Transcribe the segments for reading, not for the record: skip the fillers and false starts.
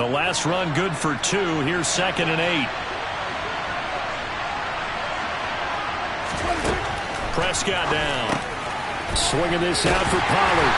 The last run good for 2. Here's 2nd and 8. Prescott down. Swinging this out for Pollard.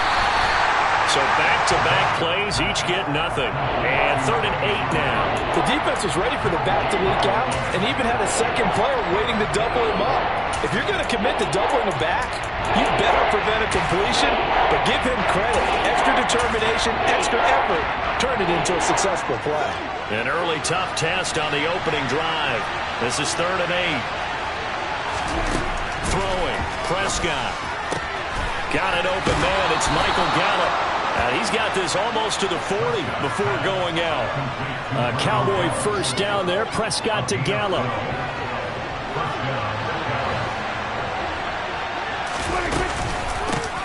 So back-to-back plays, each get nothing. And 3rd and 8 now. The defense was ready for the back to leak out and even had a second player waiting to double him up. If you're going to commit to doubling the back, you better prevent a completion, but give him credit. Extra determination, extra effort, turn it into a successful play. An early tough test on the opening drive. This is 3rd and 8. Throwing, Prescott. Got an open man, it's Michael Gallup. He's got this almost to the 40 before going out. Cowboy first down there, Prescott to Gallup.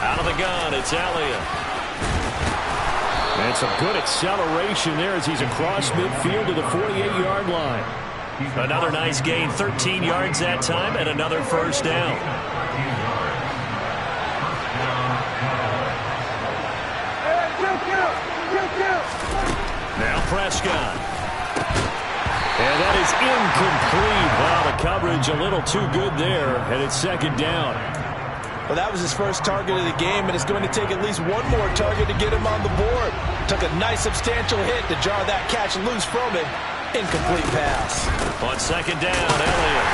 Out of the gun, it's Elliott. And some good acceleration there as he's across midfield to the 48-yard line. Another nice gain, 13 yards that time, and another first down. Now Prescott. And that is incomplete. Wow, the coverage a little too good there, and it's 2nd down. Well, that was his first target of the game, and it's going to take at least one more target to get him on the board. Took a nice substantial hit to jar that catch loose from him. Incomplete pass. On 2nd down, Elliott.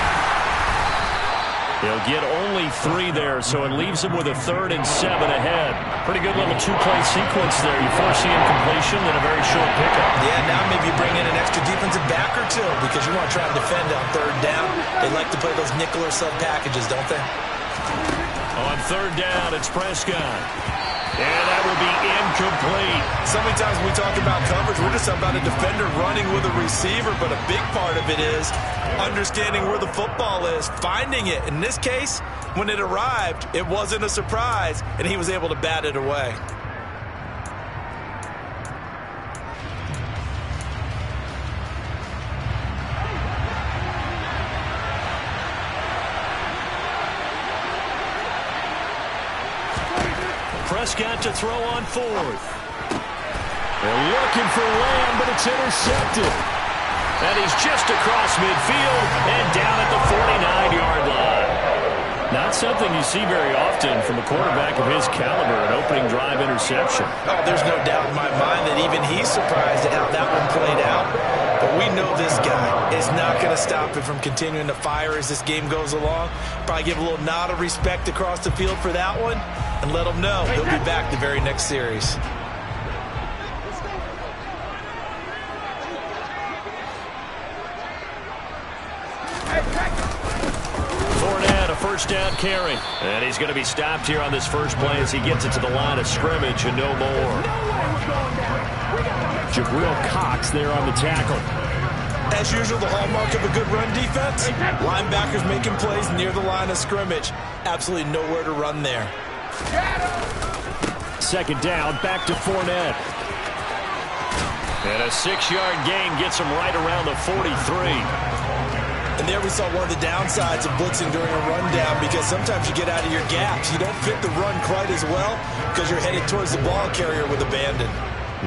He'll get only 3 there, so it leaves him with a 3rd and 7 ahead. Pretty good little 2-play sequence there. You force the incompletion, then a very short pickup. Yeah, now maybe you bring in an extra defensive back or 2 because you want to try and defend on 3rd down. They like to play those nickel or sub packages, don't they? On 3rd down, it's Prescott. And that will be incomplete. So many times when we talk about coverage, we're just about a defender running with a receiver, but a big part of it is understanding where the football is, finding it. In this case, when it arrived, it wasn't a surprise, and he was able to bat it away. Prescott to throw on 4th. They're looking for Lamb, but it's intercepted. And he's just across midfield and down at the 49-yard line. Not something you see very often from a quarterback of his caliber, an opening drive interception. Oh, there's no doubt in my mind that even he's surprised at how that one played out. But we know this guy is not going to stop him from continuing to fire as this game goes along. Probably give a little nod of respect across the field for that one and let him know he'll be back the very next series. Fournette, a first down carry. And he's going to be stopped here on this first play as he gets it to the line of scrimmage and no more. Jabril Cox there on the tackle. As usual, the hallmark of a good run defense, linebackers making plays near the line of scrimmage. Absolutely nowhere to run there. 2nd down, back to Fournette. And a 6-yard gain gets him right around the 43. And there we saw one of the downsides of blitzing during a rundown because sometimes you get out of your gaps. You don't fit the run quite as well because you're headed towards the ball carrier with abandon.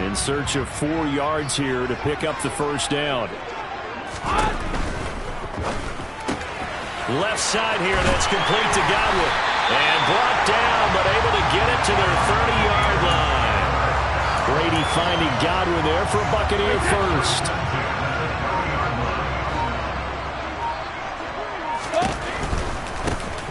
In search of 4 yards here to pick up the first down. Left side here, that's complete to Godwin. And brought down, but able to get it to their 30-yard line. Brady finding Godwin there for a Buccaneer first.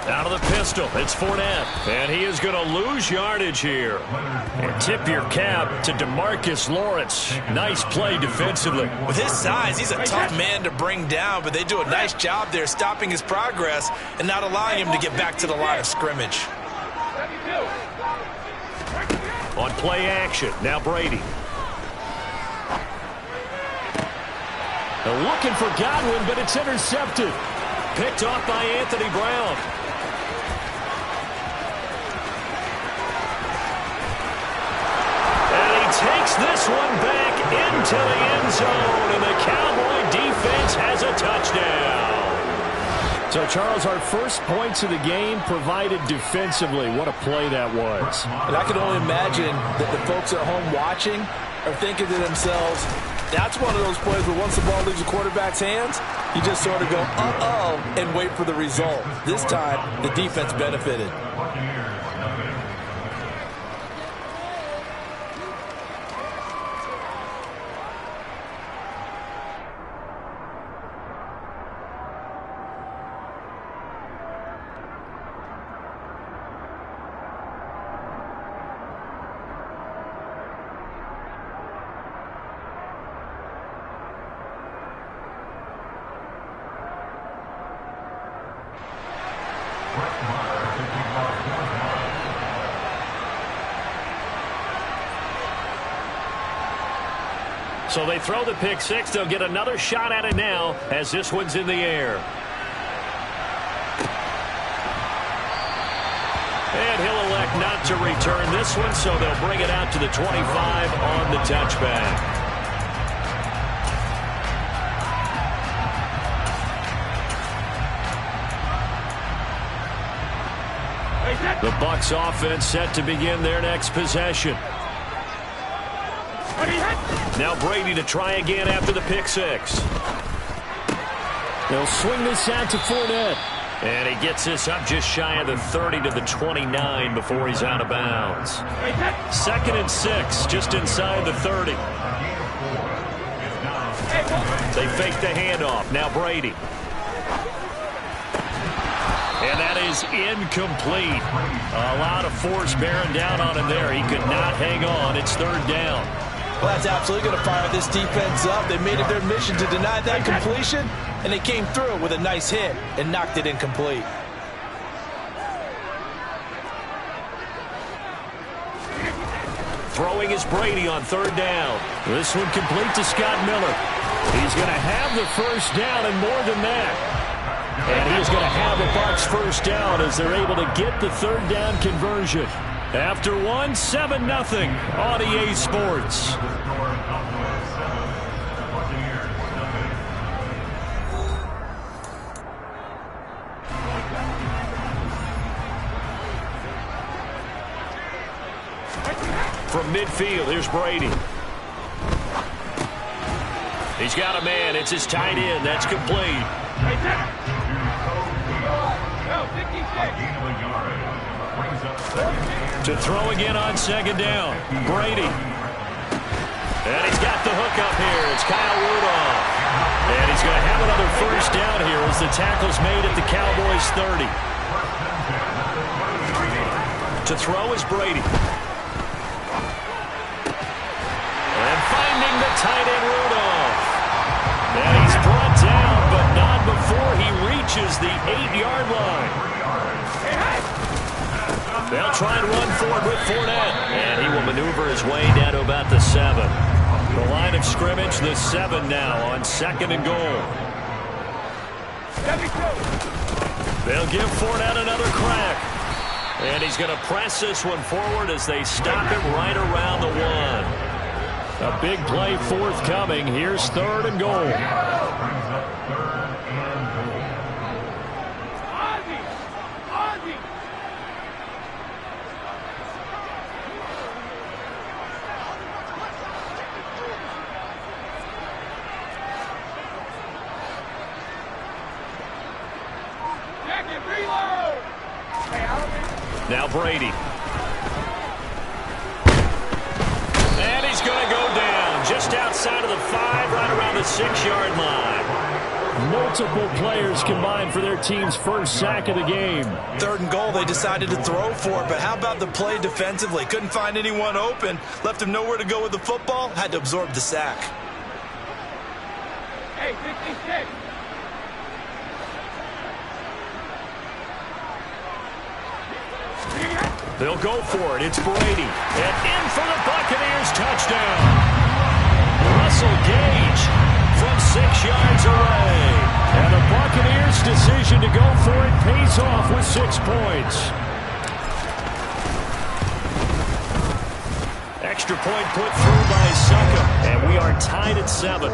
Out of the pistol, it's Fournette. And he is going to lose yardage here. And tip your cap to DeMarcus Lawrence. Nice play defensively. With his size, he's a tough man to bring down, but they do a nice job there stopping his progress and not allowing him to get back to the line of scrimmage. On play action, now Brady. They're looking for Godwin, but it's intercepted. Picked off by Anthony Brown. Takes this one back into the end zone, and the Cowboy defense has a touchdown. So, Charles, our first points of the game provided defensively. What a play that was. And I can only imagine that the folks at home watching are thinking to themselves, That's one of those plays where once the ball leaves the quarterback's hands, you just sort of go, uh-oh, and wait for the result. This time, the defense benefited. So they throw the pick six. They'll get another shot at it now as this one's in the air. And he'll elect not to return this one, so they'll bring it out to the 25 on the touchback. The Bucs offense set to begin their next possession. Now Brady to try again after the pick six. They'll swing this out to Fournette. And he gets this up just shy of the 30 to the 29 before he's out of bounds. 2nd and 6, just inside the 30. They fake the handoff. Now Brady. And that is incomplete. A lot of force bearing down on him there. He could not hang on. It's 3rd down. Well, that's absolutely going to fire this defense up. They made it their mission to deny that completion, and they came through with a nice hit and knocked it incomplete. Throwing is Brady on 3rd down. This one complete to Scott Miller. He's going to have the 1st down and more than that. And he's going to have a Bucs 1st down as they're able to get the 3rd down conversion. After 7-0 on EA Sports. From midfield, here's Brady. He's got a man. It's his tight end. That's complete. To throw again on 2nd down. Brady. And he's got the hook up here. It's Kyle Rudolph. And he's going to have another 1st down here as the tackle's made at the Cowboys 30. To throw is Brady. And finding the tight end Rudolph. And he's brought down, but not before he reaches the 8-yard line. They'll try and run forward with Fournette. And he will maneuver his way down to about the 7. The line of scrimmage, the 7 now on 2nd and goal. They'll give Fournette another crack. And he's going to press this one forward as they stop him right around the 1. A big play forthcoming. Here's 3rd and goal. Now Brady. And he's going to go down just outside of the 5, right around the 6-yard line. Multiple players combined for their team's 1st sack of the game. 3rd and goal, they decided to throw for it, but how about the play defensively? Couldn't find anyone open, left him nowhere to go with the football, had to absorb the sack. Hey, 56. They'll go for it. It's Brady. And in for the Buccaneers touchdown. Russell Gage from 6 yards away. And the Buccaneers' decision to go for it pays off with 6 points. Extra point put through by Suckup. And we are tied at 7.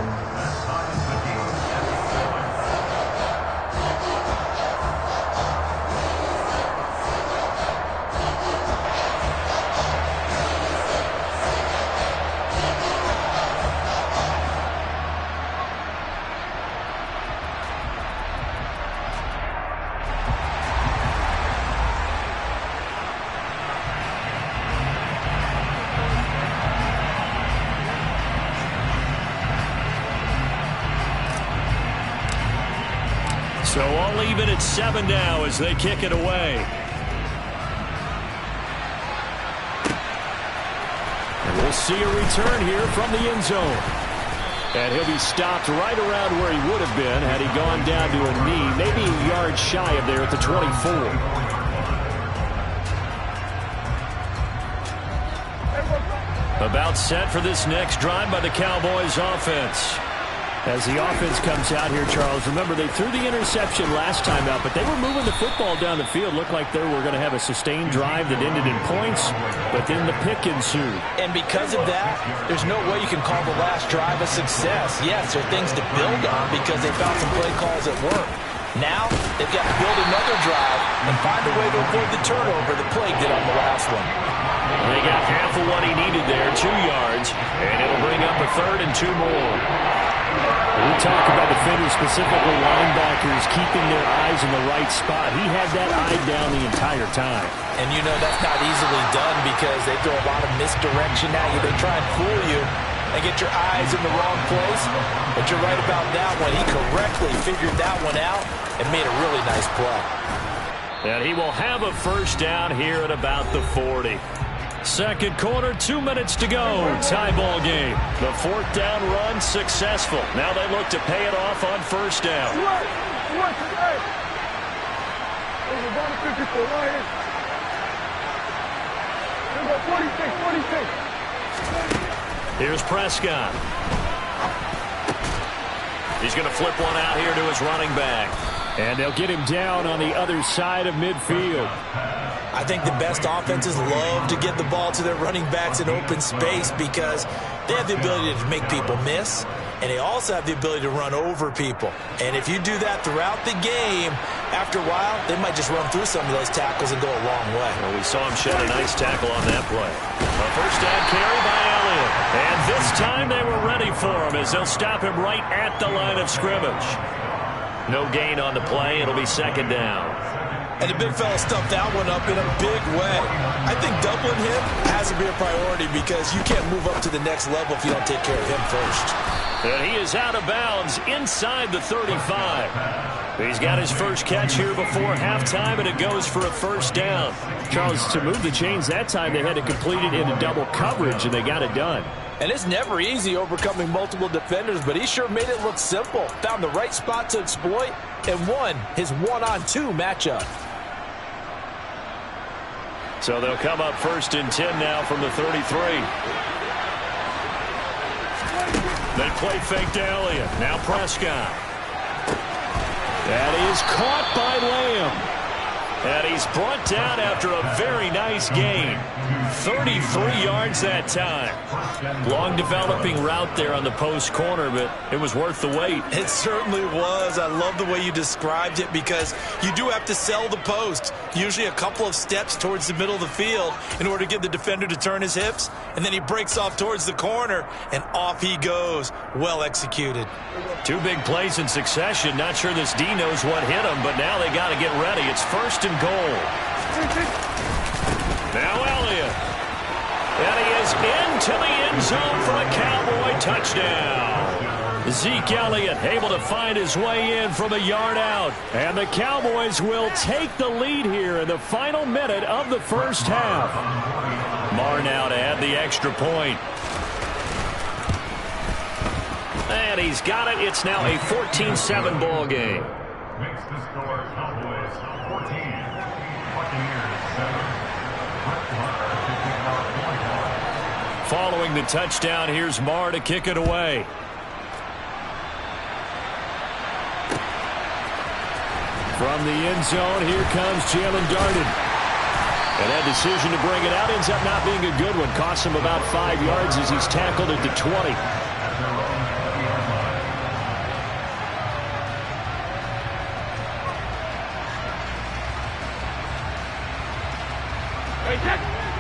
So all even at 7 now as they kick it away. And we'll see a return here from the end zone. And he'll be stopped right around where he would have been had he gone down to a knee, maybe a yard shy of there at the 24. About set for this next drive by the Cowboys offense. As the offense comes out here, Charles, remember they threw the interception last time out, but they were moving the football down the field. Looked like they were going to have a sustained drive that ended in points, but then the pick ensued. And because of that, there's no way you can call the last drive a success. Yes, there are things to build on because they found some play calls that work. Now, they've got to build another drive and find a way to avoid the turnover that plagued it on the last one. They got half of what he needed there, 2 yards, and it'll bring up a 3rd and 2 more. We talk about defenders, specifically linebackers, keeping their eyes in the right spot. He had that eye down the entire time. And you know that's not easily done because they throw a lot of misdirection at you. They try and fool you and get your eyes in the wrong place. But you're right about that one. He correctly figured that one out and made a really nice play. And he will have a 1st down here at about the 40. Second quarter, 2 minutes to go. Tie ball game. The 4th down run successful. Now they look to pay it off on 1st down. Here's Prescott. He's going to flip one out here to his running back. And they'll get him down on the other side of midfield. I think the best offenses love to get the ball to their running backs in open space because they have the ability to make people miss, and they also have the ability to run over people. And if you do that throughout the game, after a while, they might just run through some of those tackles and go a long way. Well, we saw him shed a nice tackle on that play. A 1st down carry by Elliott. And this time they were ready for him as they'll stop him right at the line of scrimmage. No gain on the play. It'll be 2nd down. And the big fella stuffed that one up in a big way. I think doubling him has to be a priority because you can't move up to the next level if you don't take care of him first. And he is out of bounds inside the 35. He's got his first catch here before halftime, and it goes for a 1st down. Charles, to move the chains that time, they had to complete it into double coverage, and they got it done. And it's never easy overcoming multiple defenders, but he sure made it look simple. Found the right spot to exploit and won his 1-on-2 matchup. So they'll come up 1st and 10 now from the 33. They play fake to Elliott. Now Prescott. That is caught by Lamb. And he's brought down after a very nice gain. 33 yards that time. Long developing route there on the post corner, but it was worth the wait. It certainly was. I love the way you described it because you do have to sell the post. Usually a couple of steps towards the middle of the field in order to get the defender to turn his hips. And then he breaks off towards the corner, and off he goes. Well executed. 2 big plays in succession. Not sure this D knows what hit him, but now they got to get ready. It's 1st and goal. Now Elliott. And he is into the end zone for a Cowboy touchdown. Zeke Elliott able to find his way in from a yard out. And the Cowboys will take the lead here in the final minute of the 1st half. Marr now to add the extra point. And he's got it. It's now a 14-7 ball game. Makes the score Cowboys 14, Buccaneers 7. Following the touchdown, here's Marr to kick it away. From the end zone, here comes Jalen Darden. And that decision to bring it out ends up not being a good one. Costs him about 5 yards as he's tackled at the 20.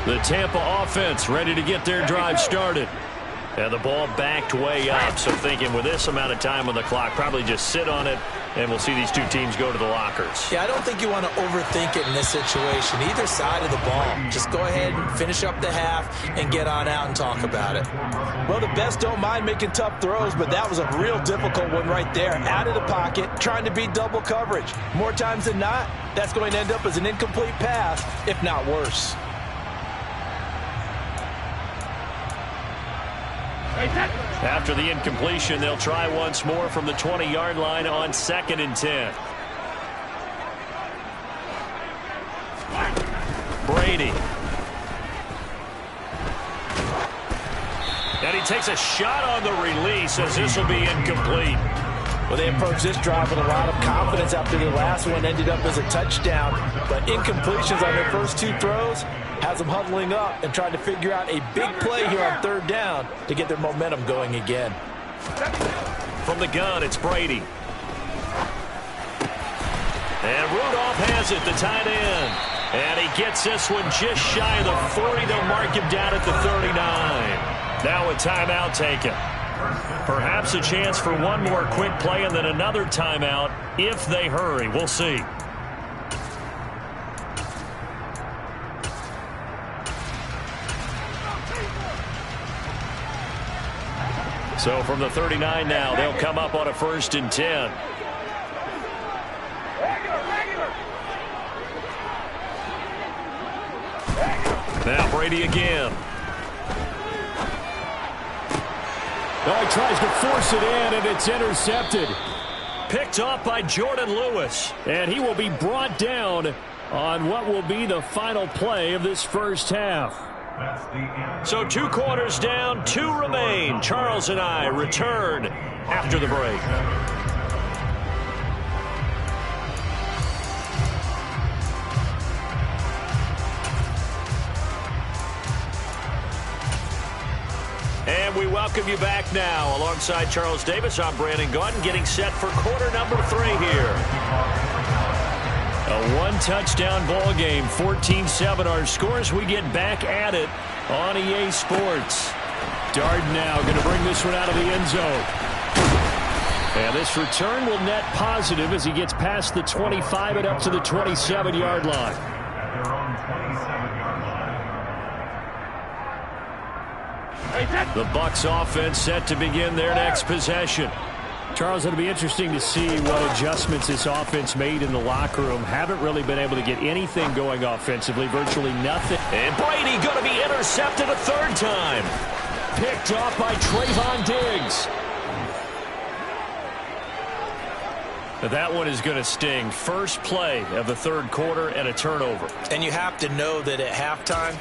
The Tampa offense ready to get their drive started. And the ball backed way up, so thinking with this amount of time on the clock, probably just sit on it, and we'll see these two teams go to the lockers. Yeah, I don't think you want to overthink it in this situation. Either side of the ball. Just go ahead and finish up the half and get on out and talk about it. Well, the best don't mind making tough throws, but that was a real difficult one right there. Out of the pocket, trying to beat double coverage. More times than not, that's going to end up as an incomplete pass, if not worse. After the incompletion, they'll try once more from the 20-yard line on 2nd and 10. Brady. And he takes a shot on the release as this will be incomplete. Well, they approached this drive with a lot of confidence after the last one ended up as a touchdown. But incompletions on their first two throws has them huddling up and trying to figure out a big play here on 3rd down to get their momentum going again. From the gun, it's Brady. And Rudolph has it, the tight end. And he gets this one just shy of the 40. They'll mark him down at the 39. Now a timeout taken. Perhaps a chance for one more quick play and then another timeout if they hurry. We'll see. So from the 39 now, they'll come up on a 1st and 10. Now Brady again. Oh, he tries to force it in, and it's intercepted. Picked off by Jordan Lewis. And he will be brought down on what will be the final play of this first half. So 2 quarters down, 2 remain. Charles and I return after the break. And we welcome you back now. Alongside Charles Davis, I'm Brandon Gaudin, getting set for quarter number 3 here. A 1-touchdown ball game, 14-7 our scores. We get back at it on EA Sports. Darden now going to bring this one out of the end zone. And this return will net positive as he gets past the 25 and up to the 27-yard line. The Bucs offense set to begin their next possession. Charles, it'll be interesting to see what adjustments this offense made in the locker room. Haven't really been able to get anything going offensively, virtually nothing. And Brady going to be intercepted a 3rd time. Picked off by Trayvon Diggs. That one is going to sting. First play of the 3rd quarter and a turnover. And you have to know that at halftime,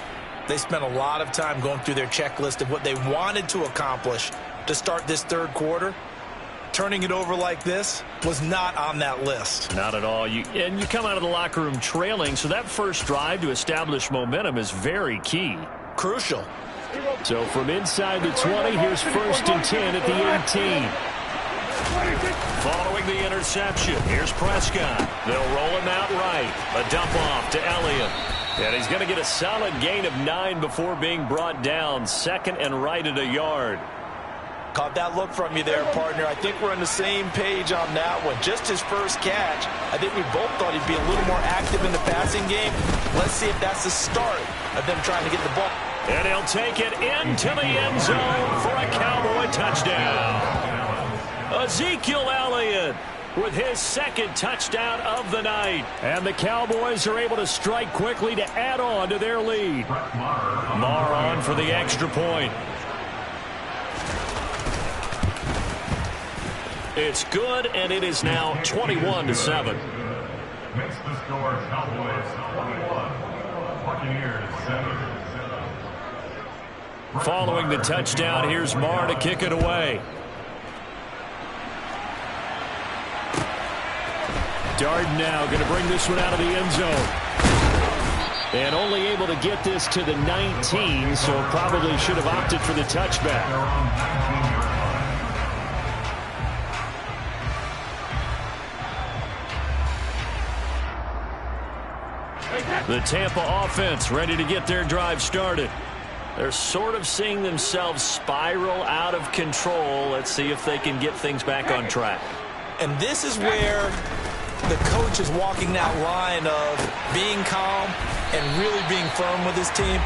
they spent a lot of time going through their checklist of what they wanted to accomplish to start this 3rd quarter. Turning it over like this was not on that list. Not at all. You come out of the locker room trailing, so that first drive to establish momentum is very key. Crucial. So from inside the 20, here's 1st and 10 at the 18. Following the interception, here's Prescott. They'll roll him out right. A dump off to Elliott. And he's going to get a solid gain of 9 before being brought down. 2nd and right at a yard. Caught that look from you there, partner. I think we're on the same page on that one. Just his first catch. I think we both thought he'd be a little more active in the passing game. Let's see if that's the start of them trying to get the ball. And he'll take it into the end zone for a Cowboy touchdown. Ezekiel Elliott with his 2nd touchdown of the night. And the Cowboys are able to strike quickly to add on to their lead. Marr on for the extra point. It's good, and it is now 21-7. Makes the score Cowboys 21, Buccaneers 7. Following the touchdown, here's Marr to kick it away. Darden now going to bring this one out of the end zone. And only able to get this to the 19, so probably should have opted for the touchback. The Tampa offense ready to get their drive started. They're sort of seeing themselves spiral out of control. Let's see if they can get things back on track. And this is where the coach is walking that line of being calm and really being firm with his team.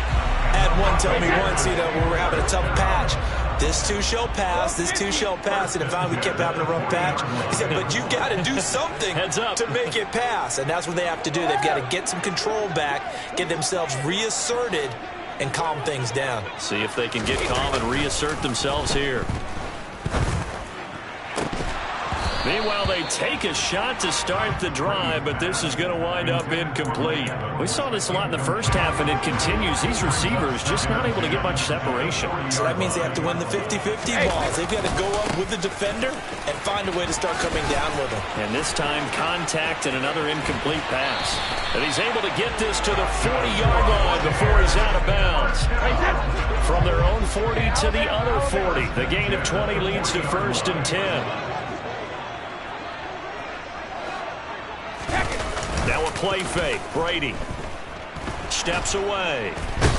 I had one tell me once, when we were having a tough patch, this too shall pass, this too shall pass. And finally we kept having a rough patch. He said, but you got to do something to make it pass. And that's what they have to do. They've got to get some control back, get themselves reasserted, and calm things down. See if they can get calm and reassert themselves here. Meanwhile, they take a shot to start the drive, but this is going to wind up incomplete. We saw this a lot in the first half, and it continues. These receivers just not able to get much separation. So that means they have to win the 50-50 balls. They've got to go up with the defender and find a way to start coming down with them. And this time, contact and another incomplete pass. And he's able to get this to the 40-yard line before he's out of bounds. From their own 40 to the other 40. The gain of 20 leads to 1st and 10. Now a play fake. Brady steps away.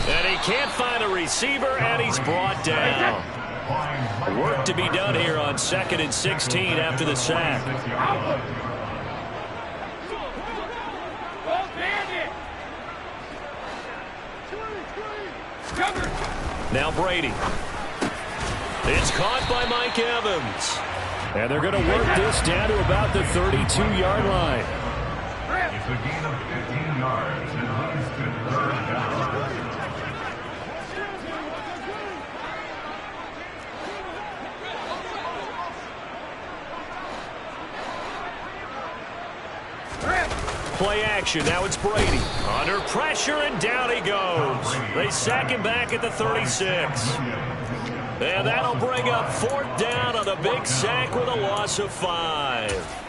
And he can't find a receiver, and he's brought down. Work to be done here on 2nd and 16 after the sack. Now Brady. It's caught by Mike Evans. And they're going to work this down to about the 32-yard line. It's a gain of 15 yards and leads to 3rd down. Play action. Now it's Brady. Under pressure, and down he goes. They sack him back at the 36. And that'll bring up 4th down on the big sack with a loss of 5.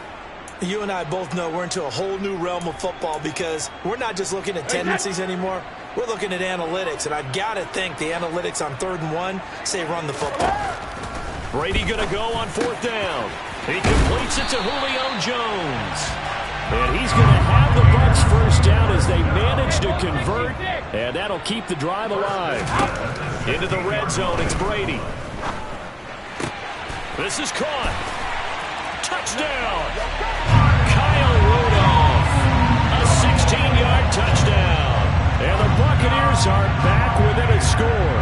You and I both know we're into a whole new realm of football because we're not just looking at tendencies anymore. We're looking at analytics, and I've got to think the analytics on 3rd and 1 say run the football. Brady going to go on 4th down. He completes it to Julio Jones. And he's going to have the Bucs 1st down as they manage to convert, and that'll keep the drive alive. Into the red zone, it's Brady. This is caught. Touchdown. Kyle Rudolph. A 16-yard touchdown. And the Buccaneers are back within a score.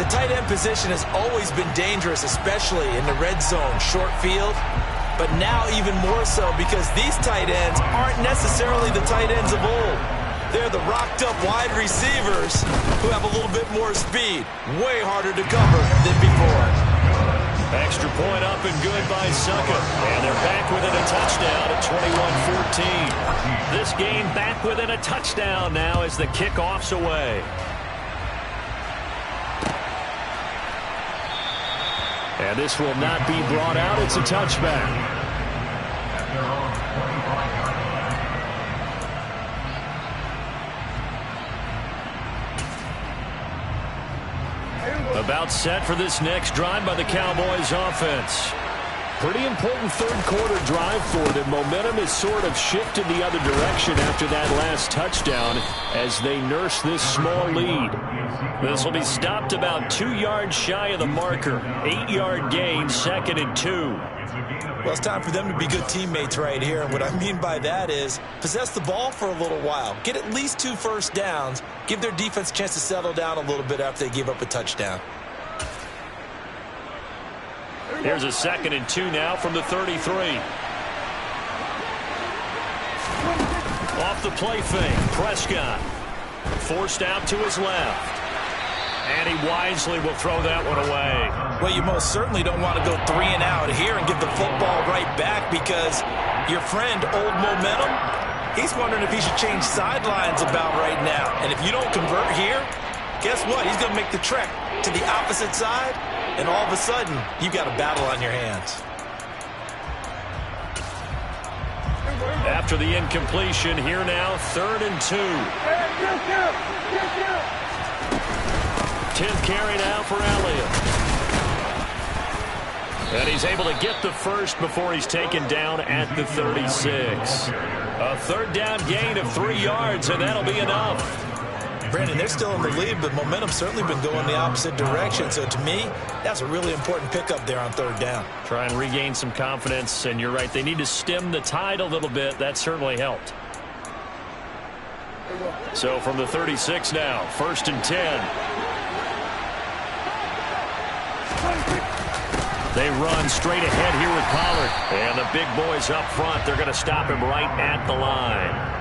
The tight end position has always been dangerous, especially in the red zone, short field. But now even more so because these tight ends aren't necessarily the tight ends of old. They're the rocked-up wide receivers who have a little bit more speed. Way harder to cover than before. Extra point up and good by Succa. And they're back within a touchdown at 21-14. This game back within a touchdown now as the kickoff's away. And this will not be brought out. It's a touchback. About set for this next drive by the Cowboys offense. Pretty important 3rd quarter drive for them. Momentum has sort of shifted the other direction after that last touchdown as they nurse this small lead. This will be stopped about 2 yards shy of the marker. 8-yard gain, 2nd and 2. Well, it's time for them to be good teammates right here. And what I mean by that is possess the ball for a little while. Get at least 2 first downs. Give their defense a chance to settle down a little bit after they give up a touchdown. Here's a 2nd and 2 now from the 33. Off the play fake, Prescott forced out to his left. And he wisely will throw that one away. Well, you most certainly don't want to go 3 and out here and give the football right back because your friend, Old Momentum, he's wondering if he should change sidelines about right now. And if you don't convert here, guess what? He's going to make the trek to the opposite side, and all of a sudden, you've got a battle on your hands. After the incompletion, here now, 3rd and 2. 10th carry now for Elliott. And he's able to get the first before he's taken down at the 36. A 3rd down gain of 3 yards, and that'll be enough. Brandon, they're still in the lead, but momentum's certainly been going the opposite direction. So to me, that's a really important pickup there on third down. Try and regain some confidence, and you're right. They need to stem the tide a little bit. That certainly helped. So from the 36 now, 1st and 10. They run straight ahead here with Pollard. And the big boys up front, they're going to stop him right at the line.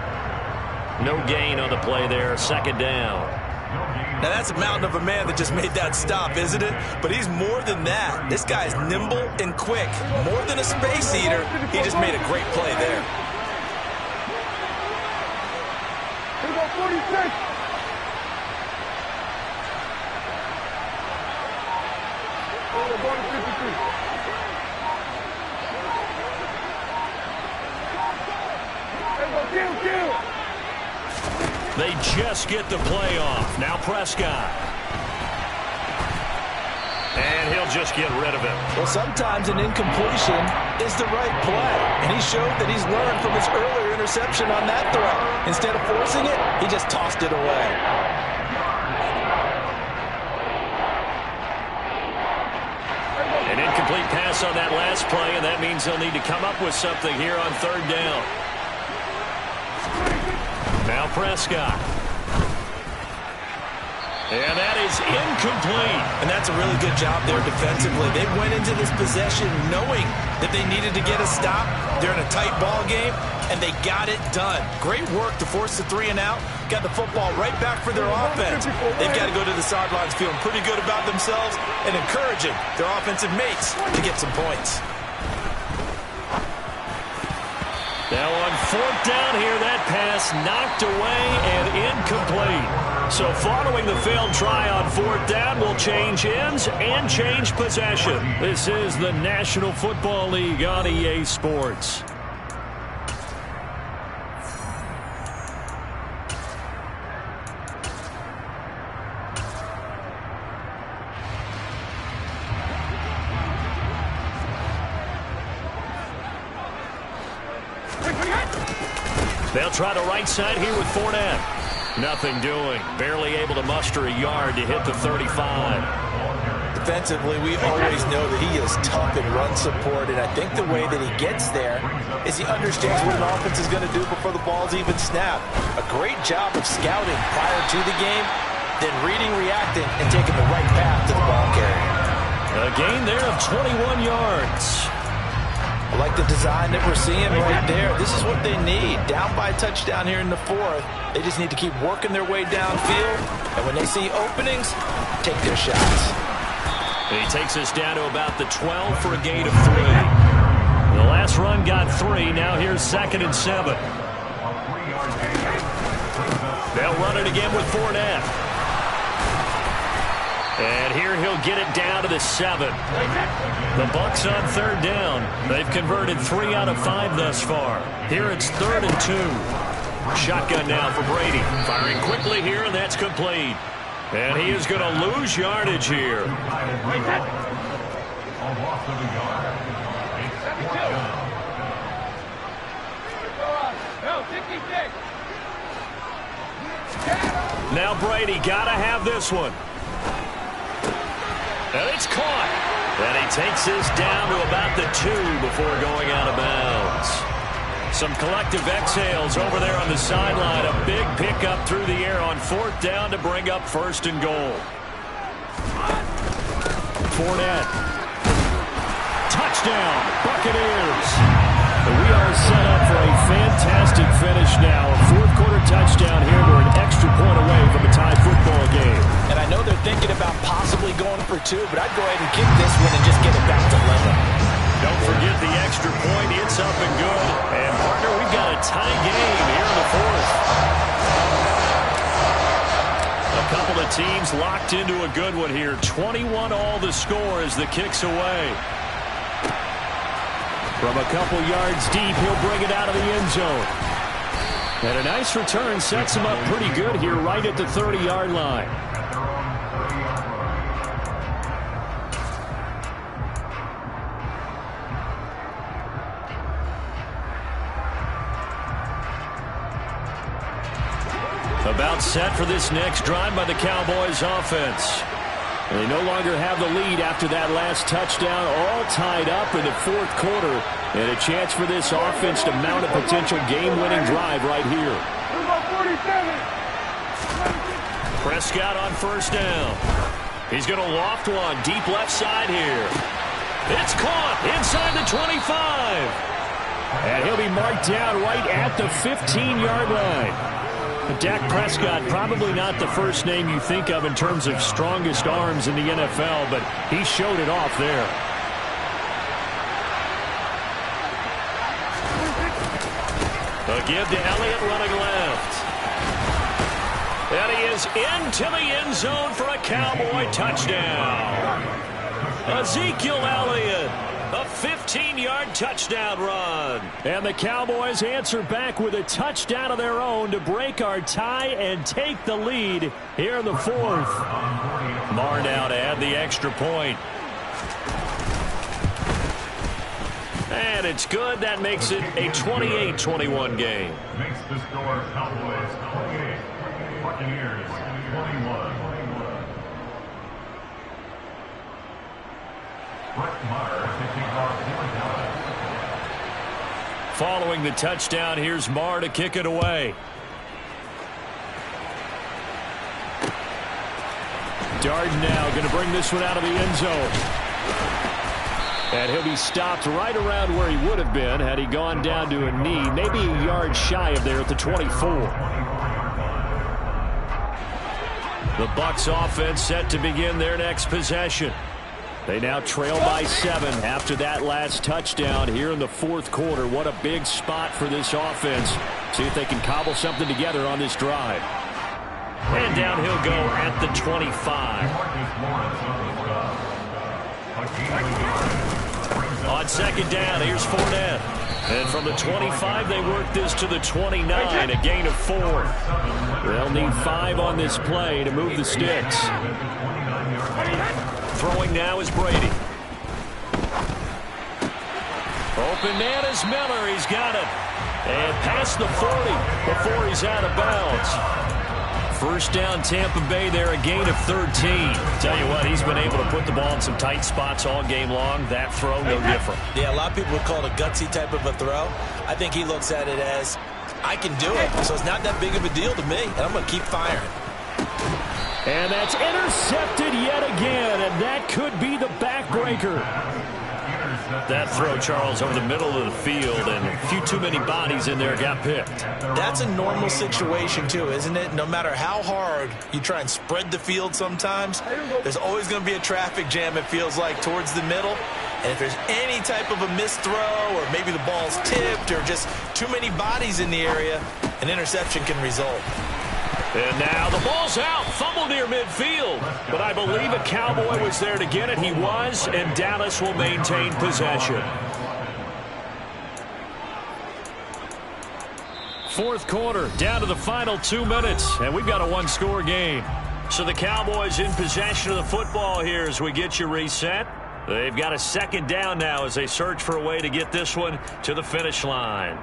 No gain on the play there, 2nd down. Now that's a mountain of a man that just made that stop, isn't it? But he's more than that. This guy's nimble and quick. More than a space eater, he just made a great play there. Here we go, 46. Oh, we're going to 53. Here we go, kill. They just get the play off. Now Prescott. And he'll just get rid of it. Well, sometimes an incompletion is the right play. And he showed that he's learned from his earlier interception on that throw. Instead of forcing it, he just tossed it away. An incomplete pass on that last play, and that means they'll need to come up with something here on 3rd down. Now Prescott. And that is incomplete. And that's a really good job there defensively. They went into this possession knowing that they needed to get a stop. They're in a tight ball game, and they got it done. Great work to force the 3 and out. Got the football right back for their offense. They've got to go to the sidelines feeling pretty good about themselves and encouraging their offensive mates to get some points. Now on 4th down here, that pass knocked away and incomplete. So following the failed try on 4th down, will change ends and change possession. This is the National Football League on EA Sports. They'll try the right side here with Fournette. Nothing doing. Barely able to muster a yard to hit the 35. Defensively, we always know that he is tough in run support, and I think the way that he gets there is he understands what an offense is going to do before the ball's even snapped. A great job of scouting prior to the game, then reading, reacting, and taking the right path to the ball carrier. A gain there of 21 yards. I like the design that we're seeing right there. This is what they need. Down by a touchdown here in the 4th. They just need to keep working their way downfield. And when they see openings, take their shots. He takes us down to about the 12 for a gain of 3. The last run got 3. Now here's 2nd and 7. They'll run it again with Fournette. And here he'll get it down to the 7. The Bucs on 3rd down. They've converted 3 out of 5 thus far. Here it's 3rd and 2. Shotgun now for Brady. Firing quickly here, and that's complete. And he is going to lose yardage here. Now Brady got to have this one. And it's caught. And he takes this down to about the 2 before going out of bounds. Some collective exhales over there on the sideline. A big pickup through the air on 4th down to bring up 1st and goal. Fournette. Touchdown, Buccaneers. We are set up for a fantastic finish now. A 4th quarter touchdown here. We're an extra point away from a tie football game. And I know they're thinking about possibly going for 2, but I'd go ahead and kick this one and just get it back to Lemon. Don't forget the extra point. It's up and good. And, partner, we've got a tie game here in the 4th. A couple of teams locked into a good one here. 21 all the score as the kick's away. From a couple yards deep, he'll bring it out of the end zone. And a nice return sets him up pretty good here right at the 30-yard line. About set for this next drive by the Cowboys offense. And they no longer have the lead after that last touchdown, all tied up in the fourth quarter. And a chance for this offense to mount a potential game-winning drive right here. Prescott on first down. He's going to loft one deep left side here. It's caught inside the 25. And he'll be marked down right at the 15-yard line. Dak Prescott, probably not the first name you think of in terms of strongest arms in the NFL, but he showed it off there. A give to Elliott running left. And he is into the end zone for a Cowboy touchdown. Ezekiel Elliott, a 15-yard touchdown run. And the Cowboys answer back with a touchdown of their own to break our tie and take the lead here in the fourth. Marr now to add the extra point. And it's good. That makes it a 28-21 game. Makes the score Cowboys 28, Buccaneers 21. Following the touchdown, here's Marr to kick it away. Darden now going to bring this one out of the end zone. And he'll be stopped right around where he would have been had he gone down to a knee, maybe a yard shy of there at the 24. The Bucs offense set to begin their next possession. They now trail by 7 after that last touchdown here in the fourth quarter. What a big spot for this offense. See if they can cobble something together on this drive. And down he'll go at the 25. On second down, here's Fournette. And from the 25, they work this to the 29, a gain of 4. They'll need 5 on this play to move the sticks. Throwing now is Brady. Open man is Miller. He's got it. And past the 40 before he's out of bounds. First down Tampa Bay there, a gain of 13. Tell you what, he's been able to put the ball in some tight spots all game long. That throw, no different. Yeah, a lot of people would call it a gutsy type of a throw. I think he looks at it as, I can do it, so it's not that big of a deal to me, and I'm going to keep firing. And that's intercepted yet again, and that could be the backbreaker. That throw, Charles, over the middle of the field, and a few too many bodies in there got picked. That's a normal situation, too, isn't it? No matter how hard you try and spread the field sometimes, there's always going to be a traffic jam, it feels like, towards the middle. And if there's any type of a missed throw, or maybe the ball's tipped, or just too many bodies in the area, an interception can result. And now the ball's out. Fumble near midfield. But I believe a Cowboy was there to get it. He was, and Dallas will maintain possession. Fourth quarter, down to the final 2 minutes, and we've got a one-score game. So the Cowboys in possession of the football here as we get you reset. They've got a second down now as they search for a way to get this one to the finish line.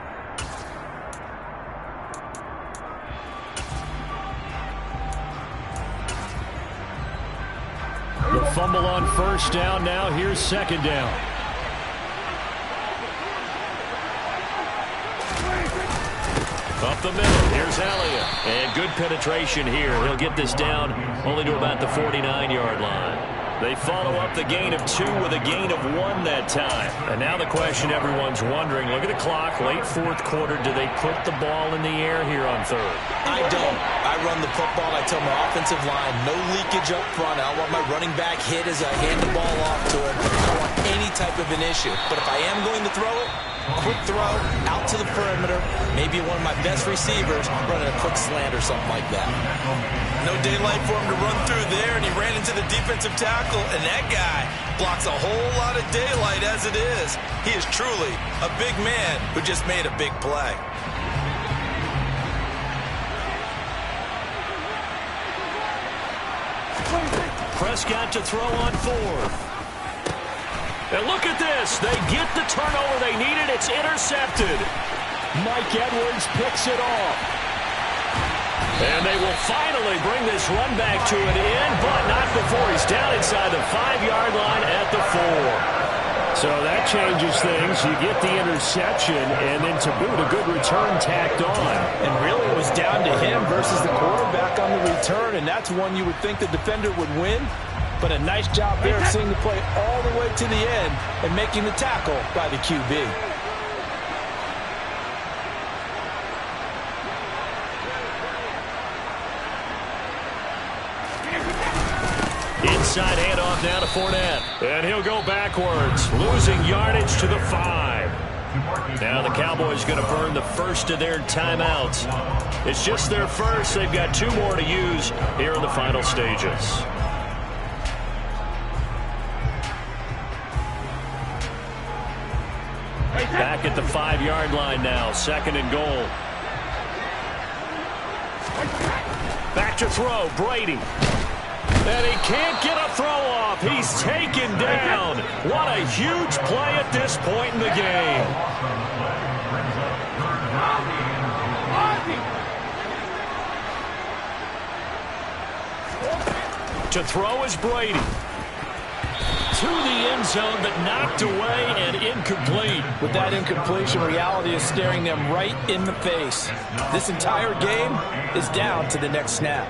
The fumble on first down. Now here's second down. Up the middle. Here's Elliott. And good penetration here. He'll get this down only to about the 49-yard line. They follow up the gain of 2 with a gain of 1 that time. And now the question everyone's wondering, look at the clock, late fourth quarter, do they put the ball in the air here on third? I don't. I run the football. I tell my offensive line, no leakage up front. I don't want my running back hit as I hand the ball off to him. I don't want any type of an issue. But if I am going to throw it, quick throw, out to the perimeter, maybe one of my best receivers running a quick slant or something like that. No daylight for him to run through there, and he ran into the defensive tackle, and that guy blocks a whole lot of daylight as it is. He is truly a big man who just made a big play. Prescott to throw on fourth. And look at this. They get the turnover they needed. It's intercepted. Mike Edwards picks it off. And they will finally bring this run back to an end, but not before he's down inside the 5-yard line at the 4. So that changes things. You get the interception, and then to boot, a good return tacked on. And really it was down to him versus the quarterback on the return, and that's one you would think the defender would win. But a nice job there of seeing the play all the way to the end and making the tackle by the QB. Inside handoff now to Fournette. And he'll go backwards, losing yardage to the 5. Now the Cowboys going to burn the first of their timeouts. It's just their first. They've got 2 more to use here in the final stages. Back at the 5-yard line now, 2nd and goal. Back to throw, Brady. And he can't get a throw off. He's taken down. What a huge play at this point in the game. To throw is Brady. To the end zone, but knocked away and incomplete. With that incompletion, reality is staring them right in the face. This entire game is down to the next snap.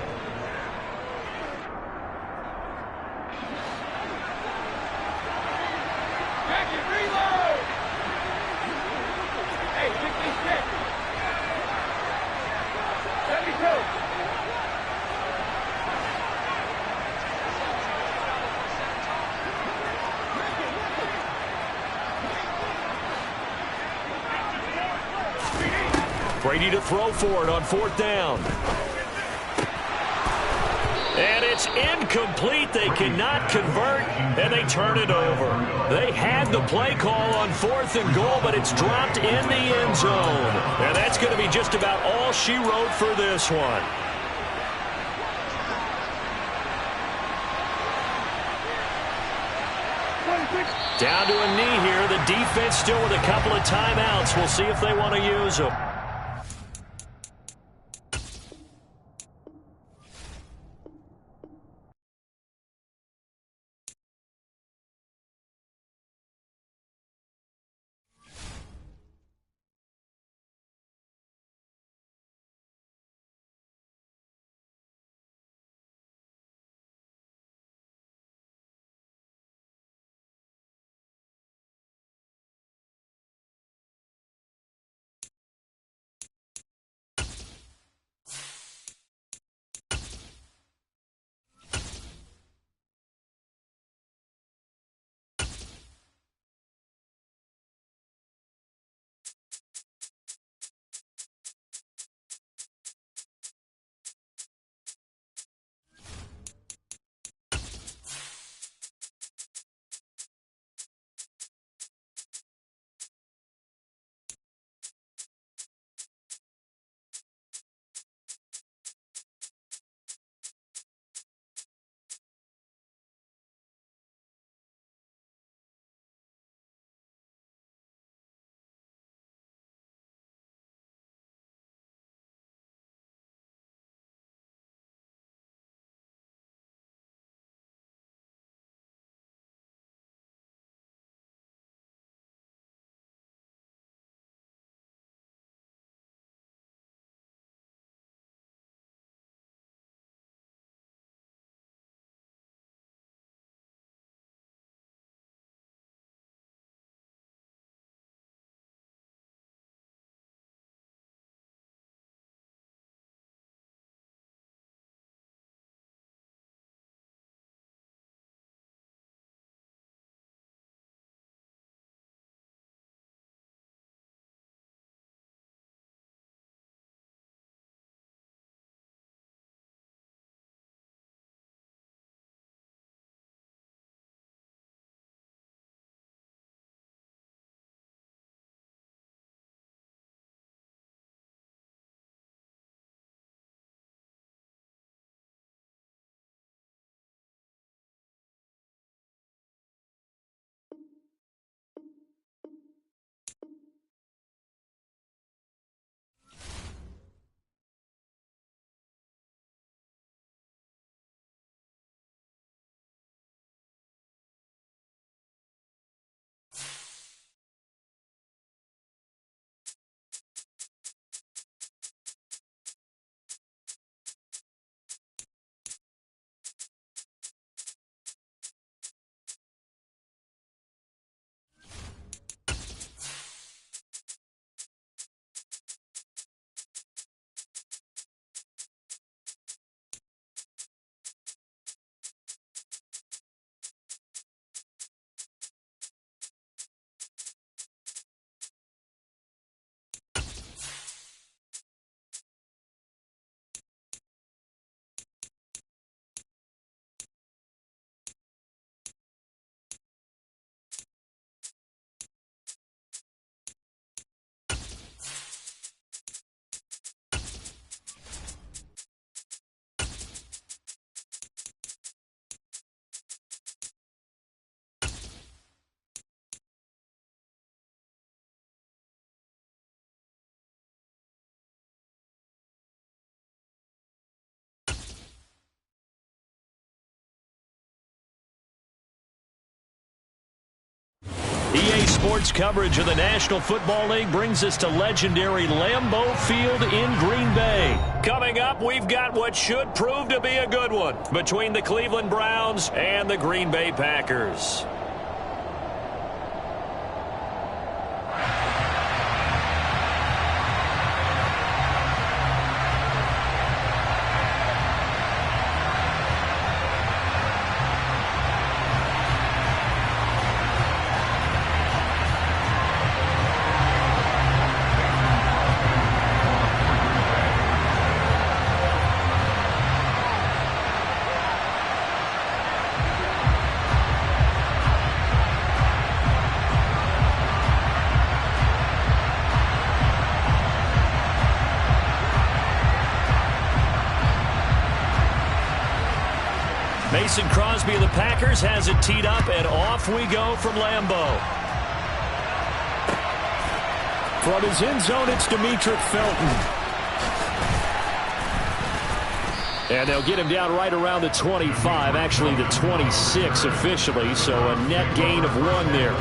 Brady to throw for it on 4th down. And it's incomplete. They cannot convert, and they turn it over. They had the play call on 4th and goal, but it's dropped in the end zone. And that's going to be just about all she wrote for this one. Down to a knee here. The defense still with a couple of timeouts. We'll see if they want to use them. EA Sports coverage of the National Football League brings us to legendary Lambeau Field in Green Bay. Coming up, we've got what should prove to be a good one between the Cleveland Browns and the Green Bay Packers. Mason Crosby of the Packers has it teed up, and off we go from Lambeau. From his end zone, it's Demetric Felton. And they'll get him down right around the 25, actually the 26 officially, so a net gain of 1 there.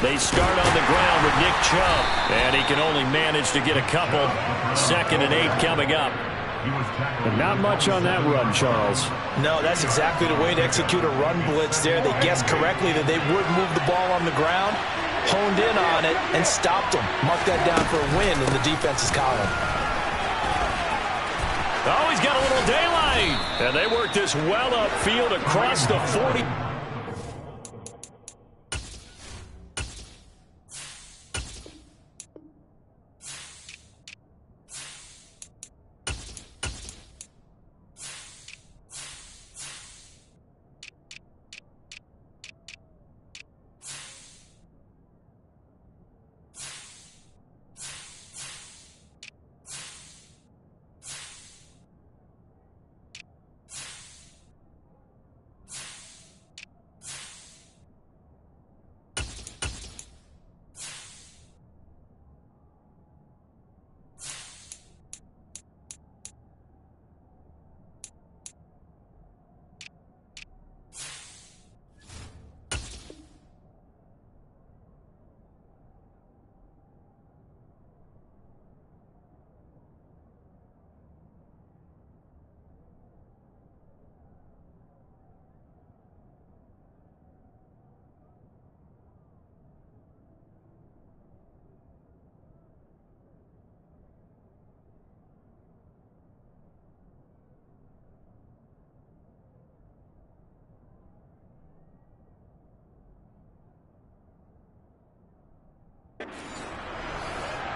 They start on the ground with Nick Chubb, and he can only manage to get a couple. 2nd and 8 coming up. And not much on that run, Charles. No, that's exactly the way to execute a run blitz there. They guessed correctly that they would move the ball on the ground, honed in on it, and stopped them. Mark that down for a win in the defense's column. Oh, he's got a little daylight. And they work this well upfield across the 40.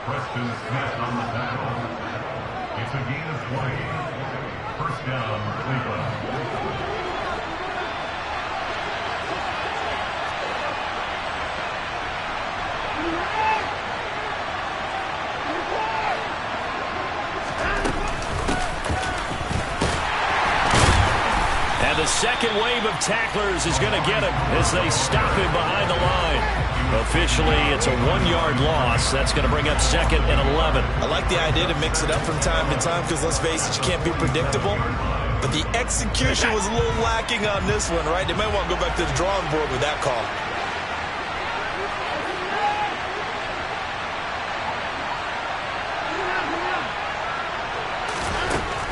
Preston Smith on the tackle. It's a gain of 20. First down, Cleveland. And the second wave of tacklers is going to get him as they stop him behind the line. Officially, it's a 1-yard loss. That's going to bring up 2nd and 11. I like the idea to mix it up from time to time because, let's face it, you can't be predictable. But the execution was a little lacking on this one, right? They might want to go back to the drawing board with that call.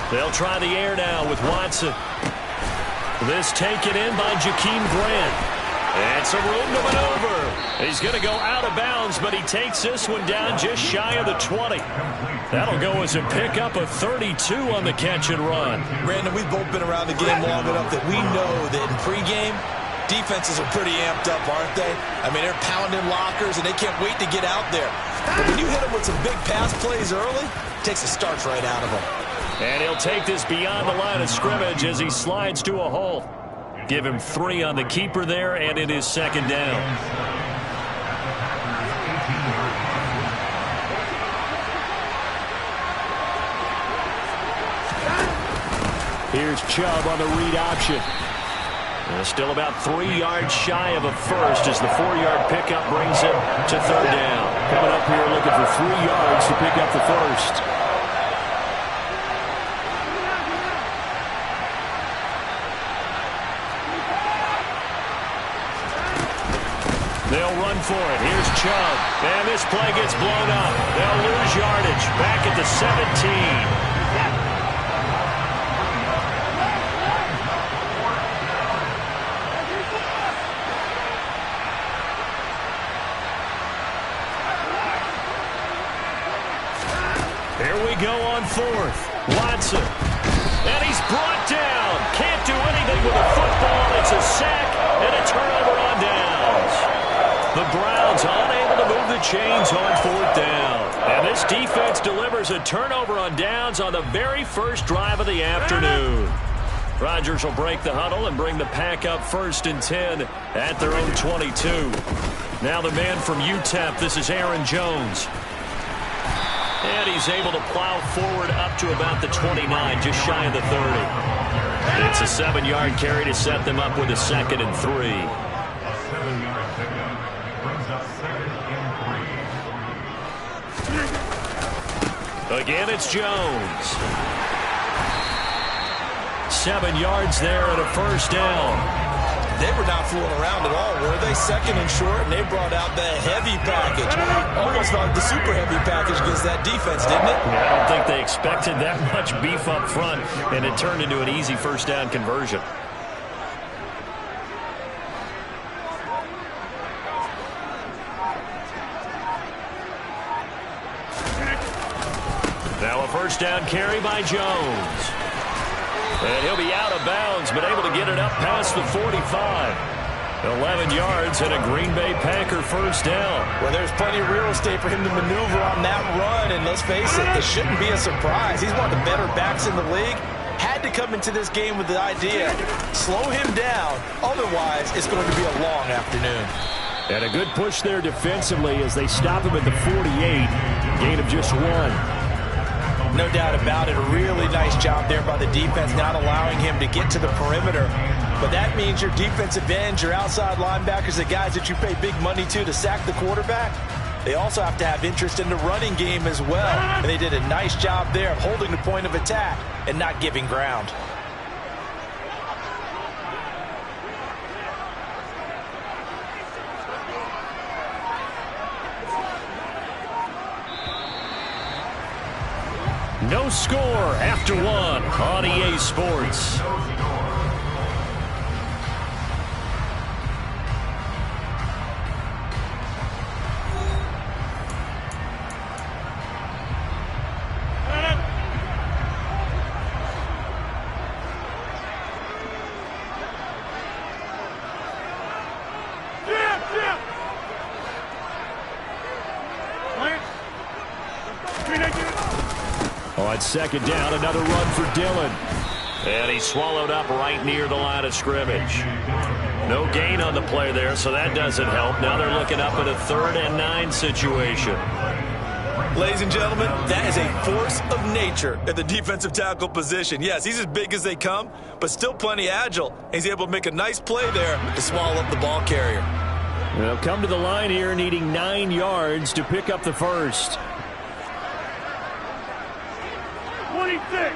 They'll try the air now with Watson. This taken in by Jakeem Grant. And some room to maneuver. He's going to go out of bounds, but he takes this one down just shy of the 20. That'll go as a pickup of 32 on the catch and run. Brandon, we've both been around the game long enough that we know that in pregame, defenses are pretty amped up, aren't they? I mean, they're pounding lockers, and they can't wait to get out there. But when you hit them with some big pass plays early, it takes the starch right out of them. And he'll take this beyond the line of scrimmage as he slides to a hole. Give him 3 on the keeper there, and it is 2nd down. Here's Chubb on the read option. Still about 3 yards shy of a first as the 4-yard pickup brings him to third down. Coming up here looking for 3 yards to pick up the first. They'll run for it. Here's Chubb. And this play gets blown up. They'll lose yardage. Back at the 17. Here we go on fourth. Watson. And he's brought down. Can't do anything with a football. It's a sack and a turnover on downs. The Browns unable to move the chains on fourth down. And this defense delivers a turnover on downs on the very first drive of the afternoon. Rodgers will break the huddle and bring the pack up 1st and 10 at their own 22. Now the man from UTEP, this is Aaron Jones. And he's able to plow forward up to about the 29, just shy of the 30. It's a 7-yard carry to set them up with a 2nd and 3. A 7-yard pickup brings up 2nd and 3. Again, it's Jones. 7 yards there and a first down. They were not fooling around at all, were they? 2nd and short, and they brought out the heavy package. Almost like the super heavy package against that defense, didn't it? Yeah, I don't think they expected that much beef up front, and it turned into an easy first down conversion. Now a first down carry by Jones. And he'll be out of bounds, but able to get it up past the 45. 11 yards and a Green Bay Packer first down. Well, there's plenty of real estate for him to maneuver on that run, and let's face it, it shouldn't be a surprise. He's one of the better backs in the league. Had to come into this game with the idea, slow him down, otherwise it's going to be a long afternoon. And a good push there defensively as they stop him at the 48, gain of just 1. No doubt about it. A really nice job there by the defense, not allowing him to get to the perimeter. But that means your defensive ends, your outside linebackers, the guys that you pay big money to sack the quarterback, they also have to have interest in the running game as well. And they did a nice job there of holding the point of attack and not giving ground. No score after 1 on EA Sports. On 2nd down, another run for Dillon. And he swallowed up right near the line of scrimmage. No gain on the play there, so that doesn't help. Now they're looking up at a 3rd and 9 situation. Ladies and gentlemen, that is a force of nature at the defensive tackle position. Yes, he's as big as they come, but still plenty agile. He's able to make a nice play there to swallow up the ball carrier. They'll come to the line here needing 9 yards to pick up the first. 26.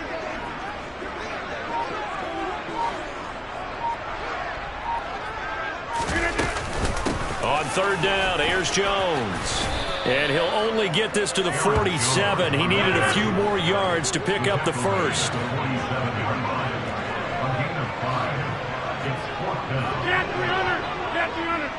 On 3rd down, here's Jones. And he'll only get this to the 47. He needed a few more yards to pick up the first. Get 300. Get 300.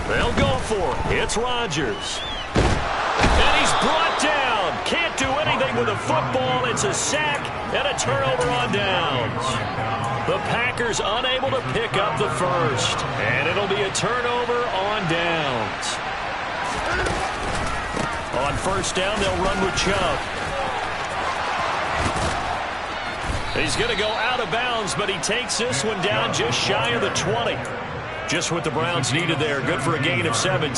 They'll go for it. It's Rodgers. And he's brought down. Can't do anything with a football. It's a sack and a turnover on downs. The Packers unable to pick up the first. And it'll be a turnover on downs. On 1st down, they'll run with Chubb. He's going to go out of bounds, but he takes this one down just shy of the 20. Just what the Browns needed there. Good for a gain of 17.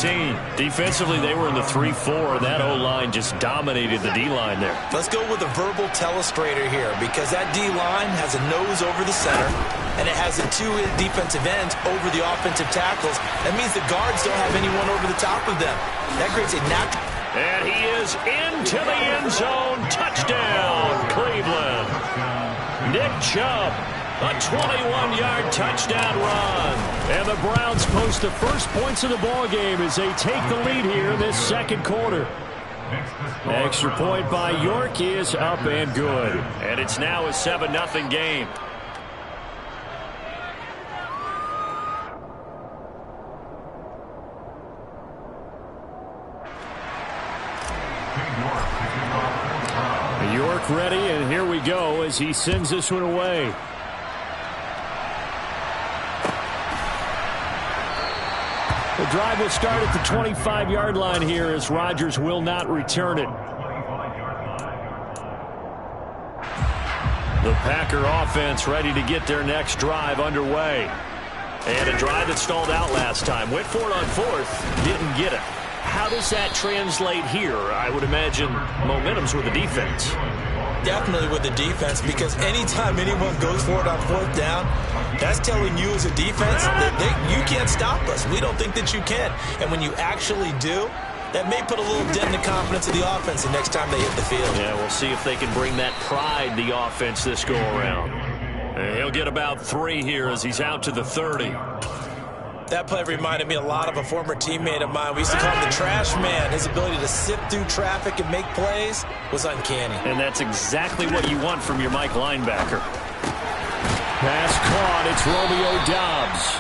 Defensively, they were in the 3-4. That O-line just dominated the D-line there. Let's go with a verbal telestrator here because that D-line has a nose over the center, and it has the two defensive ends over the offensive tackles. That means the guards don't have anyone over the top of them. That creates a natural... And he is into the end zone. Touchdown, Cleveland. Nick Chubb. A 21-yard touchdown run. And the Browns post the first points of the ball game as they take the lead here in this second quarter. Extra point by York is up and good. And it's now a 7-0 game. York ready, and here we go as he sends this one away. The drive will start at the 25-yard line here as Rodgers will not return it. The Packer offense ready to get their next drive underway. And a drive that stalled out last time. Went for it on fourth, didn't get it. How does that translate here? I would imagine momentum's with the defense. Definitely with the defense, because anytime anyone goes for it on fourth down, that's telling you as a defense that you can't stop us. We don't think that you can. And when you actually do, that may put a little dent in the confidence of the offense the next time they hit the field. Yeah, we'll see if they can bring that pride, the offense, this go-around. And he'll get about 3 here as he's out to the 30. That play reminded me a lot of a former teammate of mine. We used to call him the trash man. His ability to sift through traffic and make plays was uncanny. And that's exactly what you want from your Mike linebacker. Pass caught. It's Romeo Doubs.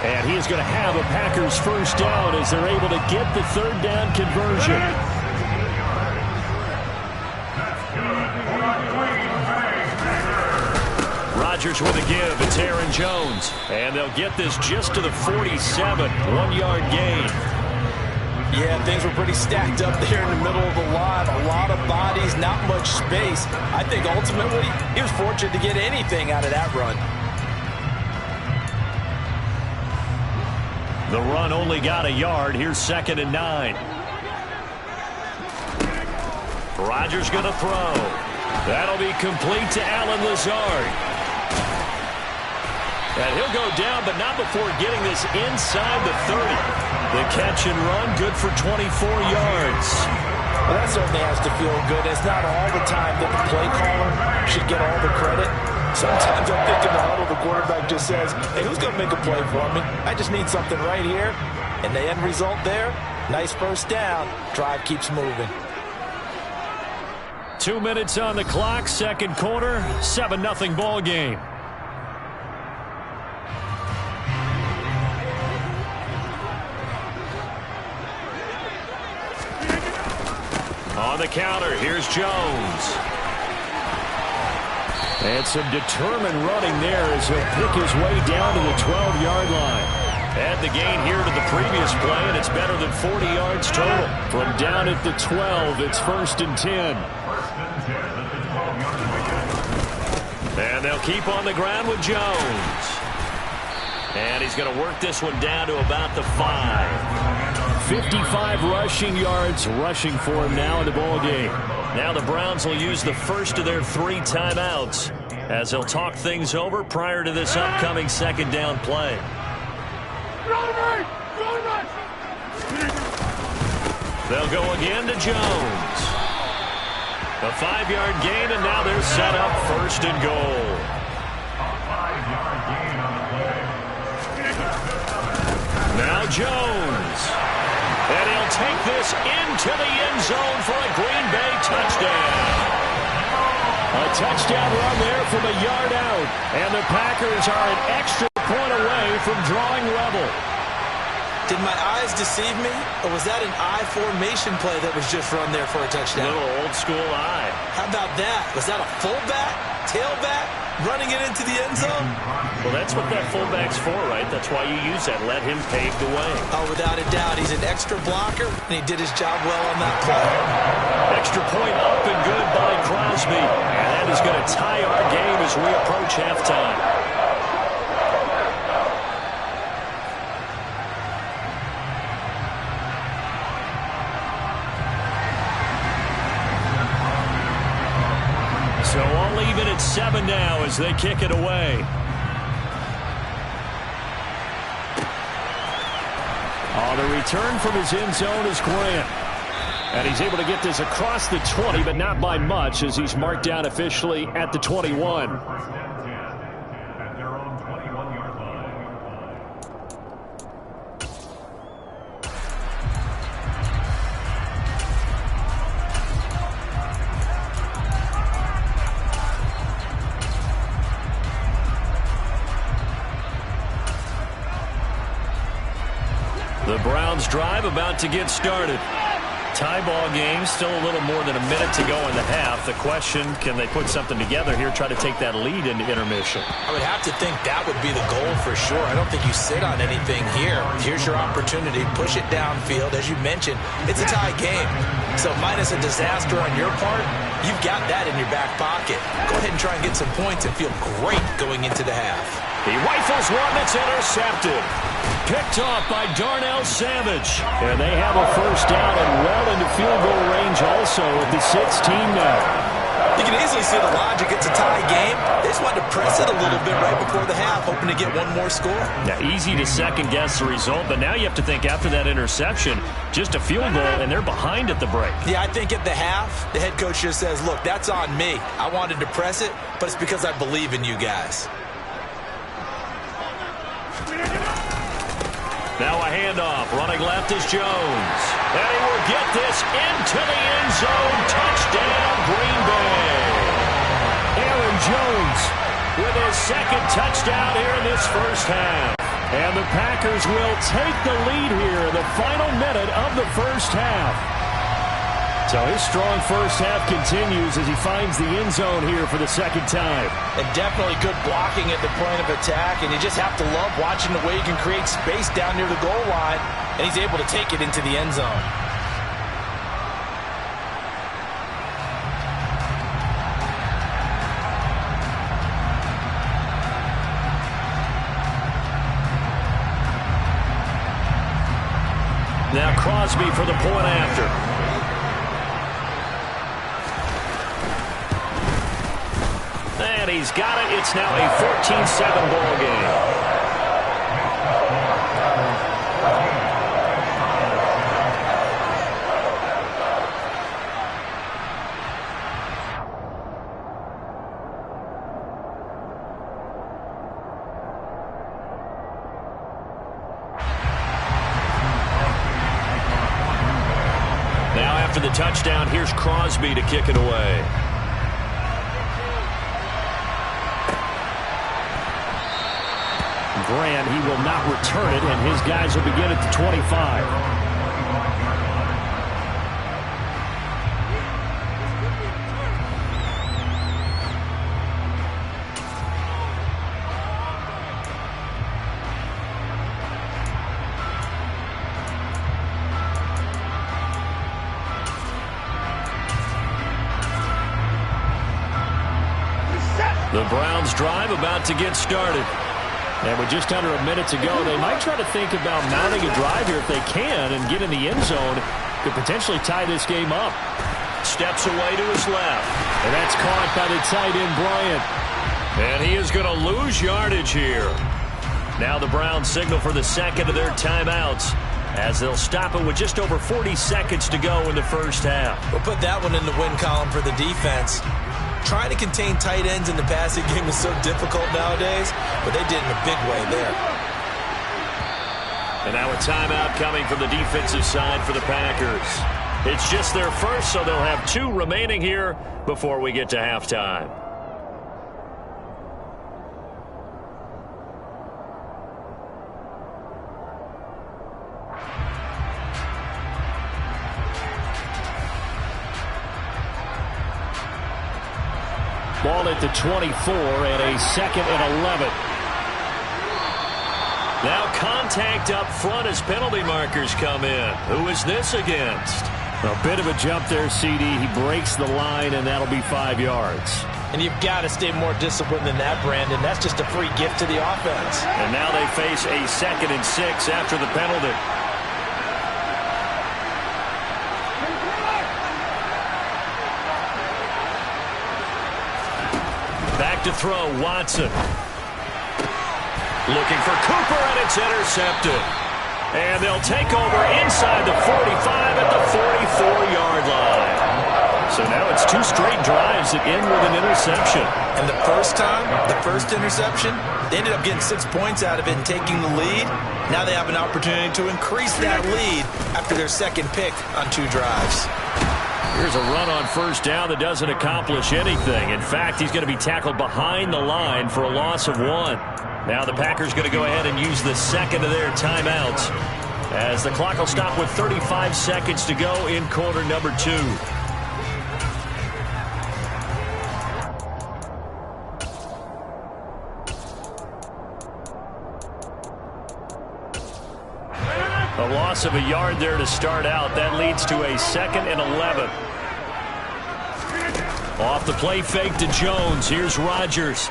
And he is going to have a Packers first down as they're able to get the third down conversion. Rodgers with a give. It's Aaron Jones. And they'll get this just to the 47. 1-yard gain. Yeah, things were pretty stacked up there in the middle of the line. A lot of bodies, not much space. I think ultimately he was fortunate to get anything out of that run. The run only got a yard. Here's 2nd and 9. Rodgers going to throw. That'll be complete to Allen Lazard. And he'll go down, but not before getting this inside the 30. The catch and run, good for 24 yards. Well, that certainly has to feel good. It's not all the time that the play caller should get all the credit. Sometimes I think in the huddle, the quarterback just says, hey, who's going to make a play for me? I just need something right here. And the end result there, nice first down. Drive keeps moving. 2 minutes on the clock, second quarter, 7-0 ball game. On the counter, here's Jones. And some determined running there as he'll pick his way down to the 12-yard line. Add the gain here to the previous play, and it's better than 40 yards total. From down at the 12, it's 1st and 10. And they'll keep on the ground with Jones. And he's going to work this one down to about the 5. 55 rushing yards rushing for him now in the ball game. Now the Browns will use the first of their 3 timeouts as they'll talk things over prior to this upcoming 2nd down play. They'll go again to Jones. A 5-yard gain, and now they're set up 1st and goal. Now Jones. And he'll take this into the end zone for a Green Bay touchdown. A touchdown run there from a yard out. And the Packers are an extra point away from drawing level. Did my eyes deceive me? Or was that an I formation play that was just run there for a touchdown? Little old school eye. How about that? Was that a fullback? Tailback? Running it into the end zone? Well, that's what that fullback's for, right? That's why you use that. Let him pave the way. Oh, without a doubt. He's an extra blocker, and he did his job well on that play. Extra point up and good by Crosby. And that is going to tie our game as we approach halftime. as they kick it away. The return from his end zone is Grant. And he's able to get this across the 20, but not by much, as he's marked down officially at the 21. At their own 21-yard line. The Browns drive about to get started. Tie ball game, still a little more than a minute to go in the half. The question, can they put something together here, try to take that lead into intermission? I would have to think that would be the goal for sure. I don't think you sit on anything here. Here's your opportunity. Push it downfield. As you mentioned, it's a tie game. So minus a disaster on your part, you've got that in your back pocket. Go ahead and try and get some points and feel great going into the half. He rifles one that's intercepted. Picked off by Darnell Savage. And they have a first down and well into field goal range also at the 16 now. You can easily see the logic. It's a tie game. They just wanted to press it a little bit right before the half, hoping to get one more score. Now, easy to second-guess the result, but now you have to think after that interception, just a field goal, and they're behind at the break. Yeah, I think at the half, the head coach just says, look, that's on me. I wanted to press it, but it's because I believe in you guys. Now a handoff. Running left is Jones. And he will get this into the end zone. Touchdown, Green Bay. Aaron Jones with his second touchdown here in this first half. And the Packers will take the lead here in the final minute of the first half. So his strong first half continues as he finds the end zone here for the second time. And definitely good blocking at the point of attack, and you just have to love watching the way he can create space down near the goal line, and he's able to take it into the end zone. Now Crosby for the point after. And he's got it. It's now a 14-7 ball game. Now after the touchdown, here's Crosby to kick it away. Grant, he will not return it, and his guys will begin at the 25. The Browns drive about to get started. And with just under a minute to go, they might try to think about mounting a drive here if they can and get in the end zone. Could potentially tie this game up. Steps away to his left. And that's caught by the tight end, Bryant. And he is going to lose yardage here. Now the Browns signal for the second of their timeouts as they'll stop it with just over 40 seconds to go in the first half. We'll put that one in the win column for the defense. Trying to contain tight ends in the passing game is so difficult nowadays, but they did it in a big way there. And now a timeout coming from the defensive side for the Packers. It's just their first, so they'll have 2 remaining here before we get to halftime. Ball at the 24 and a 2nd and 11. Now contact up front as penalty markers come in. Who is this against? A bit of a jump there, CD. He breaks the line, and that'll be 5 yards. And you've got to stay more disciplined than that, Brandon. That's just a free gift to the offense. And now they face a 2nd and 6 after the penalty. Back to throw, Watson. Looking for Cooper, and it's intercepted. And they'll take over inside the 45 at the 44-yard line. So now it's 2 straight drives that end with an interception. And the first interception, they ended up getting 6 points out of it and taking the lead. Now they have an opportunity to increase that lead after their second pick on 2 drives. Here's a run on first down that doesn't accomplish anything. In fact, he's going to be tackled behind the line for a loss of 1. Now the Packers going to go ahead and use the second of their timeouts, as the clock will stop with 35 seconds to go in quarter number 2. A loss of a yard there to start out. That leads to a 2nd and 11. Off the play fake to Jones. Here's Rodgers.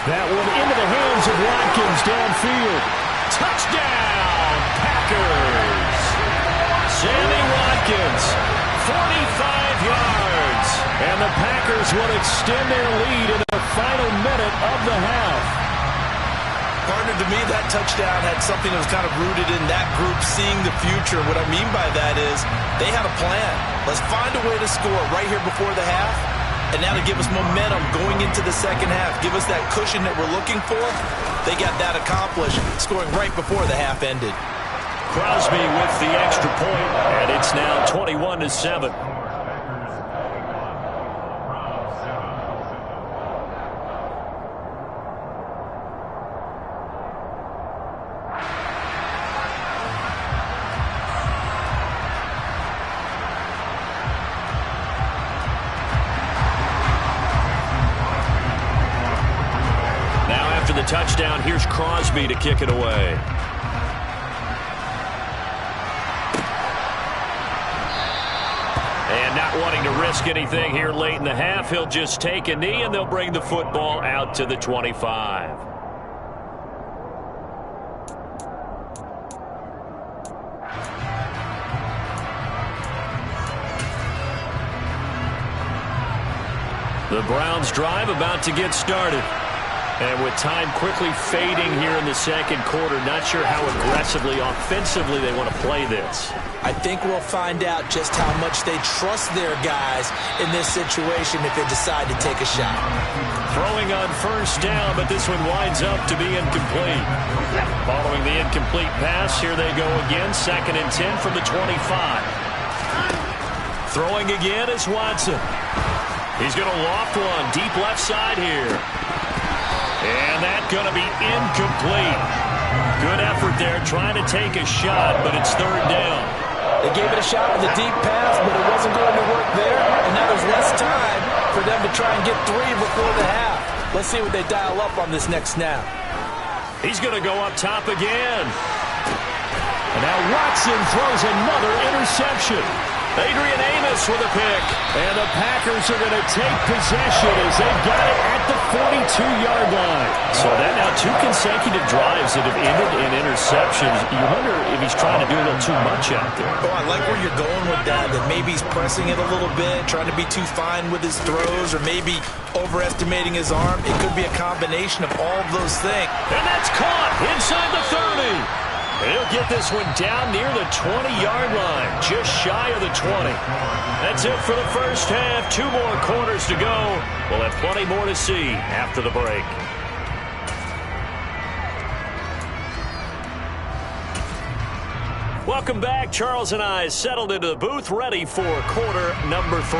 That one into the hands of Watkins downfield. Touchdown, Packers. Sammy Watkins, 45 yards. And the Packers will extend their lead in the final minute of the half. Partner, to me, that touchdown had something that was kind of rooted in that group seeing the future. What I mean by that is they had a plan. Let's find a way to score right here before the half, and now to give us momentum going into the second half. Give us that cushion that we're looking for. They got that accomplished, scoring right before the half ended. Crosby with the extra point, and it's now 21-7. Touchdown. Here's Crosby to kick it away. And not wanting to risk anything here late in the half, he'll just take a knee, and they'll bring the football out to the 25. The Browns drive about to get started. And with time quickly fading here in the second quarter, not sure how aggressively, offensively they want to play this. I think we'll find out just how much they trust their guys in this situation if they decide to take a shot. Throwing on first down, but this one winds up to be incomplete. Following the incomplete pass, here they go again, 2nd and 10 from the 25. Throwing again is Watson. He's going to loft one deep left side here. And that's going to be incomplete. Good effort there trying to take a shot, but it's 3rd down. They gave it a shot with a deep pass, but it wasn't going to work there. And now there's less time for them to try and get 3 before the half. Let's see what they dial up on this next snap. He's going to go up top again. And now Watson throws another interception. Adrian Amos with a pick. And the Packers are going to take possession as they've got it at the 42-yard line. So that now 2 consecutive drives that have ended in interceptions. You wonder if he's trying to do a little too much out there. Oh, I like where you're going with that maybe he's pressing it a little bit, trying to be too fine with his throws, or maybe overestimating his arm. It could be a combination of all of those things. And that's caught inside the 30. He'll get this one down near the 20-yard line, just shy of the 20. That's it for the first half. 2 more quarters to go. We'll have plenty more to see after the break. Welcome back. Charles and I settled into the booth, ready for quarter number 3.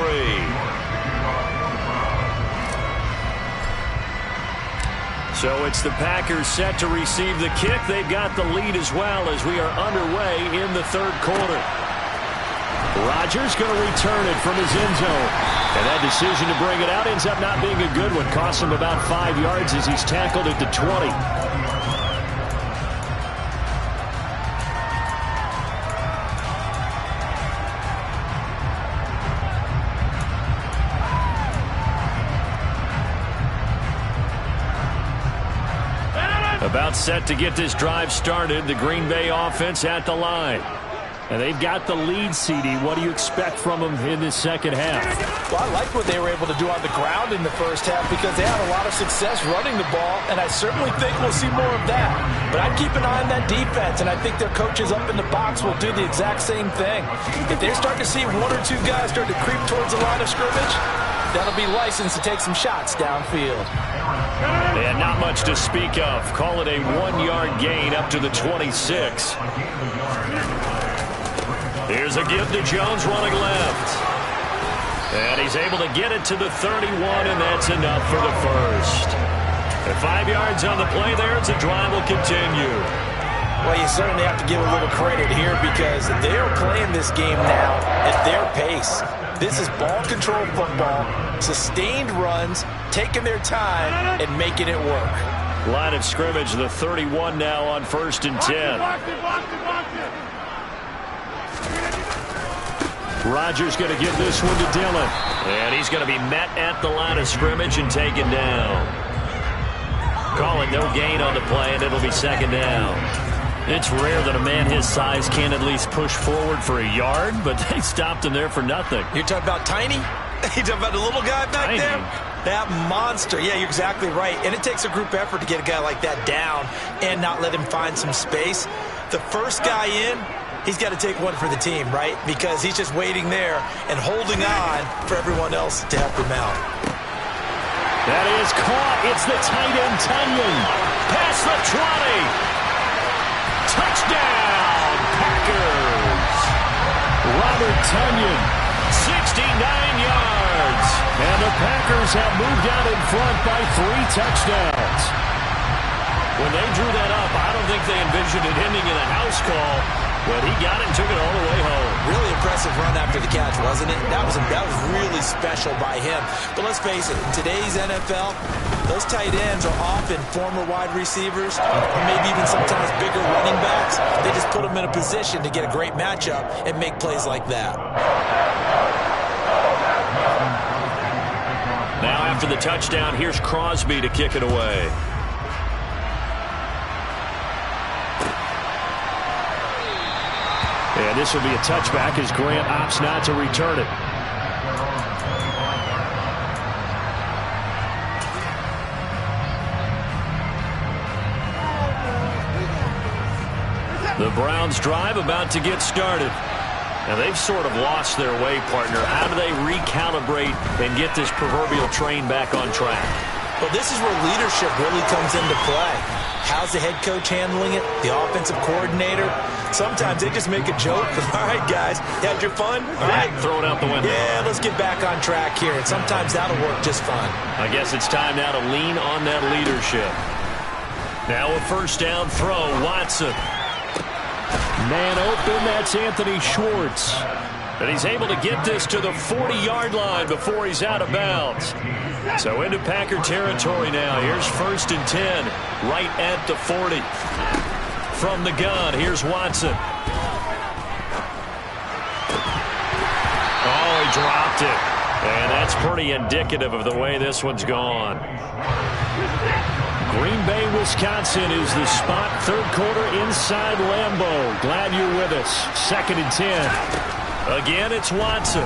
So it's the Packers set to receive the kick. They've got the lead as well as we are underway in the 3rd quarter. Rodgers going to return it from his end zone. And that decision to bring it out ends up not being a good one. Costs him about 5 yards as he's tackled at the 20. About set to get this drive started. The Green Bay offense at the line. And they've got the lead, CD. What do you expect from them in this second half? Well, I like what they were able to do on the ground in the first half because they had a lot of success running the ball, and I certainly think we'll see more of that. But I'd keep an eye on that defense, and I think their coaches up in the box will do the exact same thing. If they start to see one or two guys start to creep towards the line of scrimmage, that'll be licensed to take some shots downfield. And not much to speak of. Call it a 1-yard gain up to the 26. Here's a give to Jones running left. And he's able to get it to the 31, and that's enough for the first. And 5 yards on the play there as the drive will continue. Well, you certainly have to give a little credit here because they're playing this game now at their pace. This is ball control football, sustained runs, taking their time, and making it work. Line of scrimmage, the 31 now on 1st and 10. Rodgers going to give this one to Dillon. And he's going to be met at the line of scrimmage and taken down. Call it no gain on the play, and it'll be 2nd down. It's rare that a man his size can't at least push forward for a yard, but they stopped him there for nothing. You're talking about Tiny? You're talking about the little guy back Tiny. there? That monster. Yeah, you're exactly right. And it takes a group effort to get a guy like that down and not let him find some space. The first guy in, he's got to take one for the team, right? Because he's just waiting there and holding on for everyone else to help him out. That is caught. It's the tight end, Tunyon. Past the 20. Touchdown, Packers. Robert Tunyon, 69 yards. And the Packers have moved out in front by 3 touchdowns. When they drew that up, I don't think they envisioned it ending in a house call, but he got it and took it all the way home. Really impressive run after the catch, wasn't it? That was really special by him. But let's face it, in today's NFL, those tight ends are often former wide receivers, or maybe even sometimes bigger running backs. They just put them in a position to get a great matchup and make plays like that. Now after the touchdown, here's Crosby to kick it away. And this will be a touchback as Grant opts not to return it. The Browns drive about to get started. And they've sort of lost their way, partner. How do they recalibrate and get this proverbial train back on track? Well, this is where leadership really comes into play. How's the head coach handling it? The offensive coordinator? Sometimes they just make a joke. All right, guys, had your fun? All right. Throw it out the window. Yeah, let's get back on track here. And sometimes that'll work just fine. I guess it's time now to lean on that leadership. Now a 1st down throw, Watson. Man open, that's Anthony Schwartz. And he's able to get this to the 40-yard line before he's out of bounds. So into Packer territory now. Here's 1st and 10, right at the 40. From the gun, here's Watson. Oh, he dropped it. And that's pretty indicative of the way this one's gone. Green Bay, Wisconsin is the spot. 3rd quarter inside Lambeau. Glad you're with us. 2nd and 10. Again, it's Watson.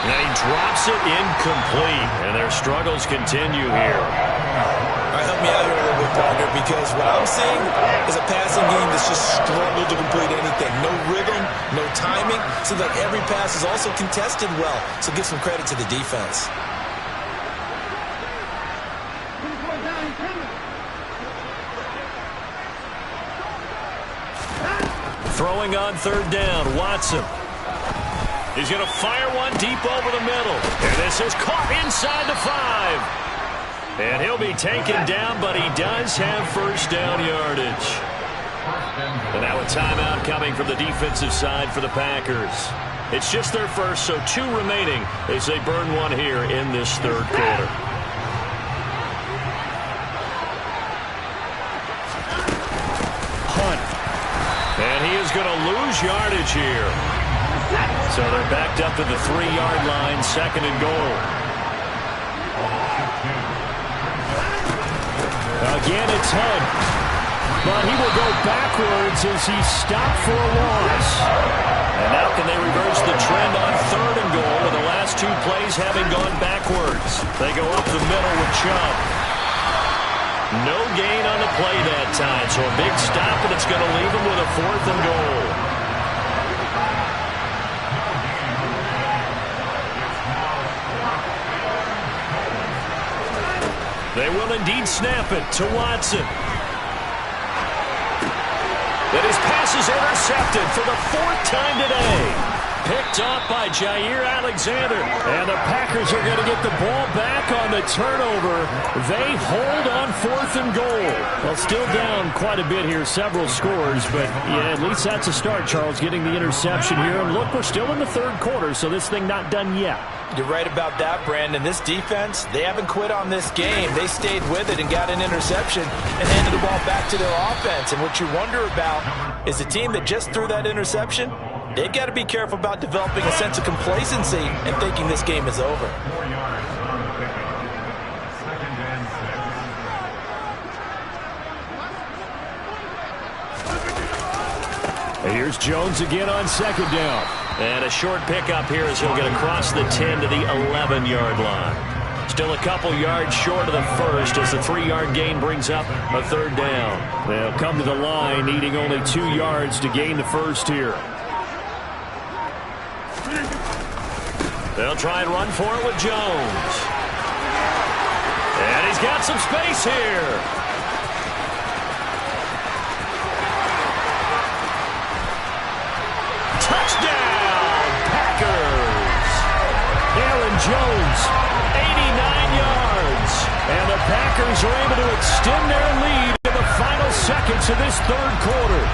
And he drops it incomplete. And their struggles continue here. All right, help me out here a little bit, partner, because what I'm seeing is a passing game that's just struggled to complete anything. No rhythm, no timing. Seems like every pass is also contested well. So give some credit to the defense. Throwing on 3rd down, Watson. He's going to fire one deep over the middle. And this is caught inside the 5. And he'll be taken down, but he does have 1st down yardage. And now a timeout coming from the defensive side for the Packers. It's just their first, so 2 remaining as they burn one here in this 3rd quarter. And he is going to lose yardage here. So they're backed up to the 3-yard line, 2nd and goal. Again, it's Hunt. but he will go backwards as he's stopped for a loss. And now can they reverse the trend on 3rd and goal with the last 2 plays having gone backwards? They go up the middle with Chubb. No gain on the play that time, so a big stop, and it's going to leave him with a 4th and goal. They will indeed snap it to Watson. But his pass is intercepted for the 4th time today. Picked off by Jair Alexander. And the Packers are going to get the ball back on the turnover. They hold on 4th and goal. Well, still down quite a bit here, several scores. But, yeah, at least that's a start, Charles, getting the interception here. And look, we're still in the 3rd quarter, so this thing not done yet. You're right about that, Brandon. This defense, they haven't quit on this game. They stayed with it and got an interception and handed the ball back to their offense. And what you wonder about is a team that just threw that interception, they've got to be careful about developing a sense of complacency and thinking this game is over. 4 yards on the pickup. 2nd and 6. And here's Jones again on 2nd down. And a short pickup here as he'll get across the 10 to the 11-yard line. Still a couple yards short of the first as the 3-yard gain brings up a 3rd down. They'll come to the line needing only 2 yards to gain the first here. They'll try and run for it with Jones. And he's got some space here. Touchdown, Packers. Aaron Jones, 89 yards. And the Packers are able to extend their lead in the final seconds of this 3rd quarter.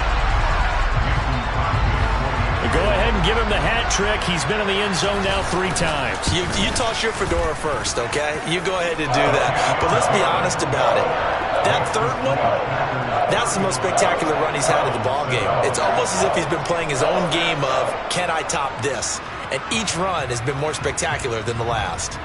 Go ahead and give him the hat trick. He's been in the end zone now 3 times. You toss your fedora first, okay? You go ahead and do that. But let's be honest about it. That 3rd one, that's the most spectacular run he's had in the ballgame. It's almost as if he's been playing his own game of, can I top this? And each run has been more spectacular than the last.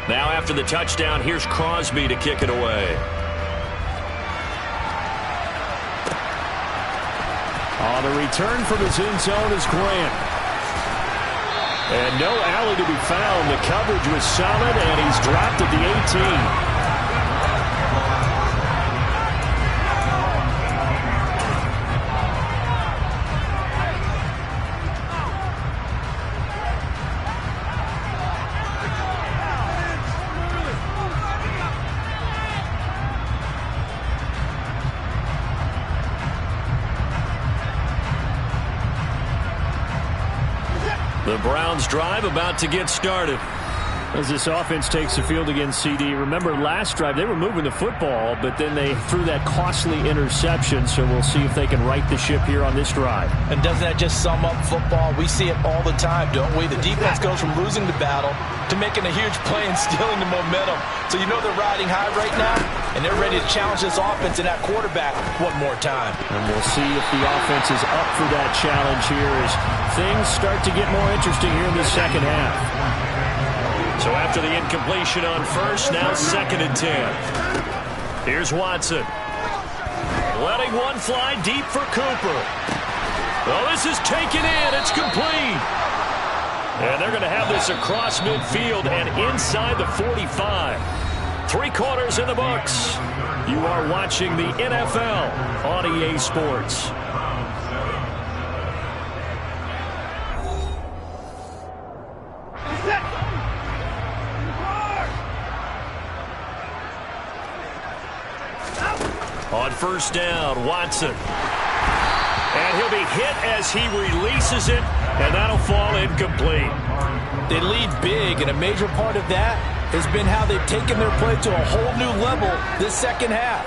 Now after the touchdown, here's Crosby to kick it away. On the return from his end zone is Grant. And no alley to be found. The coverage was solid, and he's dropped at the 18. The Browns drive about to get started. As this offense takes the field against CD. Remember last drive they were moving the football, but then they threw that costly interception, so we'll see if they can right the ship here on this drive. And doesn't that just sum up football? We see it all the time, don't we? The defense goes from losing the battle to making a huge play and stealing the momentum. So you know they're riding high right now, and they're ready to challenge this offense and that quarterback one more time. And we'll see if the offense is up for that challenge here as things start to get more interesting here in the second half. So after the incompletion on first, now 2nd and 10. Here's Watson. Letting one fly deep for Cooper. Well, this is taken in. It's complete. And they're going to have this across midfield and inside the 45. 3 quarters in the books. You are watching the NFL on EA Sports. On first down, Watson. And he'll be hit as he releases it, and that'll fall incomplete. They lead big, and a major part of that has been how they've taken their play to a whole new level this second half.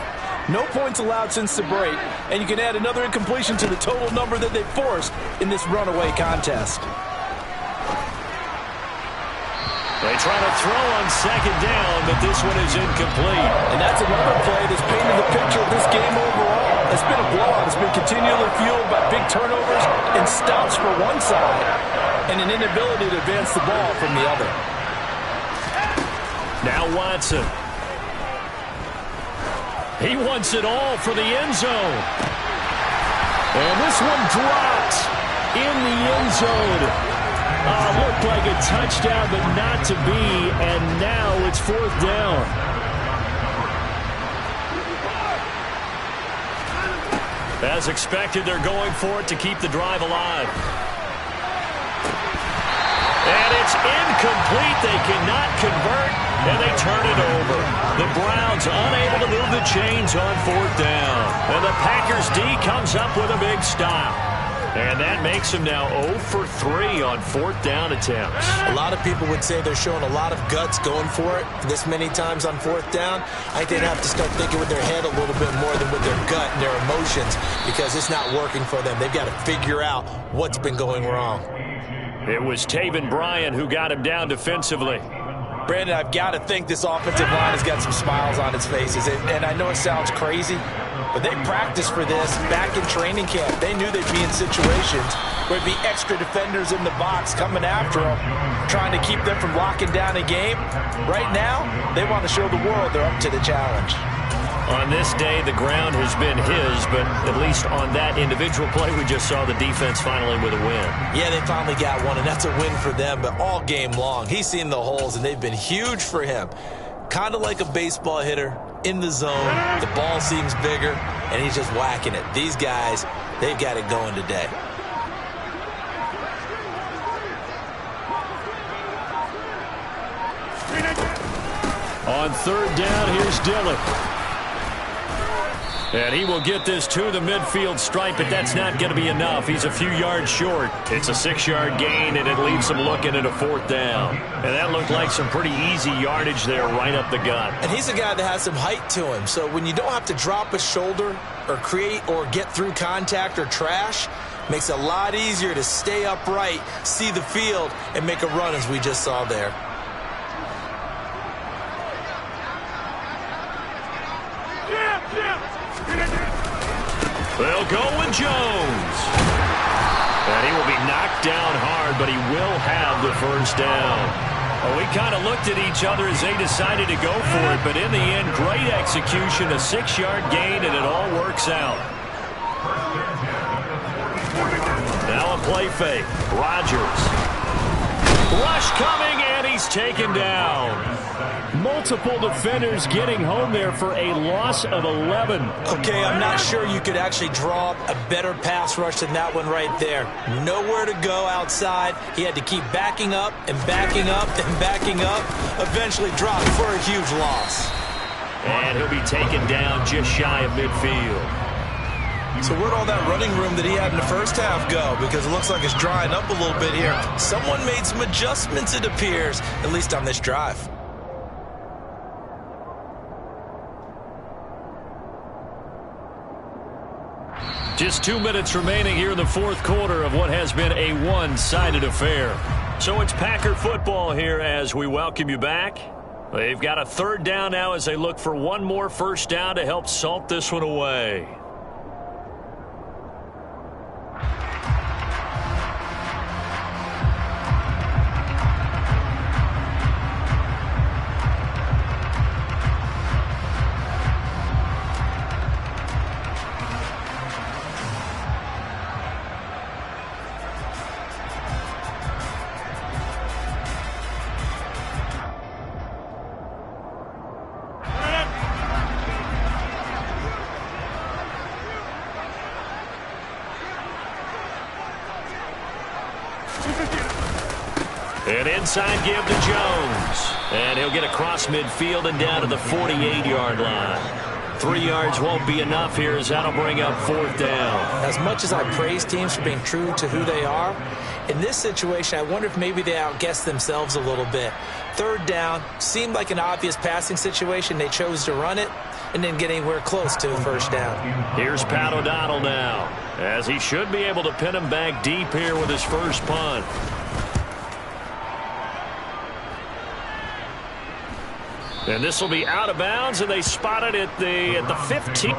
No points allowed since the break, and you can add another incompletion to the total number that they forced in this runaway contest. They try to throw on second down, but this one is incomplete. And that's another play that's painted the picture of this game overall. It's been a blowout. It's been continually fueled by big turnovers and stops for one side and an inability to advance the ball from the other. Now Watson. He wants it all for the end zone. And this one dropped in the end zone. Looked like a touchdown, but not to be, and now it's fourth down. As expected, they're going for it to keep the drive alive. And it's incomplete. They cannot convert, and they turn it over. The Browns unable to move the chains on fourth down. And the Packers D comes up with a big stop. And that makes them now 0 for 3 on fourth down attempts. A lot of people would say they're showing a lot of guts going for it this many times on fourth down. I think they'd have to start thinking with their head a little bit more than with their gut and their emotions, because it's not working for them. They've got to figure out what's been going wrong. It was Taven Bryan who got him down defensively. Brandon, I've got to think this offensive line has got some smiles on its faces. And I know it sounds crazy, but they practiced for this back in training camp. They knew they'd be in situations where there'd be extra defenders in the box coming after them, trying to keep them from locking down a game. Right now, they want to show the world they're up to the challenge. On this day, the ground has been his, but at least on that individual play, we just saw the defense finally with a win. Yeah, they finally got one, and that's a win for them, but all game long, he's seen the holes, and they've been huge for him. Kind of like a baseball hitter in the zone. The ball seems bigger, and he's just whacking it. These guys, they've got it going today. On third down, here's Dillon. And he will get this to the midfield stripe, but that's not going to be enough. He's a few yards short. It's a 6-yard gain, and it leaves him looking at a fourth down. And that looked like some pretty easy yardage there right up the gut. And he's a guy that has some height to him, so when you don't have to drop a shoulder or create or get through contact or trash, makes it a lot easier to stay upright, see the field, and make a run as we just saw there. They'll go with Jones. And he will be knocked down hard, but he will have the first down. Well, we kind of looked at each other as they decided to go for it, but in the end, great execution, a 6-yard gain, and it all works out. Now a play fake. Rodgers. Rush coming, and he's taken down. Multiple defenders getting home there for a loss of 11. Okay, I'm not sure you could actually draw up a better pass rush than that one right there. Nowhere to go outside. He had to keep backing up and backing up and backing up. Eventually dropped for a huge loss. And he'll be taken down just shy of midfield. So where'd all that running room that he had in the first half go? Because it looks like it's drying up a little bit here. Someone made some adjustments, it appears, at least on this drive. Just 2 minutes remaining here in the fourth quarter of what has been a one-sided affair. So it's Packer football here as we welcome you back. They've got a third down now as they look for one more first down to help salt this one away. An inside give to Jones. And he'll get across midfield and down to the 48-yard line. 3 yards won't be enough here as that'll bring up fourth down. As much as I praise teams for being true to who they are, in this situation, I wonder if maybe they outguessed themselves a little bit. Third down seemed like an obvious passing situation. They chose to run it. and didn't get anywhere close to the first down. Here's Pat O'Donnell now, as he should be able to pin him back deep here with his first punt. And this will be out of bounds, and they spot it at the 15.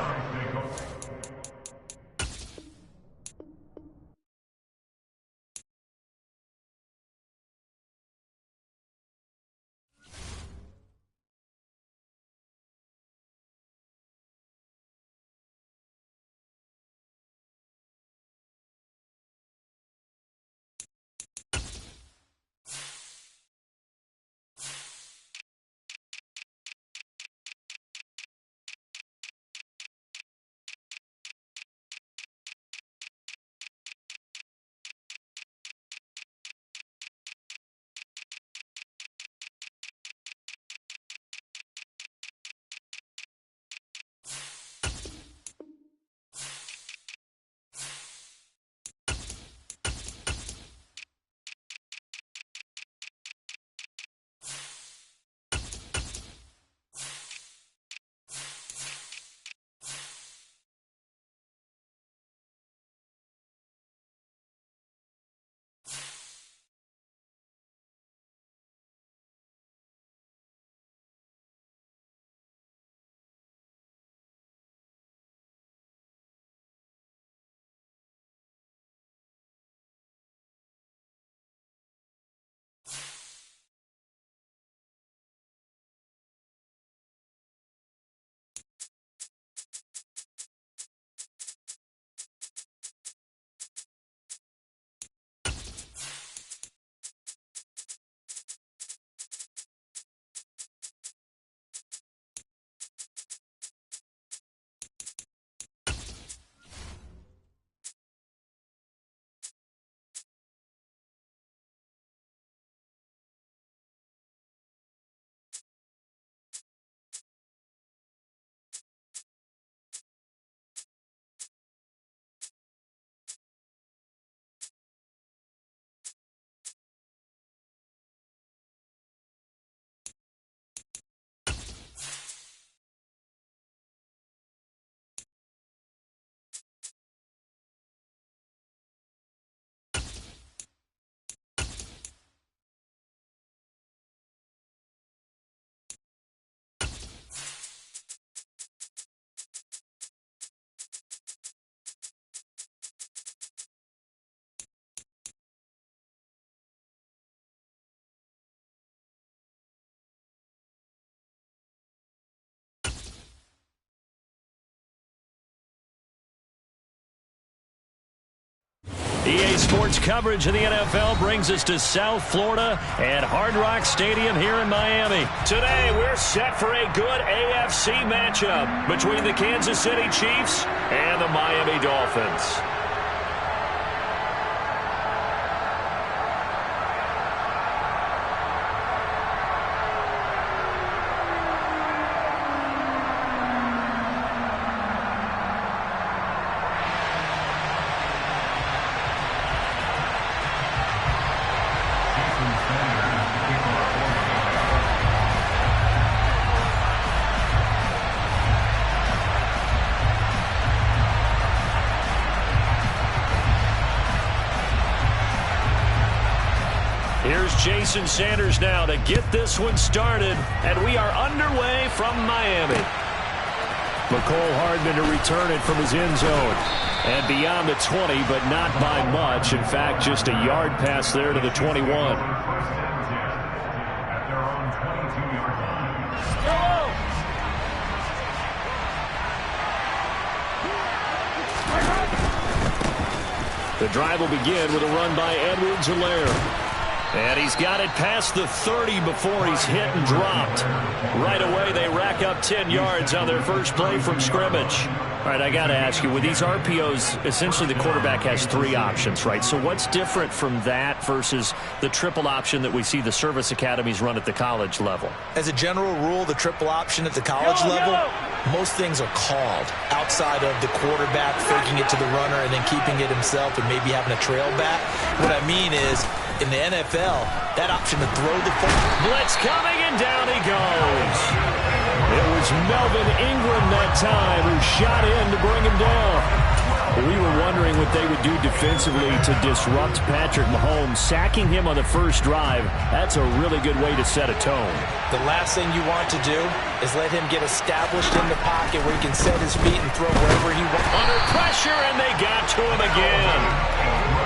EA Sports coverage of the NFL brings us to South Florida at Hard Rock Stadium here in Miami. Today, we're set for a good AFC matchup between the Kansas City Chiefs and the Miami Dolphins. Here's Jason Sanders now to get this one started, and we are underway from Miami. McCole Hardman to return it from his end zone. And beyond the 20, but not by much. In fact, just a yard pass there to the 21. The drive will begin with a run by Edwards-Helaire. And he's got it past the 30 before he's hit and dropped. Right away, they rack up 10 yards on their first play from scrimmage. All right, I got to ask you, with these RPOs, essentially the quarterback has three options, right? So what's different from that versus the triple option that we see the service academies run at the college level? As a general rule, the triple option at the college level, most things are called outside of the quarterback faking it to the runner and then keeping it himself and maybe having a trail back. What I mean is, in the NFL, that option to throw the football. Blitz coming, and down he goes. It was Melvin Ingram that time who shot in to bring him down. We were wondering what they would do defensively to disrupt Patrick Mahomes. Sacking him on the first drive, that's a really good way to set a tone. The last thing you want to do is let him get established in the pocket where he can set his feet and throw wherever he wants. Under pressure, and they got to him again.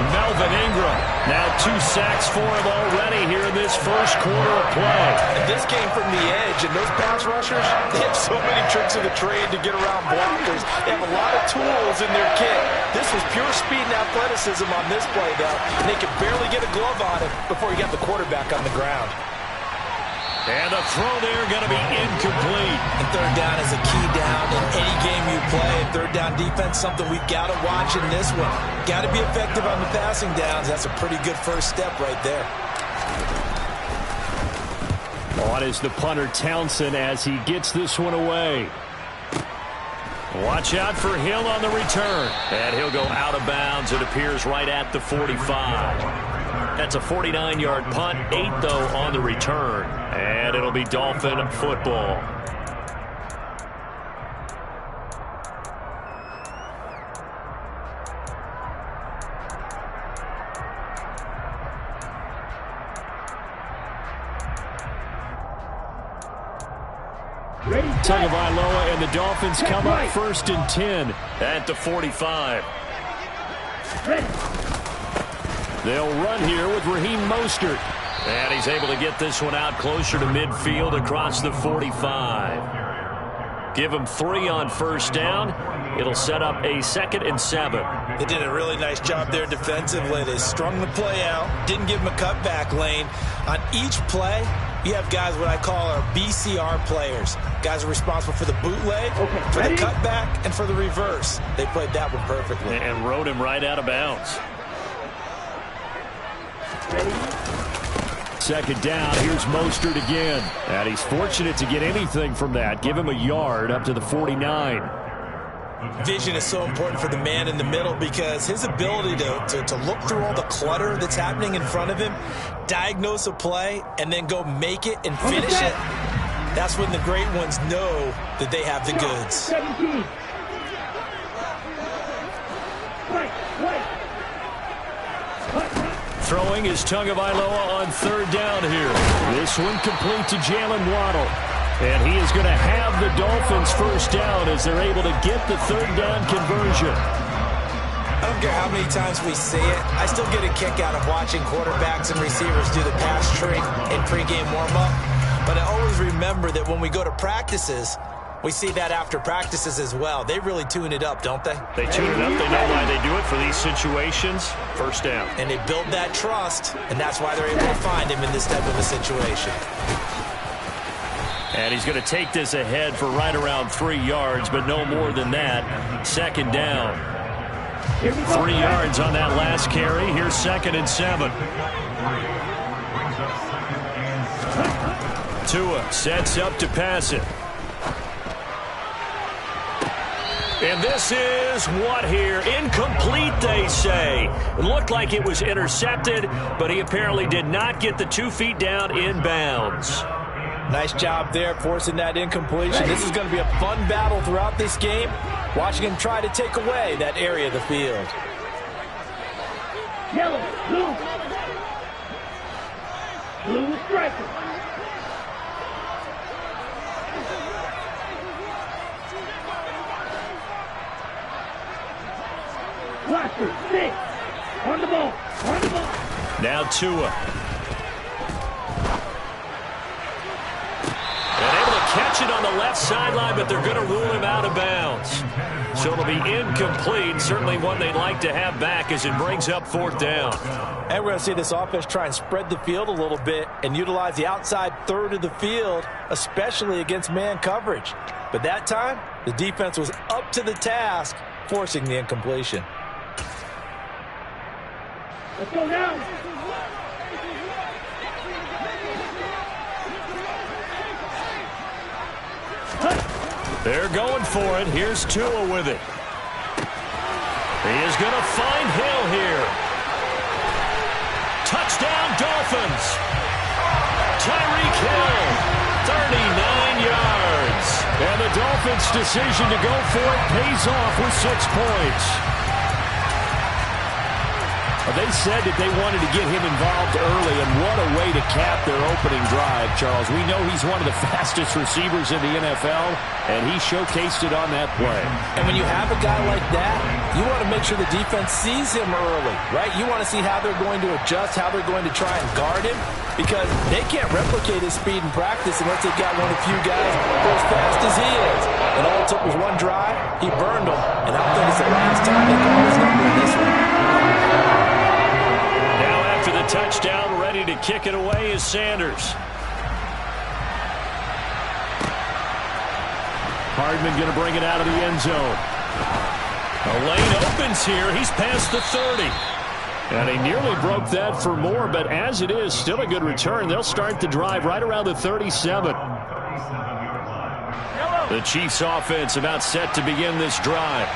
Melvin Ingram, now 2 sacks for him already here in this first quarter of play. And this came from the edge, and those pass rushers, they have so many tricks of the trade to get around blockers. They have a lot of tools in their kit. This was pure speed and athleticism on this play, though, and they could barely get a glove on him before he got the quarterback on the ground. And the throw there going to be incomplete. And third down is a key down in any game you play. And third down defense, something we've got to watch in this one. Got to be effective on the passing downs. That's a pretty good first step right there. On is the punter Townsend as he gets this one away. Watch out for Hill on the return. And he'll go out of bounds. It appears right at the 45. That's a 49-yard punt, 8 though on the return. And it'll be Dolphin football. Tagovailoa and the Dolphins come up 1st and 10 at the 45. They'll run here with Raheem Mostert. And he's able to get this one out closer to midfield across the 45. Give him 3 on first down. It'll set up a 2nd and 7. They did a really nice job there defensively. They strung the play out, didn't give him a cutback lane. On each play, you have guys what I call our BCR players. Guys are responsible for the bootleg, for the cutback, and for the reverse. They played that one perfectly. And rode him right out of bounds. 2nd down, here's Mostert again. And he's fortunate to get anything from that. Give him a yard up to the 49. Vision is so important for the man in the middle because his ability to look through all the clutter that's happening in front of him, diagnose a play, and then go make it and finish it, that's when the great ones know that they have the goods. 17. Throwing is Tagovailoa on 3rd down here. This one complete to Jalen Waddle. And he is going to have the Dolphins first down as they're able to get the 3rd down conversion. I don't care how many times we see it. I still get a kick out of watching quarterbacks and receivers do the pass tree in pregame warm-up. But I always remember that when we go to practices, we see that after practices as well. They really tune it up, don't they? They tune it up. They know why they do it for these situations. First down. And they build that trust, and that's why they're able to find him in this type of a situation. And he's going to take this ahead for right around 3 yards, but no more than that. 2nd down. 3 yards on that last carry. Here's 2nd and 7. Tua sets up to pass it. And this is what here? Incomplete, they say. It looked like it was intercepted, but he apparently did not get the 2 feet down in bounds. Nice job there forcing that incompletion. This is going to be a fun battle throughout this game. Watching him try to take away that area of the field. Yellow, blue. Blue striker. Blaster, 6. On the ball. On the ball. Now Tua. And able to catch it on the left sideline, but they're going to rule him out of bounds. So it'll be incomplete. Certainly one they'd like to have back as it brings up 4th down. And we're going to see this offense try and spread the field a little bit and utilize the outside third of the field, especially against man coverage. But that time, the defense was up to the task, forcing the incompletion. Let's go now. They're going for it. Here's Tua with it. He is going to find Hill here. Touchdown, Dolphins. Tyreek Hill, 39 yards. offense decision to go for it pays off with 6 points. They said that they wanted to get him involved early, and what a way to cap their opening drive, Charles. We know he's one of the fastest receivers in the NFL, and he showcased it on that play. And when you have a guy like that, you want to make sure the defense sees him early, right? You want to see how they're going to adjust, how they're going to try and guard him, because they can't replicate his speed in practice unless they've got one of the few guys who are as fast as he is. And all it took was one drive, he burned them, and I think it's the last time they call his number in this one. After the touchdown, ready to kick it away is Sanders. Hardman going to bring it out of the end zone. The lane opens here. He's past the 30. And he nearly broke that for more, but as it is, still a good return. They'll start the drive right around the 37. The Chiefs offense about set to begin this drive.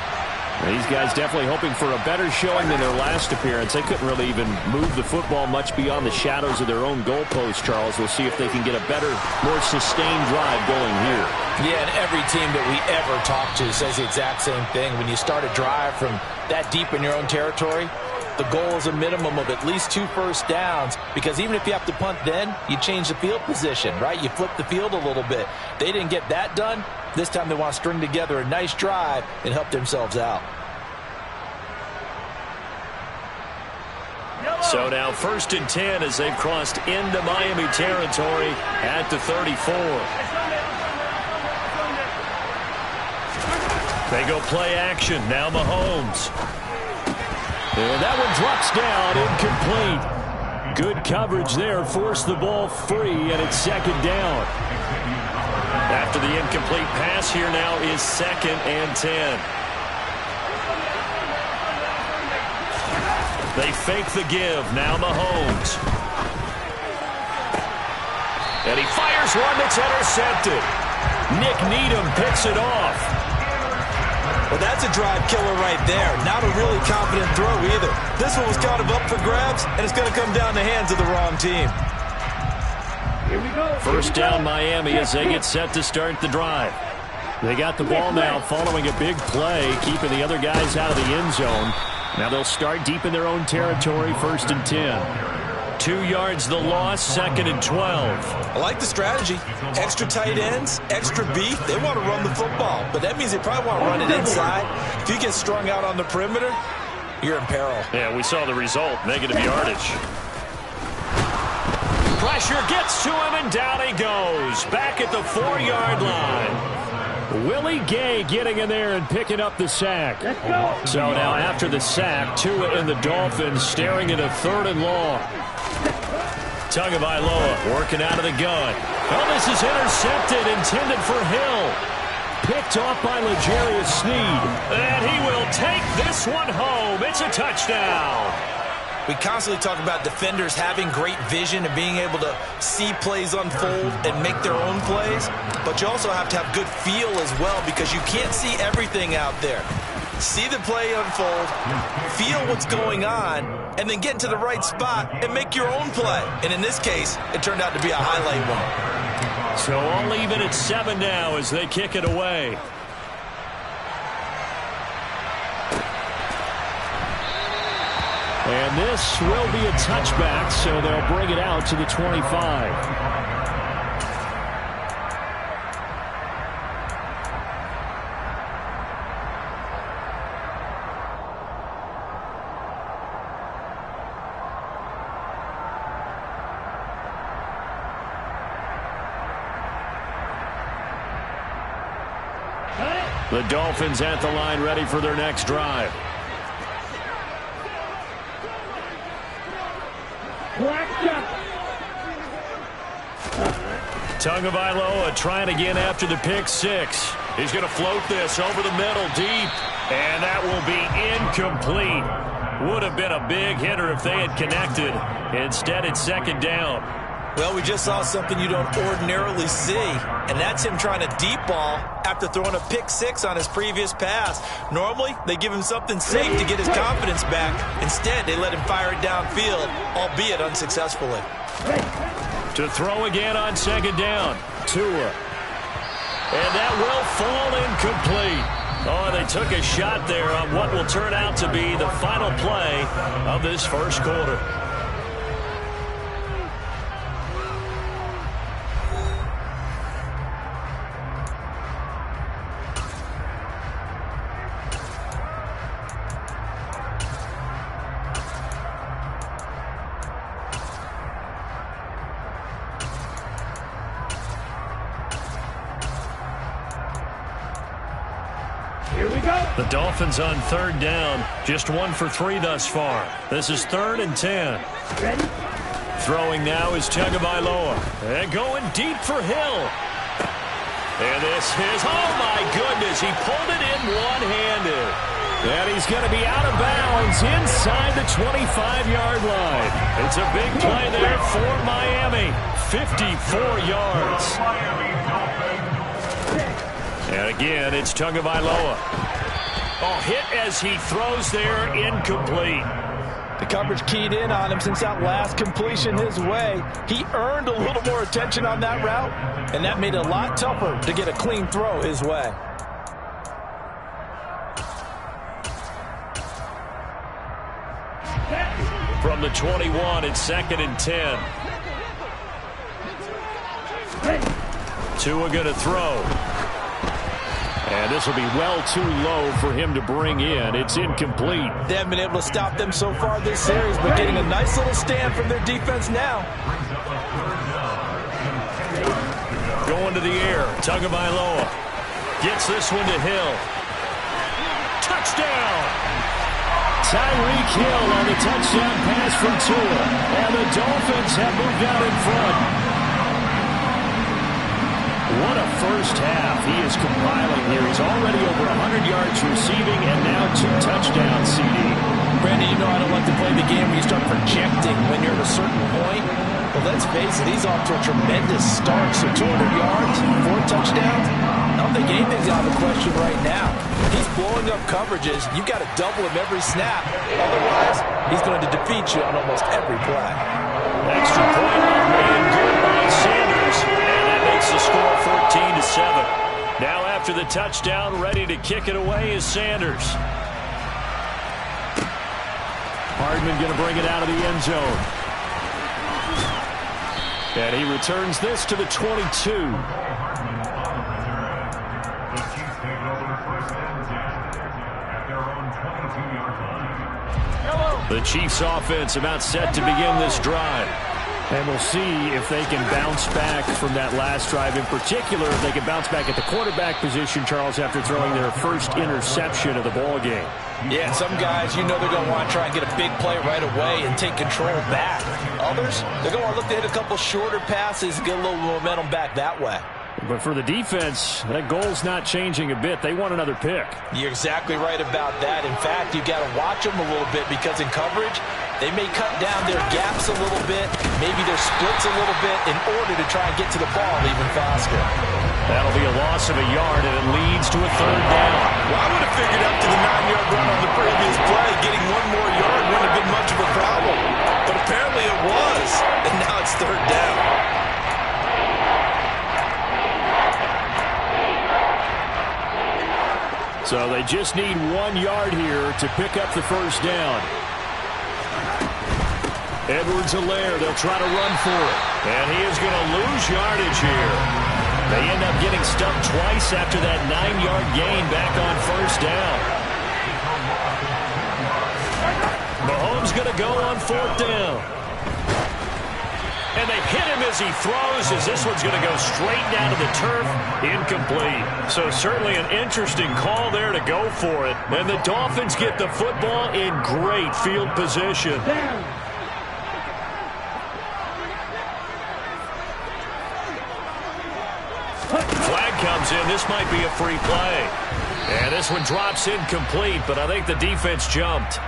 These guys definitely hoping for a better showing than their last appearance. They couldn't really even move the football much beyond the shadows of their own goalpost, Charles. We'll see if they can get a better, more sustained drive going here. Yeah, and every team that we ever talk to says the exact same thing. When you start a drive from that deep in your own territory, the goal is a minimum of at least 2 first downs, because even if you have to punt then, you change the field position, right? You flip the field a little bit. They didn't get that done. This time they want to string together a nice drive and help themselves out. So now 1st and 10 as they've crossed into Miami territory at the 34. They go play action. Now Mahomes. And that one drops down, incomplete. Good coverage there, forced the ball free, and it's 2nd down. After the incomplete pass, here now is 2nd and 10. They fake the give. Now Mahomes. And he fires one that's intercepted. Nick Needham picks it off. Well, that's a drive killer right there. Not a really confident throw either. This one was kind of up for grabs, and it's going to come down the hands of the wrong team. Here we go. 1st down Miami as they get set to start the drive. They got the ball now following a big play, keeping the other guys out of the end zone. Now they'll start deep in their own territory, 1st and 10. 2 yards the loss, 2nd and 12. I like the strategy. Extra tight ends, extra beef. They want to run the football, but that means they probably want to run it inside. If you get strung out on the perimeter, you're in peril. Yeah, we saw the result, negative yardage. Pressure gets to him, and down he goes. Back at the 4-yard line. Willie Gay getting in there and picking up the sack. So now after the sack, Tua and the Dolphins staring at a 3rd and long. Tagovailoa working out of the gun. Oh, this is intercepted, intended for Hill. Picked off by L'Jarius Sneed. And he will take this one home. It's a touchdown. We constantly talk about defenders having great vision and being able to see plays unfold and make their own plays, but you also have to have good feel as well, because you can't see everything out there. See the play unfold, feel what's going on, and then get into the right spot and make your own play. And in this case, it turned out to be a highlight one. So all even at 7 now as they kick it away. And this will be a touchback, so they'll bring it out to the 25. The Dolphins at the line, ready for their next drive. Tagovailoa trying again after the pick 6. He's going to float this over the middle deep, and that will be incomplete. Would have been a big hitter if they had connected. Instead, it's 2nd down. Well, we just saw something you don't ordinarily see, and that's him trying to deep ball after throwing a pick 6 on his previous pass. Normally, they give him something safe to get his confidence back. Instead, they let him fire it downfield, albeit unsuccessfully. To throw again on 2nd down. Tua. And that will fall incomplete. Oh, they took a shot there on what will turn out to be the final play of this first quarter. Here we go. The Dolphins on third down. Just 1 for 3 thus far. This is 3rd and 10. Ready? Throwing now is Tagovailoa. And going deep for Hill. And this is, oh my goodness, he pulled it in one-handed. And he's going to be out of bounds inside the 25-yard line. It's a big play there for Miami. 54 yards. And again, it's Tagovailoa. Oh, hit as he throws there, incomplete. The coverage keyed in on him since that last completion his way. He earned a little more attention on that route, and that made it a lot tougher to get a clean throw his way. From the 21, it's 2nd and 10. Tua going to throw. And this will be well too low for him to bring in. It's incomplete. They haven't been able to stop them so far this series, but getting a nice little stand from their defense now. Going to the air. Tagovailoa gets this one to Hill. Touchdown! Tyreek Hill on the touchdown pass from Tua. And the Dolphins have moved out in front. What a first half he is compiling here. He's already over 100 yards receiving and now 2 touchdowns, CD. Brandon, you know I don't like to play the game where you start projecting when you're at a certain point. But let's face it, he's off to a tremendous start. So 200 yards, 4 touchdowns. I don't think anything's out of the question right now. He's blowing up coverages. You've got to double him every snap. Otherwise, he's going to defeat you on almost every play. Extra point made good by Sanders. And that makes the score 14-7. Now after the touchdown, ready to kick it away is Sanders. Hardman going to bring it out of the end zone. And he returns this to the 22. The Chiefs offense about set to begin this drive. And we'll see if they can bounce back from that last drive. In particular, if they can bounce back at the quarterback position, Charles, after throwing their first interception of the ball game. Yeah, some guys, you know they're going to want to try and get a big play right away and take control back. Others, they're going to want to look to hit a couple shorter passes and get a little momentum back that way. But for the defense, that goal's not changing a bit. They want another pick. You're exactly right about that. In fact, you've got to watch them a little bit because in coverage, they may cut down their gaps a little bit, maybe their splits a little bit in order to try and get to the ball even faster. That'll be a loss of a yard, and it leads to a 3rd down. Well, I would have figured up to the 9-yard run on the previous play. Getting 1 more yard wouldn't have been much of a problem. But apparently it was, and now it's 3rd down. So they just need 1 yard here to pick up the first down. Edwards-Helaire, they'll try to run for it. And he is going to lose yardage here. They end up getting stumped twice after that 9-yard gain back on first down. Mahomes going to go on 4th down. And they hit him as he throws, as this one's going to go straight down to the turf. Incomplete. So certainly an interesting call there to go for it. And the Dolphins get the football in great field position. Flag comes in. This might be a free play. And this one drops incomplete, but I think the defense jumped.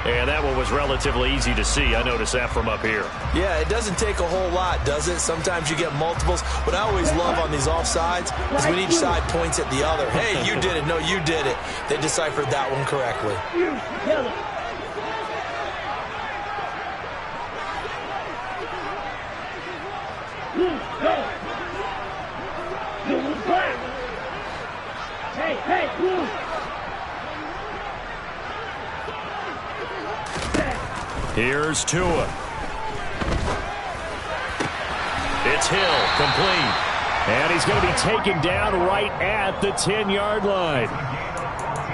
And that one was relatively easy to see. I noticed that from up here. Yeah, it doesn't take a whole lot, does it? Sometimes you get multiples. What I always love on these offsides is when each side points at the other. Hey, you did it. No, you did it. They deciphered that one correctly. Here's Tua. It's Hill, complete. And he's going to be taken down right at the 10-yard line.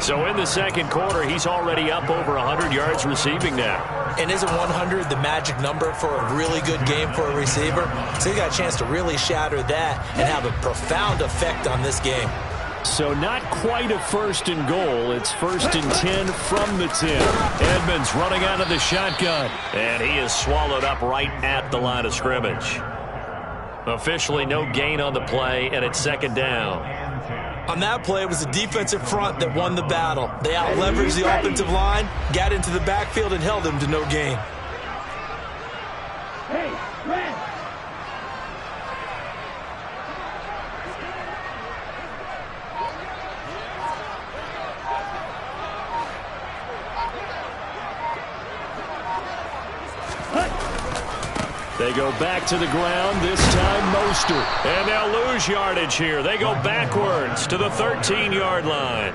So in the second quarter, he's already up over 100 yards receiving now. And isn't 100 the magic number for a really good game for a receiver? So he got a chance to really shatter that and have a profound effect on this game. So not quite a first and goal. It's first and 10 from the 10. Edmonds running out of the shotgun. And he is swallowed up right at the line of scrimmage. Officially no gain on the play, and it's second down. On that play, it was the defensive front that won the battle. They out-leveraged the offensive line, got into the backfield, and held them to no gain. Hey, red. They go back to the ground, this time Mostert. And they'll lose yardage here. They go backwards to the 13-yard line.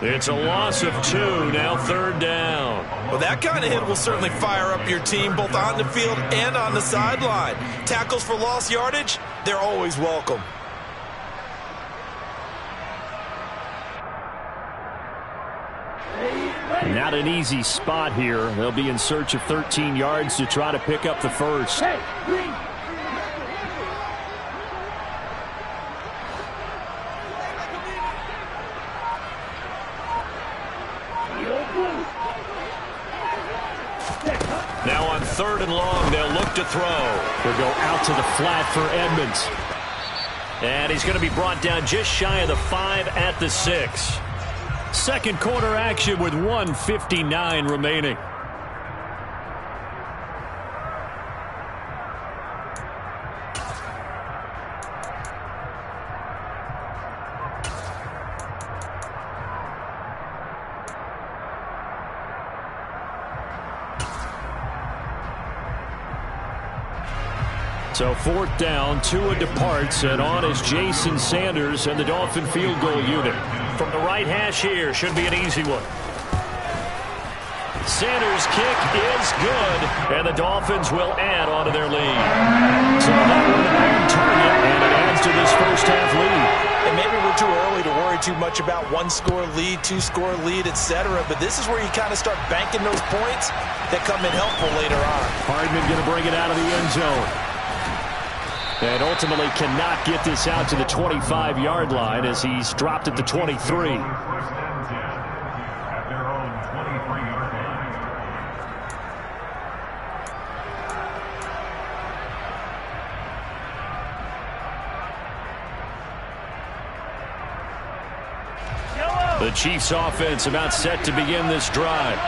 It's a loss of 2, now third down. Well, that kind of hit will certainly fire up your team both on the field and on the sideline. Tackles for lost yardage, they're always welcome. Not an easy spot here. They'll be in search of 13 yards to try to pick up the first. Hey, green. Now on third and long, they'll look to throw. They'll go out to the flat for Edmonds. And he's going to be brought down just shy of the 5 at the 6. Second quarter action with 1:59 remaining. So fourth down, Tua departs, and on is Jason Sanders and the Dolphin field goal unit. From the right hash here, should be an easy one. Sanders' kick is good, and the Dolphins will add on to their lead. So that one on target, and it adds to this first half lead. And maybe we're too early to worry too much about one-score lead, two-score lead, etc. But this is where you kind of start banking those points that come in helpful later on. Hardman going to bring it out of the end zone. And ultimately cannot get this out to the 25-yard line as he's dropped at the 23. First and 10 at their own 23-yard line. The Chiefs offense about set to begin this drive.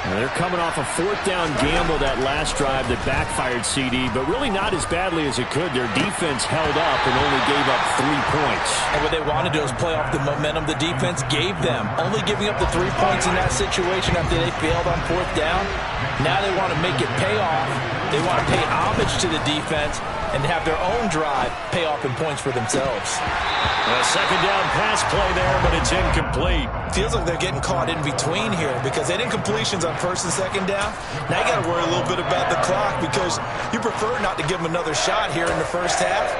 And they're coming off a fourth down gamble that last drive that backfired, CD, but really not as badly as it could. Their defense held up and only gave up 3 points. And what they wanted to do is play off the momentum the defense gave them. Only giving up the 3 points in that situation after they failed on fourth down. Now they want to make it pay off. They want to pay homage to the defense and have their own drive pay off in points for themselves. A second down pass play there, but it's incomplete. Feels like they're getting caught in between here because they didn't completions on first and second down. Now you got to worry a little bit about the clock because you prefer not to give them another shot here in the first half.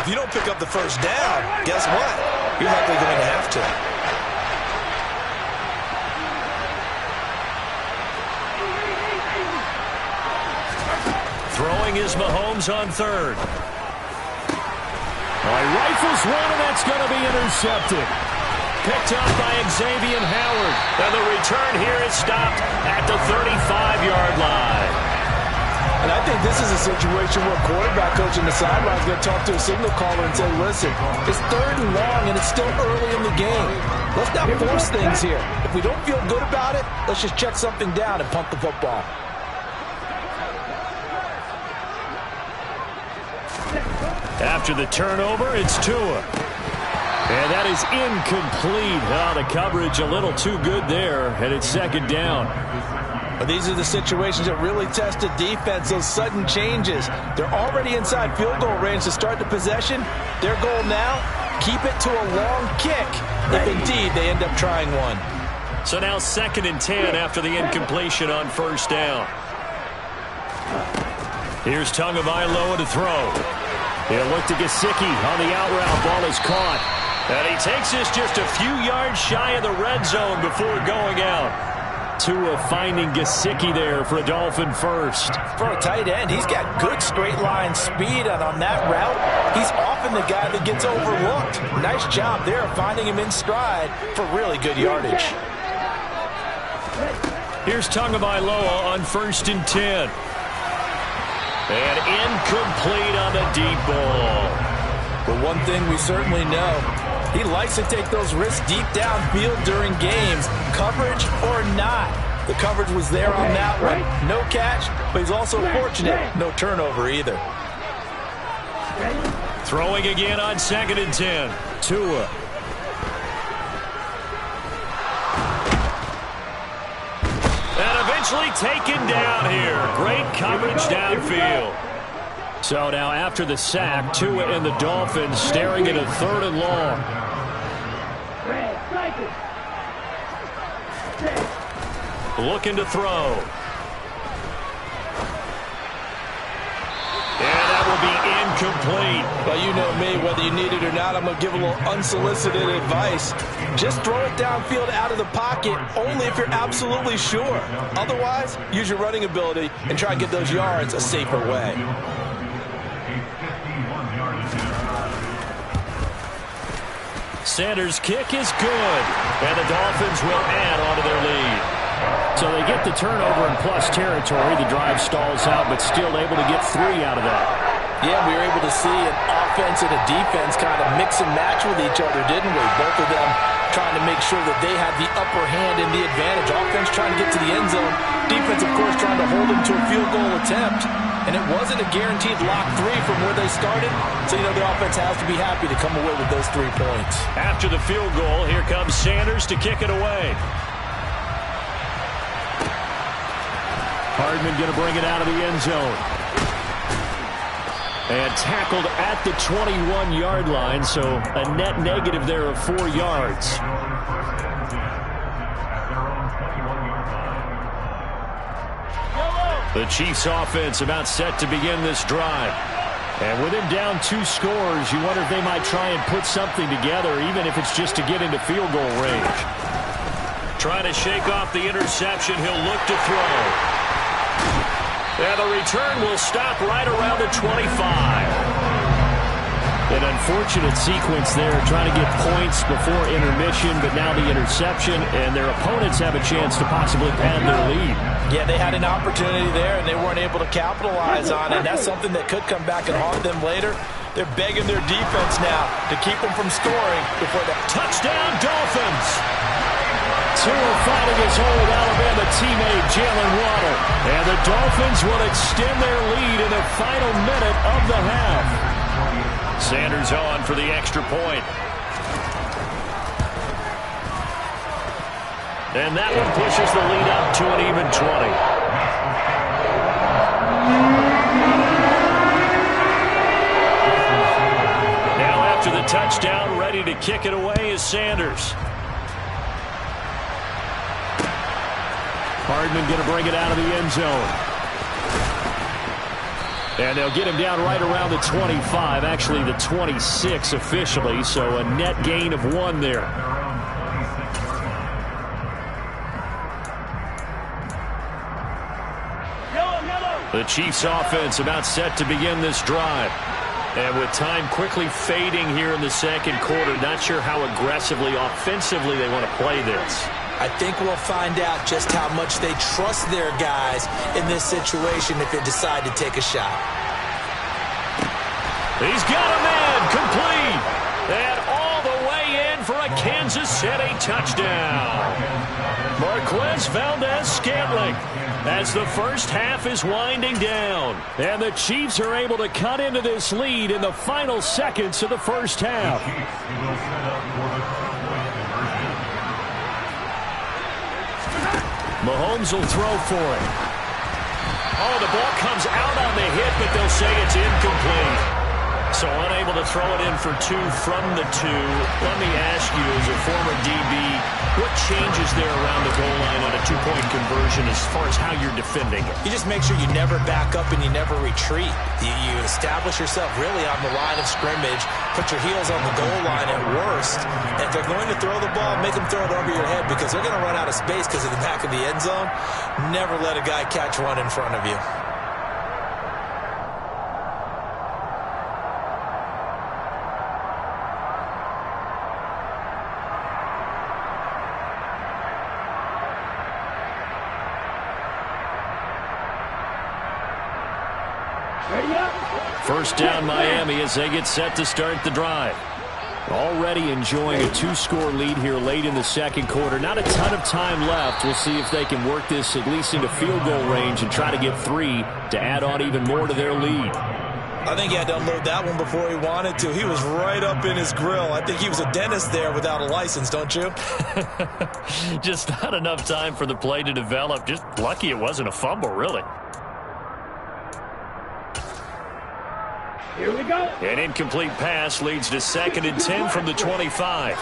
If you don't pick up the first down, guess what? You're likely going to have to. Throwing is Mahomes on third. He rifles one, and that's going to be intercepted. Picked up by Xavier Howard. And the return here is stopped at the 35-yard line. And I think this is a situation where a quarterback coach in the sideline is going to talk to a signal caller and say, listen, it's third and long, and it's still early in the game. Let's not force things here. If we don't feel good about it, let's just check something down and punt the football. After the turnover, it's Tua. And that is incomplete. Oh, the coverage a little too good there, and it's second down. But these are the situations that really test the defense, those sudden changes. They're already inside field goal range to start the possession. Their goal now, keep it to a long kick, if indeed they end up trying one. So now second and 10 after the incompletion on first down. Here's Tagovailoa to throw. He'll look to Gesicki on the out route. Ball is caught. And he takes this just a few yards shy of the red zone before going out. Tua finding Gesicki there for a Dolphin first. For a tight end, he's got good straight line speed, and on that route, he's often the guy that gets overlooked. Nice job there finding him in stride for really good yardage. Here's Tagovailoa on 1st and 10. And incomplete on the deep ball. But one thing we certainly know, he likes to take those risks deep downfield during games, coverage or not. The coverage was there on that one. No catch, but he's also fortunate. No turnover either. Throwing again on 2nd and 10. Tua. And eventually taken down here. Great coverage downfield. So now after the sack, Tua and the Dolphins staring at a 3rd and long. Looking to throw. And that will be incomplete. Well, you know me, whether you need it or not, I'm going to give a little unsolicited advice. Just throw it downfield out of the pocket only if you're absolutely sure. Otherwise, use your running ability and try and get those yards a safer way. Sanders' kick is good, and the Dolphins will add onto their lead. So they get the turnover in plus territory. The drive stalls out, but still able to get 3 out of that. Yeah, we were able to see an offense and a defense kind of mix and match with each other, didn't we? Both of them trying to make sure that they had the upper hand and the advantage. Offense trying to get to the end zone. Defense, of course, trying to hold them to a field goal attempt. And it wasn't a guaranteed lock 3 from where they started. So, you know, the offense has to be happy to come away with those 3 points. After the field goal, here comes Sanders to kick it away. Hardman going to bring it out of the end zone. And tackled at the 21-yard line, so a net negative there of 4 yards. The Chiefs offense about set to begin this drive. And with him down 2 scores, you wonder if they might try and put something together, even if it's just to get into field goal range. Trying to shake off the interception, he'll look to throw. And the return will stop right around the 25. An unfortunate sequence there, trying to get points before intermission, but now the interception, and their opponents have a chance to possibly pad their lead. Yeah, they had an opportunity there, and they weren't able to capitalize on it. That's something that could come back and haunt them later. They're begging their defense now to keep them from scoring before the touchdown Dolphins. Tua fighting his old Alabama teammate Jalen Waddle. And the Dolphins will extend their lead in the final minute of the half. Sanders on for the extra point. And that one pushes the lead up to an even 20. Now after the touchdown, ready to kick it away is Sanders. Hardman going to bring it out of the end zone. And they'll get him down right around the 25, actually the 26 officially, so a net gain of 1 there. The Chiefs offense about set to begin this drive. And with time quickly fading here in the second quarter, not sure how aggressively, offensively they want to play this. I think we'll find out just how much they trust their guys in this situation if they decide to take a shot. He's got a man complete. And all the way in for a Kansas City touchdown. Marquez Valdez-Scantling as the first half is winding down. And the Chiefs are able to cut into this lead in the final seconds of the first half. Mahomes will throw for it. Oh, the ball comes out on the hit, but they'll say it's incomplete. So unable to throw it in for 2 from the 2. Let me ask you, as a former DB, what changes there around the goal line on a 2-point conversion as far as how you're defending it? You just make sure you never back up and you never retreat. You establish yourself really on the line of scrimmage, put your heels on the goal line at worst. And if they're going to throw the ball, make them throw it over your head because they're going to run out of space because of the back of the end zone. Never let a guy catch one in front of you. First down, Miami, as they get set to start the drive. Already enjoying a 2-score lead here late in the second quarter. Not a ton of time left. We'll see if they can work this at least into field goal range and try to get 3 to add on even more to their lead. I think he had to unload that one before he wanted to. He was right up in his grill. I think he was a dentist there without a license, don't you? Just not enough time for the play to develop. Just lucky it wasn't a fumble, really. Here we go. An incomplete pass leads to 2nd and 10 from the 25.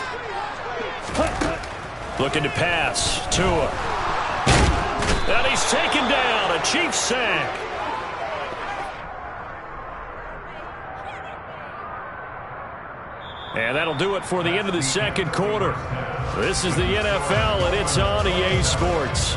Looking to pass. Tua. And he's taken down. A Chiefs sack. And that'll do it for the end of the second quarter. This is the NFL, and it's on EA Sports.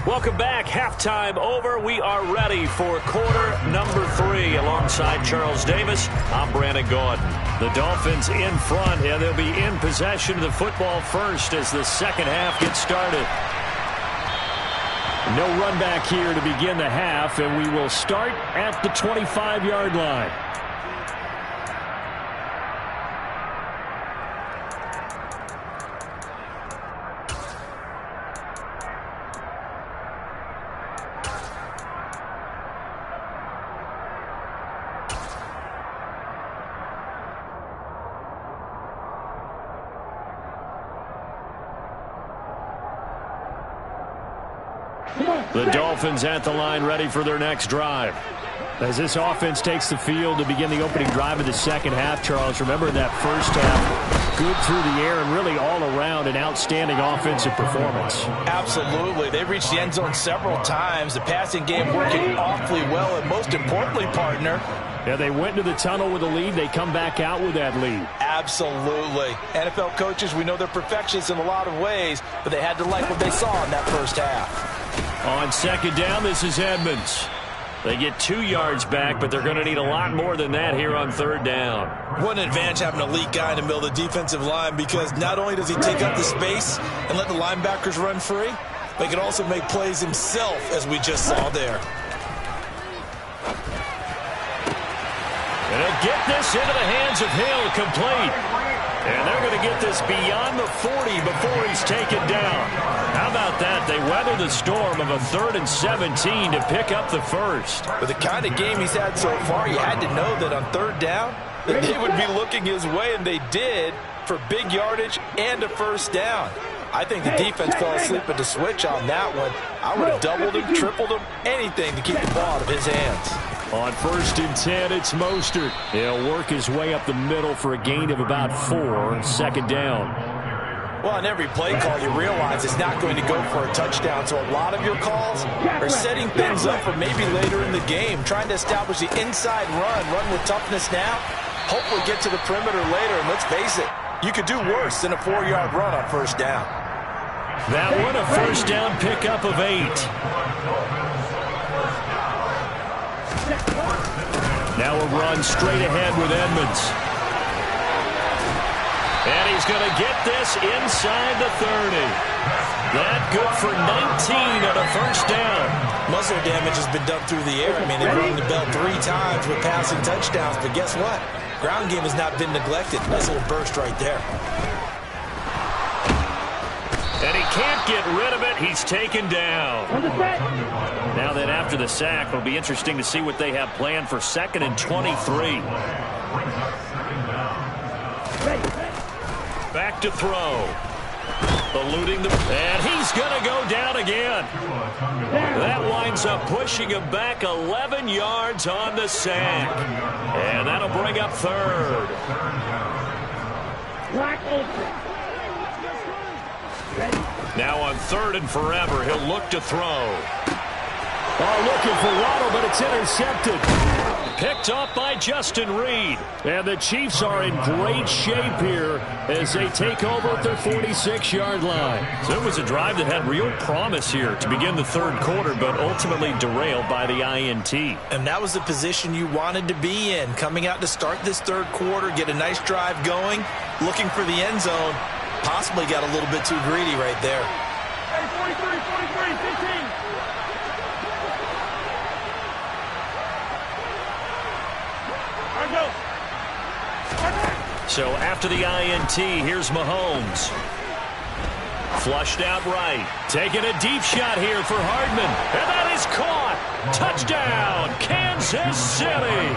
Welcome back. Halftime over. We are ready for quarter number 3. Alongside Charles Davis, I'm Brandon Gordon. The Dolphins in front, and they'll be in possession of the football first as the second half gets started. No run back here to begin the half, and we will start at the 25-yard line. The Dolphins at the line ready for their next drive. As this offense takes the field to begin the opening drive of the second half, Charles, remember in that first half, good through the air and really all around an outstanding offensive performance. Absolutely. They reached the end zone several times. The passing game working awfully well, and most importantly, partner, yeah, they went into the tunnel with a lead. They come back out with that lead. Absolutely. NFL coaches, we know they're perfectionists in a lot of ways, but they had to like what they saw in that first half. On second down, this is Edmonds. They get 2 yards back, but they're going to need a lot more than that here on third down. What an advantage having an elite guy in the middle of the defensive line, because not only does he take up the space and let the linebackers run free, but he can also make plays himself, as we just saw there. And he'll get this into the hands of Hill, complete. And they're going to get this beyond the 40 before he's taken down. How about that? They weather the storm of a 3rd and 17 to pick up the first. With the kind of game he's had so far, you had to know that on third down, that they would be looking his way, and they did, for big yardage and a first down. I think the defense fell asleep at the switch on that one. I would have doubled him, tripled him, anything to keep the ball out of his hands. On 1st and 10, it's Mostert. He'll work his way up the middle for a gain of about 4, second down. Well, on every play call, you realize it's not going to go for a touchdown. So a lot of your calls are setting things up for maybe later in the game, trying to establish the inside run with toughness now, hopefully get to the perimeter later. And let's face it, you could do worse than a 4-yard run on first down. That one, a first down pickup of 8. Now a run straight ahead with Edmonds. And he's going to get this inside the 30. That good for 19 on a first down. Muscle damage has been done through the air. I mean, they've rung the bell 3 times with passing touchdowns, but guess what? Ground game has not been neglected. Nice little burst right there. And he can't get rid of it. He's taken down. Now then, after the sack, it'll be interesting to see what they have planned for 2nd and 23. Back to throw. Eluding the... And he's going to go down again. That winds up pushing him back 11 yards on the sack. And that'll bring up 3rd. Now on 3rd and forever, he'll look to throw. Oh, looking for Waddle, but it's intercepted. Picked off by Justin Reed. And the Chiefs are in great shape here as they take over at their 46-yard line. So it was a drive that had real promise here to begin the 3rd quarter, but ultimately derailed by the INT. And that was the position you wanted to be in. Coming out to start this 3rd quarter, get a nice drive going, looking for the end zone. Possibly got a little bit too greedy right there. Hey, 43, 15. So after the INT, here's Mahomes. Flushed out right. Taking a deep shot here for Hardman. And that is caught. Touchdown, Kansas City.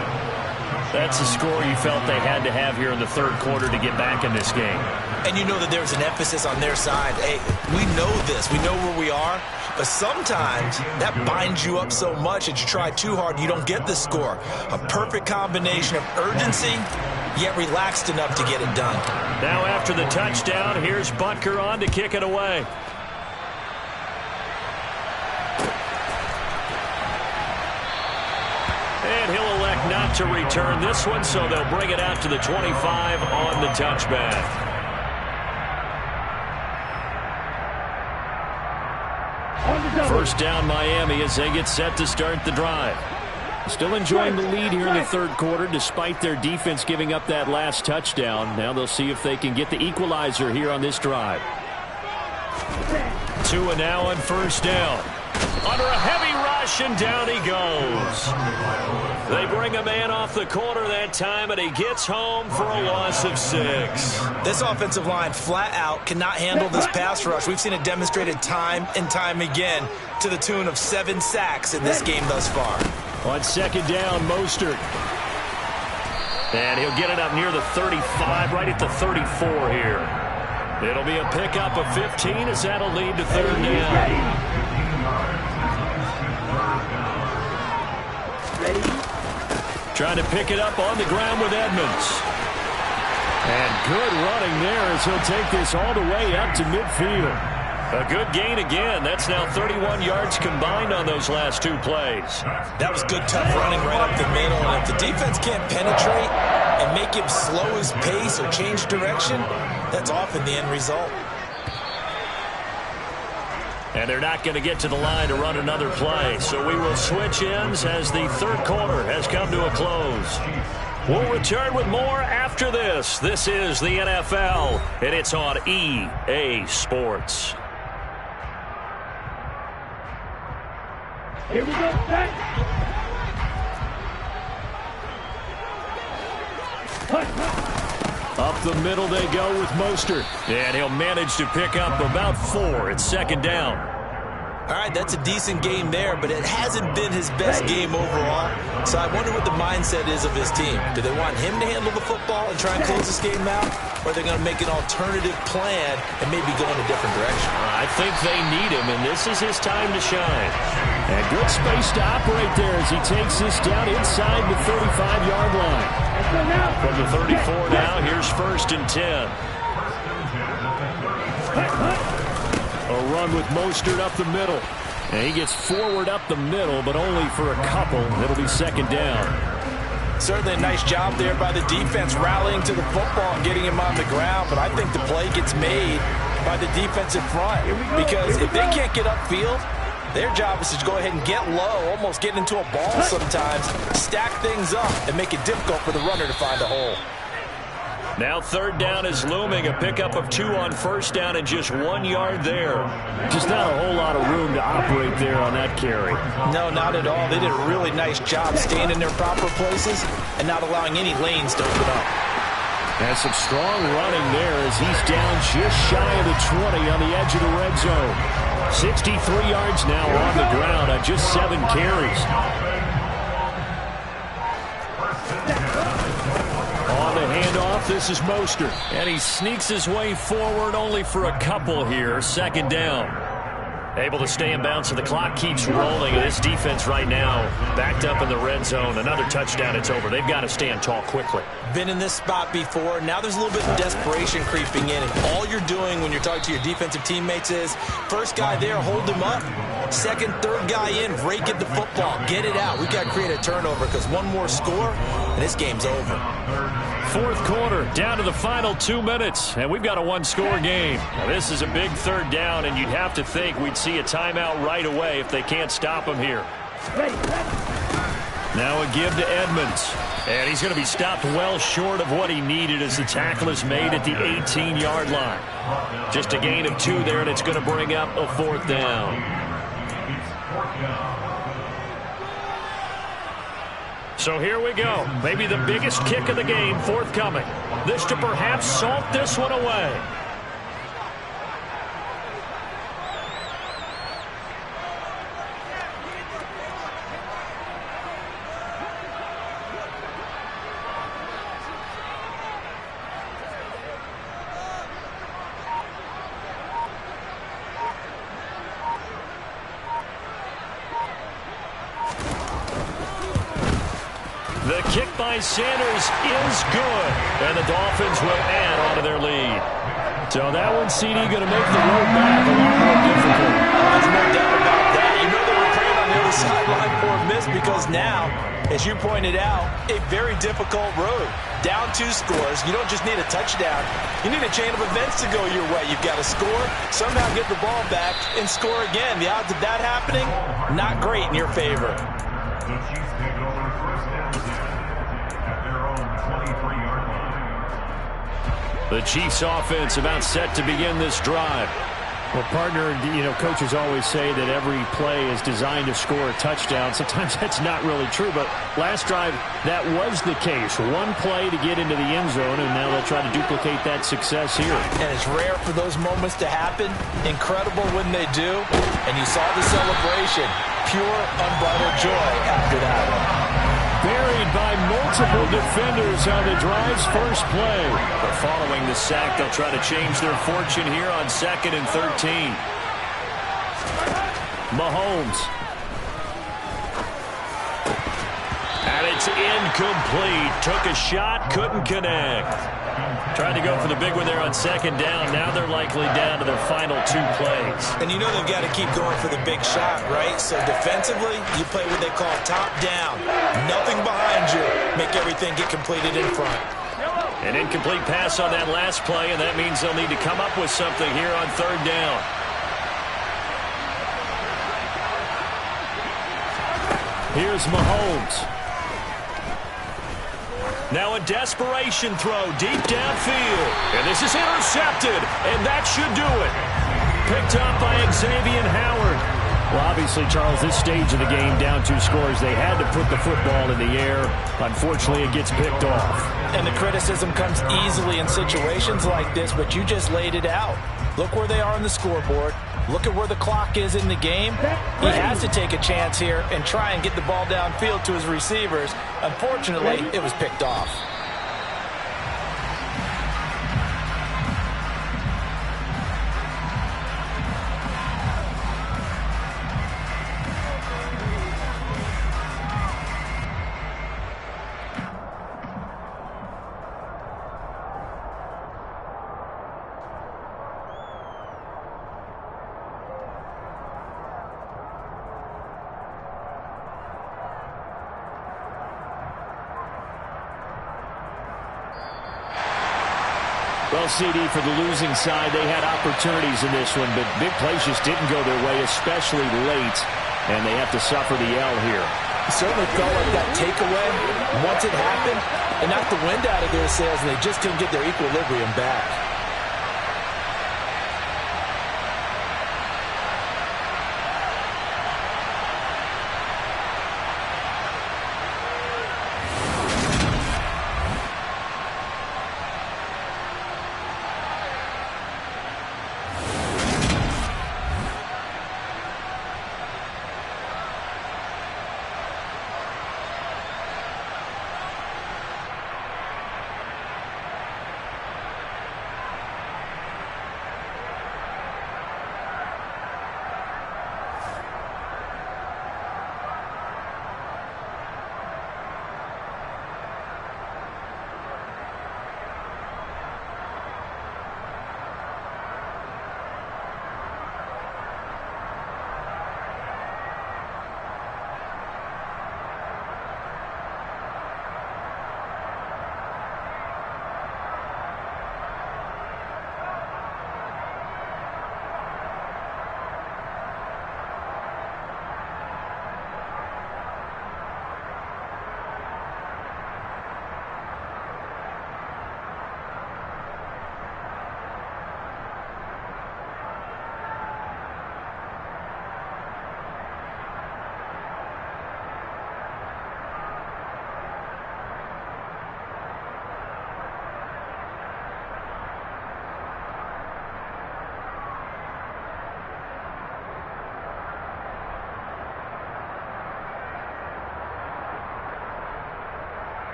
That's the score you felt they had to have here in the 3rd quarter to get back in this game. And you know that there's an emphasis on their side. Hey, we know this. We know where we are. But sometimes that binds you up so much that you try too hard, you don't get the score. A perfect combination of urgency, yet relaxed enough to get it done. Now after the touchdown, here's Butker on to kick it away. And he'll elect not to return this one, so they'll bring it out to the 25 on the touchback. First down Miami as they get set to start the drive. Still enjoying the lead here in the 3rd quarter despite their defense giving up that last touchdown. Now they'll see if they can get the equalizer here on this drive. Tua now on 1st down. Under a heavy rush, and down he goes. They bring a man off the corner that time, and he gets home for a loss of 6. This offensive line flat out cannot handle this pass rush. We've seen it demonstrated time and time again to the tune of 7 sacks in this game thus far. On 2nd down, Mostert. And he'll get it up near the 35, right at the 34 here. It'll be a pickup of 15 as that'll lead to 3rd down. Trying to pick it up on the ground with Edmonds. And good running there as he'll take this all the way up to midfield. A good gain again. That's now 31 yards combined on those last 2 plays. That was good, tough running right up the middle. And if the defense can't penetrate and make him slow his pace or change direction, that's often the end result. And they're not going to get to the line to run another play. So we will switch ends as the 3rd quarter has come to a close. We'll return with more after this. This is the NFL, and it's on EA Sports. Here we go, set. Up the middle they go with Mostert. And he'll manage to pick up about 4 at 2nd down. All right, that's a decent game there, but it hasn't been his best game overall. So I wonder what the mindset is of his team. Do they want him to handle the football and try and close this game out? Or are they going to make an alternative plan and maybe go in a different direction? I think they need him, and this is his time to shine. And good space to operate there as he takes this down inside the 35-yard line. From the 34 now, here's 1st and 10. A run with Mostert up the middle. And he gets forward up the middle, but only for a couple. It'll be 2nd down. Certainly a nice job there by the defense rallying to the football and getting him on the ground, but I think the play gets made by the defensive front because if they can't get upfield, their job is to go ahead and get low, almost get into a ball sometimes, stack things up, and make it difficult for the runner to find a hole. Now 3rd down is looming, a pickup of 2 on 1st down and just 1 yard there. Just not a whole lot of room to operate there on that carry. No, not at all. They did a really nice job staying in their proper places and not allowing any lanes to open up. And some strong running there as he's down just shy of the 20 on the edge of the red zone. 63 yards now on the ground on just 7 carries. On the handoff, this is Mostert. And he sneaks his way forward only for a couple here. 2nd down. Able to stay in bounds, so the clock keeps rolling. This defense right now backed up in the red zone. Another touchdown, it's over. They've got to stand tall quickly. Been in this spot before. Now there's a little bit of desperation creeping in, and all you're doing when you're talking to your defensive teammates is first guy there, hold him up. Second, third guy in, rake at the football. Get it out. We've got to create a turnover because one more score, and this game's over. 4th quarter, down to the final 2 minutes, and we've got a one-score game. Now, this is a big 3rd down, and you'd have to think we'd see a timeout right away if they can't stop him here. Now a give to Edmonds, and he's going to be stopped well short of what he needed as the tackle is made at the 18-yard line. Just a gain of 2 there, and it's going to bring up a 4th down. So here we go. Maybe the biggest kick of the game forthcoming. This to perhaps salt this one away. The kick by Sanders is good, and the Dolphins will add on to their lead. So that one, CD, going to make the road back a lot more difficult. There's no doubt about that. You know they were praying on the other sideline for a miss because now, as you pointed out, a very difficult road. Down 2 scores. You don't just need a touchdown. You need a chain of events to go your way. You've got to score, somehow get the ball back, and score again. The odds of that happening, not great in your favor. The Chiefs take over first down at their own 23-yard line. The Chiefs offense about set to begin this drive. Well, partner, coaches always say that every play is designed to score a touchdown. Sometimes that's not really true, but last drive, that was the case. One play to get into the end zone, and now they'll try to duplicate that success here. And it's rare for those moments to happen. Incredible when they do. And you saw the celebration. Pure, unbridled joy after that one. Buried by multiple defenders on the drive's first play. But following the sack, they'll try to change their fortune here on 2nd and 13. Mahomes. And it's incomplete. Took a shot, couldn't connect. Tried to go for the big one there on 2nd down. Now they're likely down to their final 2 plays. And you know they've got to keep going for the big shot, right? So defensively, you play what they call top down. Nothing behind you. Make everything get completed in front. An incomplete pass on that last play, and that means they'll need to come up with something here on 3rd down. Here's Mahomes. Now a desperation throw deep downfield. And this is intercepted, and that should do it. Picked up by Xavier Howard. Well, obviously, Charles, this stage of the game, down 2 scores, they had to put the football in the air. Unfortunately, it gets picked off. And the criticism comes easily in situations like this, but you just laid it out. Look where they are on the scoreboard. Look at where the clock is in the game. He has to take a chance here and try and get the ball downfield to his receivers. Unfortunately, it was picked off. Well, CD, for the losing side, they had opportunities in this one, but big plays just didn't go their way, especially late, and they have to suffer the L here. It certainly felt like that takeaway, once it happened, it knocked the wind out of their sails, and they just couldn't get their equilibrium back.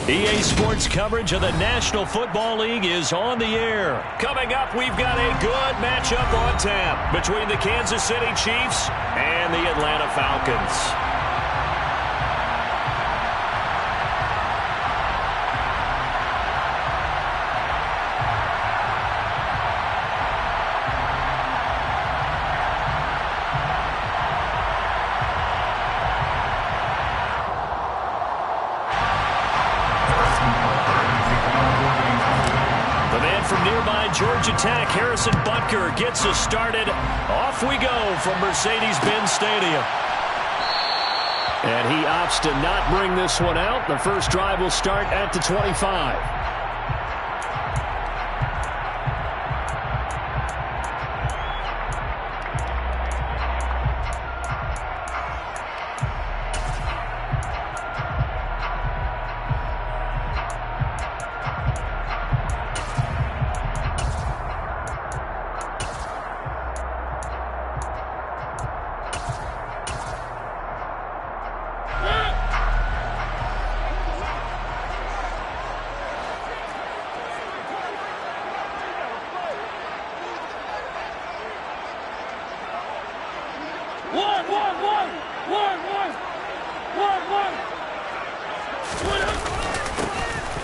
EA Sports coverage of the National Football League is on the air. Coming up, we've got a good matchup on tap between the Kansas City Chiefs and the Atlanta Falcons. Georgia Tech, Harrison Butker gets us started. Off we go from Mercedes-Benz Stadium. And he opts to not bring this one out. The first drive will start at the 25.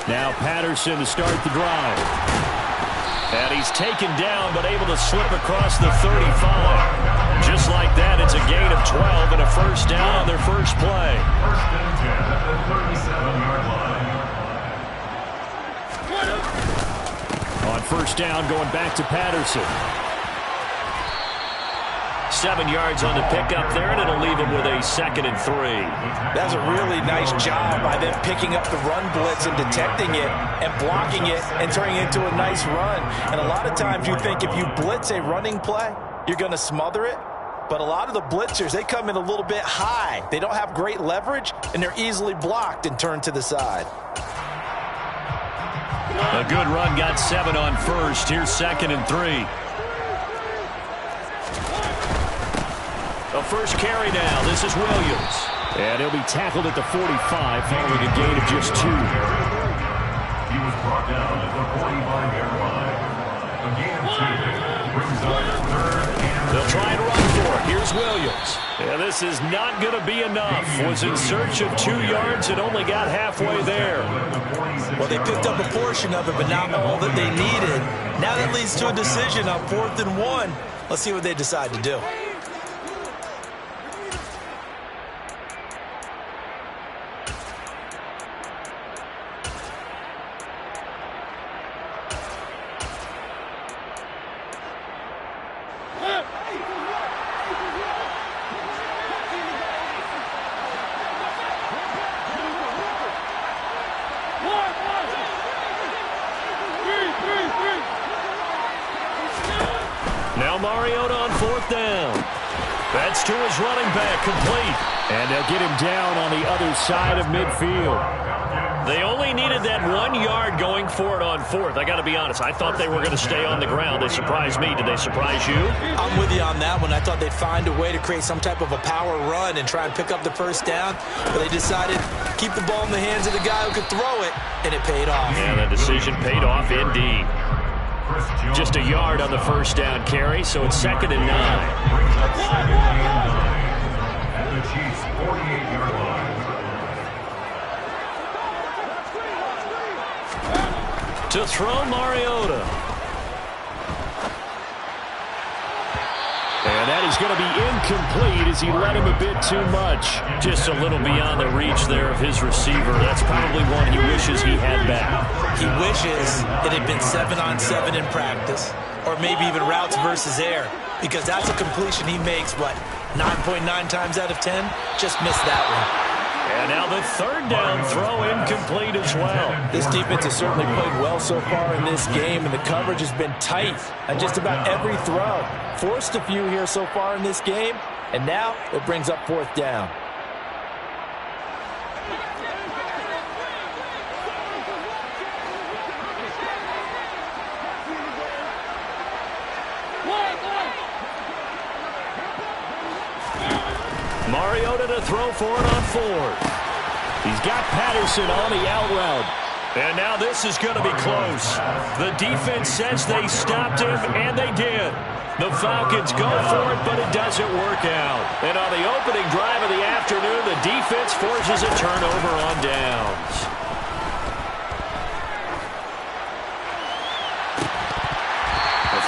Now Patterson to start the drive. And he's taken down, but able to slip across the 35. Just like that, it's a gain of 12 and a first down on their first play. First and 10 at the 37-yard line. On first down, going back to Patterson. 7 yards on the pickup there, and it'll leave him with a 2nd and 3. That's a really nice job by them picking up the run blitz and detecting it and blocking it and turning it into a nice run. And a lot of times you think if you blitz a running play, you're going to smother it. But a lot of the blitzers, they come in a little bit high. They don't have great leverage, and they're easily blocked and turned to the side. A good run, got 7 on first. Here's 2nd and 3. The first carry now. This is Williams. And he'll be tackled at the 45 following a gain of just 2. He was brought down at the 45-yard line. A gain of 2 brings up 3rd and... They'll try and run for it. Here's Williams. Yeah, this is not going to be enough. Was in search of 2 yards and only got halfway there. Well, they picked up a portion of it, but not all that they needed. Now that leads to a decision on 4th and 1. Let's see what they decide to do. Now Mariota on 4th down. That's to his running back, complete. And they'll get him down on the other side of midfield. They only needed that 1 yard going for it on 4th. I got to be honest, I thought they were going to stay on the ground. They surprised me. Did they surprise you? I'm with you on that one. I thought they'd find a way to create some type of a power run and try and pick up the first down. But they decided to keep the ball in the hands of the guy who could throw it, and it paid off. And the decision paid off indeed. Just a yard on the first down carry, so it's 2nd and 9. Brings up 2nd and 9 at the Chiefs' 48-yard line. To throw Mariota. And that is going to be incomplete as he let him a bit too much. Just a little beyond the reach there of his receiver. That's probably one he wishes he had back. He wishes it had been 7-on-7 in practice, or maybe even routes versus air, because that's a completion he makes, what, 9.9 times out of 10? Just missed that one. And now the 3rd down throw incomplete as well. This defense has certainly played well so far in this game, and the coverage has been tight on just about every throw. Forced a few here so far in this game, and now it brings up 4th down. Mariota to throw for it on 4th. He's got Patterson on the out route. And now this is going to be close. The defense says they stopped him, and they did. The Falcons go for it, but it doesn't work out. And on the opening drive of the afternoon, the defense forces a turnover on downs.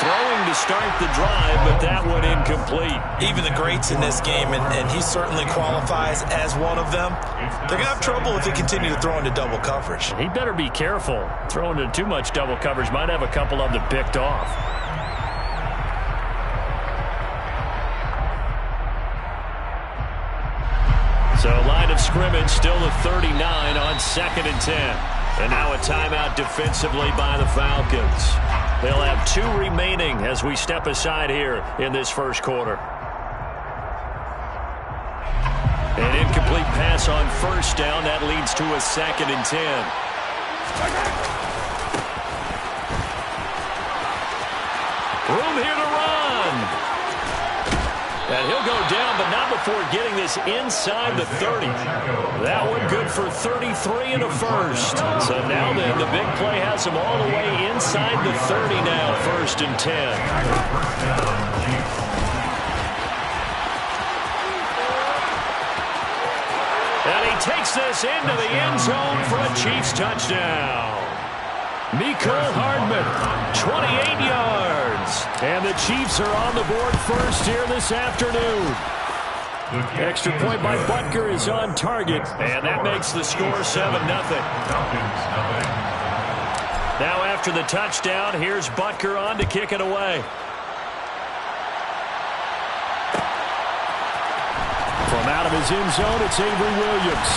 Throwing to start the drive, but that one incomplete. Even the greats in this game, and he certainly qualifies as one of them, they're going to have trouble if they continue to throw into double coverage. He better be careful. Throwing into too much double coverage might have a couple of them picked off. So line of scrimmage still the 39 on 2nd and 10. And now a timeout defensively by the Falcons. They'll have 2 remaining as we step aside here in this first quarter. An incomplete pass on first down. That leads to a 2nd and 10. Room here to run. And he'll go down, but not before getting this inside the 30. That one good for 33 and a first. So now then, the big play has him all the way inside the 30 now, 1st and 10. And he takes this into the end zone for a Chiefs touchdown. Mecole Hardman, 28 yards. And the Chiefs are on the board first here this afternoon. Extra point by Butker is on target. And that makes the score 7-0. Now after the touchdown, here's Butker on to kick it away. From out of his end zone, it's Avery Williams.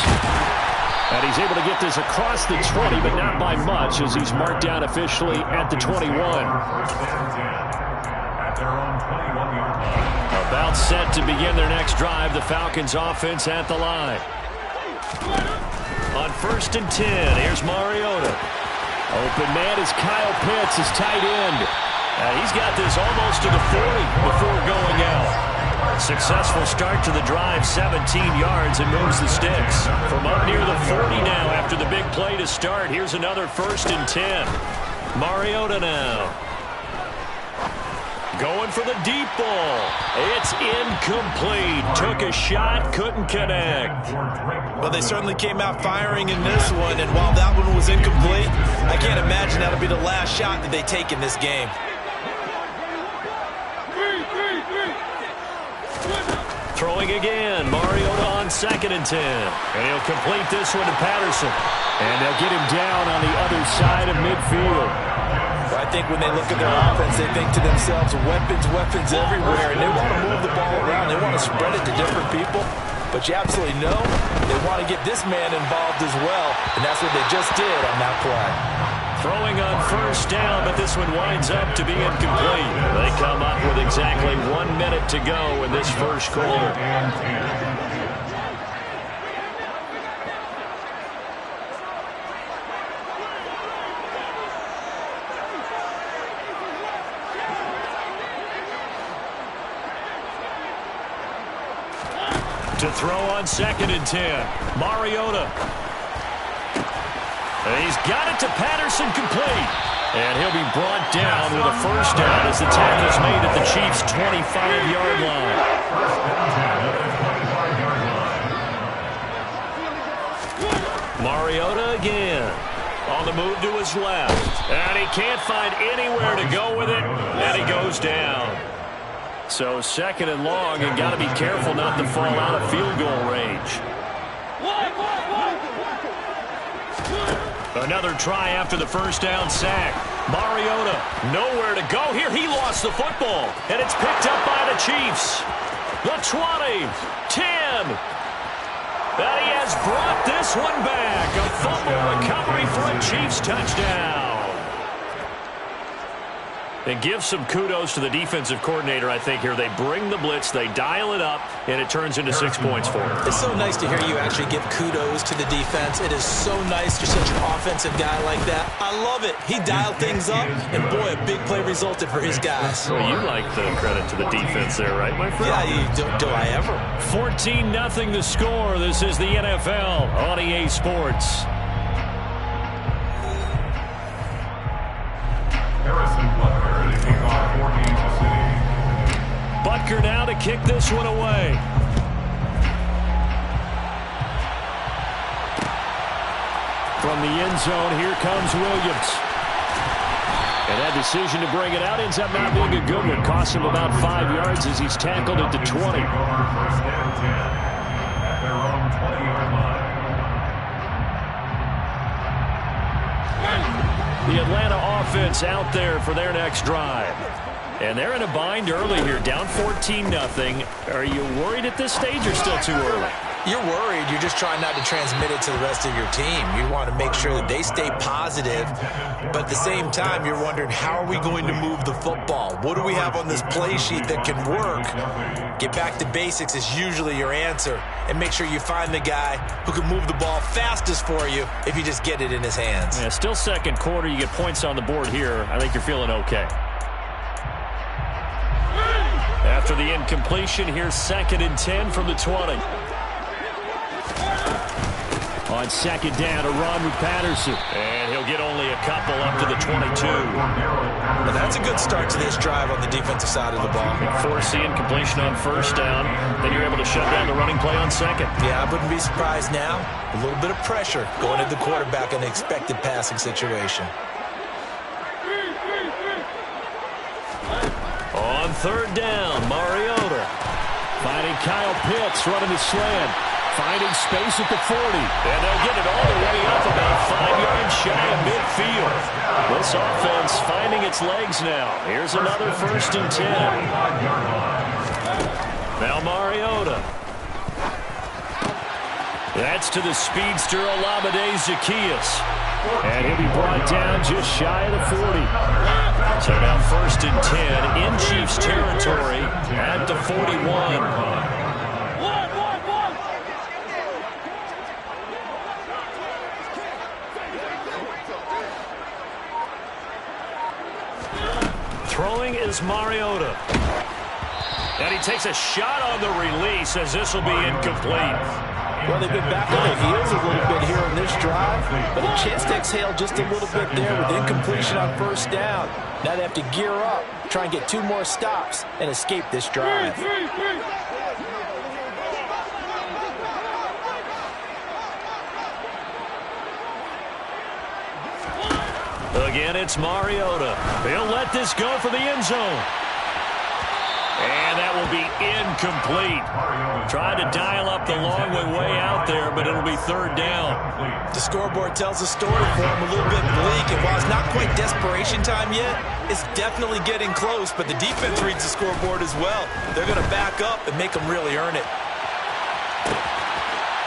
And he's able to get this across the 20, but not by much, as he's marked down officially at the 21. About set to begin their next drive, the Falcons offense at the line. On 1st and 10, here's Mariota. Open man is Kyle Pitts, his tight end. He's got this almost to the 40 before going out. Successful start to the drive, 17 yards, and moves the sticks. From up near the 40 now after the big play to start. Here's another 1st and 10. Mariota now. Going for the deep ball. It's incomplete. Took a shot, couldn't connect. Well, they certainly came out firing in this one, and while that one was incomplete, I can't imagine that'll be the last shot that they take in this game. Throwing again, Mariota on 2nd and 10. And he'll complete this one to Patterson. And they'll get him down on the other side of midfield. Well, I think when they look at their offense, they think to themselves, weapons everywhere. And they want to move the ball around. They want to spread it to different people. But you absolutely know they want to get this man involved as well. And that's what they just did on that play. Throwing on 1st down, but this one winds up to be incomplete. They come up with exactly 1 minute to go in this first quarter. To throw on 2nd and 10, Mariota. And he's got it to Patterson, complete. And he'll be brought down with a 1st down as the tackle's made at the Chiefs' 25-yard line. Mariota again. On the move to his left. And he can't find anywhere to go with it. And he goes down. So 2nd and long, and got to be careful not to fall out of field goal range. Another try after the 1st down sack. Mariota, nowhere to go here. He lost the football, and it's picked up by the Chiefs. The 20, 10. And he has brought this one back. A fumble recovery for a Chiefs touchdown. And give some kudos to the defensive coordinator, I think, here. They bring the blitz, they dial it up, and it turns into 6 points for them. It's so nice to hear you actually give kudos to the defense. It is so nice you're such an offensive guy like that. I love it. He dialed things up, and boy, a big play resulted for his guys. Well, you like the credit to the defense there, right, my friend? Yeah, do I ever? 14-0 the score. This is the NFL on EA Sports. Butker now to kick this one away. From the end zone, here comes Williams. And that decision to bring it out ends up not being a good one. Costs him about 5 yards as he's tackled at the 20. First down 10 at their own 20-yard line. The Atlanta offense out there for their next drive. And they're in a bind early here, down 14-0. Are you worried at this stage or still too early? You're worried. You're just trying not to transmit it to the rest of your team. You want to make sure that they stay positive. But at the same time, you're wondering, how are we going to move the football? What do we have on this play sheet that can work? Get back to basics is usually your answer. And make sure you find the guy who can move the ball fastest for you if you just get it in his hands. Yeah, still second quarter. You get points on the board here. I think you're feeling okay. After the incompletion, here's 2nd and 10 from the 20. On 2nd down, a run with Patterson. And he'll get only a couple up to the 22. Well, that's a good start to this drive on the defensive side of the ball. Force the incompletion on 1st down. Then you're able to shut down the running play on 2nd. Yeah, I wouldn't be surprised now. A little bit of pressure going at the quarterback in the expected passing situation. On 3rd down, Mariota finding Kyle Pitts running the slant, finding space at the 40, and they'll get it all the way up about 5 yards shy of midfield. This offense finding its legs now. Here's another 1st and 10. Now Mariota. That's to the speedster Olamide Zaccheaus. And he'll be brought down just shy of the 40. So now 1st and 10 in Chiefs territory at the 41. Throwing is Mariota. And he takes a shot on the release as this will be incomplete. Well, they've been back on their heels a little bit here in this drive, but a chance to exhale just a little bit there with incompletion on 1st down. Now they have to gear up, try and get 2 more stops, and escape this drive. Again, it's Mariota. He'll let this go for the end zone. And that will be incomplete. Tried to dial up the long way out there, but it'll be 3rd down. The scoreboard tells a story for him, a little bit bleak, and while it's not quite desperation time yet, it's definitely getting close, but the defense reads the scoreboard as well. They're going to back up and make them really earn it.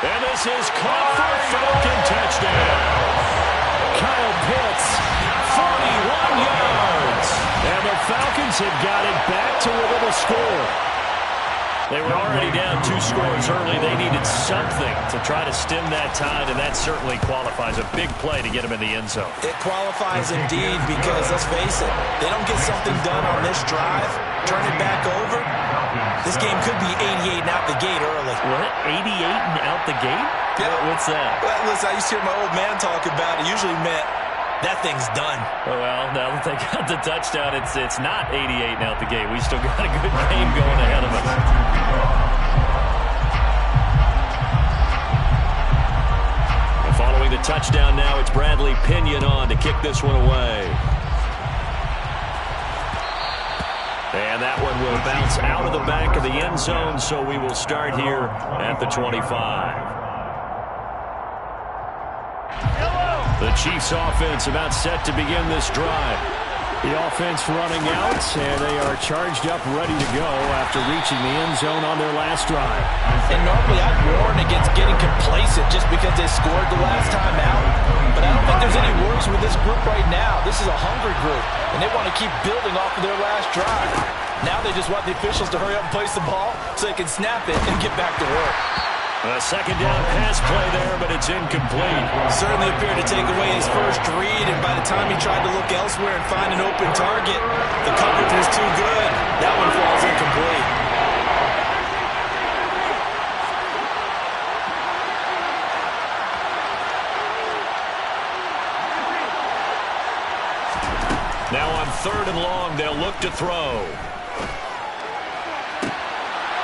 And this is caught for a Falcon touchdown. Kyle Pitts, 41 yards. And the Falcons have got it back to within a score. They were already down 2 scores early. They needed something to try to stem that tide, and that certainly qualifies. A big play to get them in the end zone. It qualifies indeed because, let's face it, they don't get something done on this drive, turn it back over, this game could be 88 and out the gate early. What? 88 and out the gate? Yeah. What's that? Well, listen, I used to hear my old man talk about it. Usually meant that thing's done. Well, now that they got the touchdown, it's not 88 and out the gate. We still got a good game going ahead of us. And following the touchdown now, it's Bradley Pinion on to kick this one away. And that one will bounce out of the back of the end zone, so we will start here at the 25. The Chiefs offense about set to begin this drive. The offense running out, and they are charged up, ready to go after reaching the end zone on their last drive. And normally I'd warn against getting complacent complacent just because they scored the last time out. But I don't think there's any worries with this group right now. This is a hungry group, and they want to keep building off of their last drive. Now they just want the officials to hurry up and place the ball so they can snap it and get back to work. A second down pass play there, but it's incomplete. Certainly appeared to take away his first read, and by the time he tried to look elsewhere and find an open target, the coverage was too good. That one falls incomplete. Now on 3rd and long, they'll look to throw.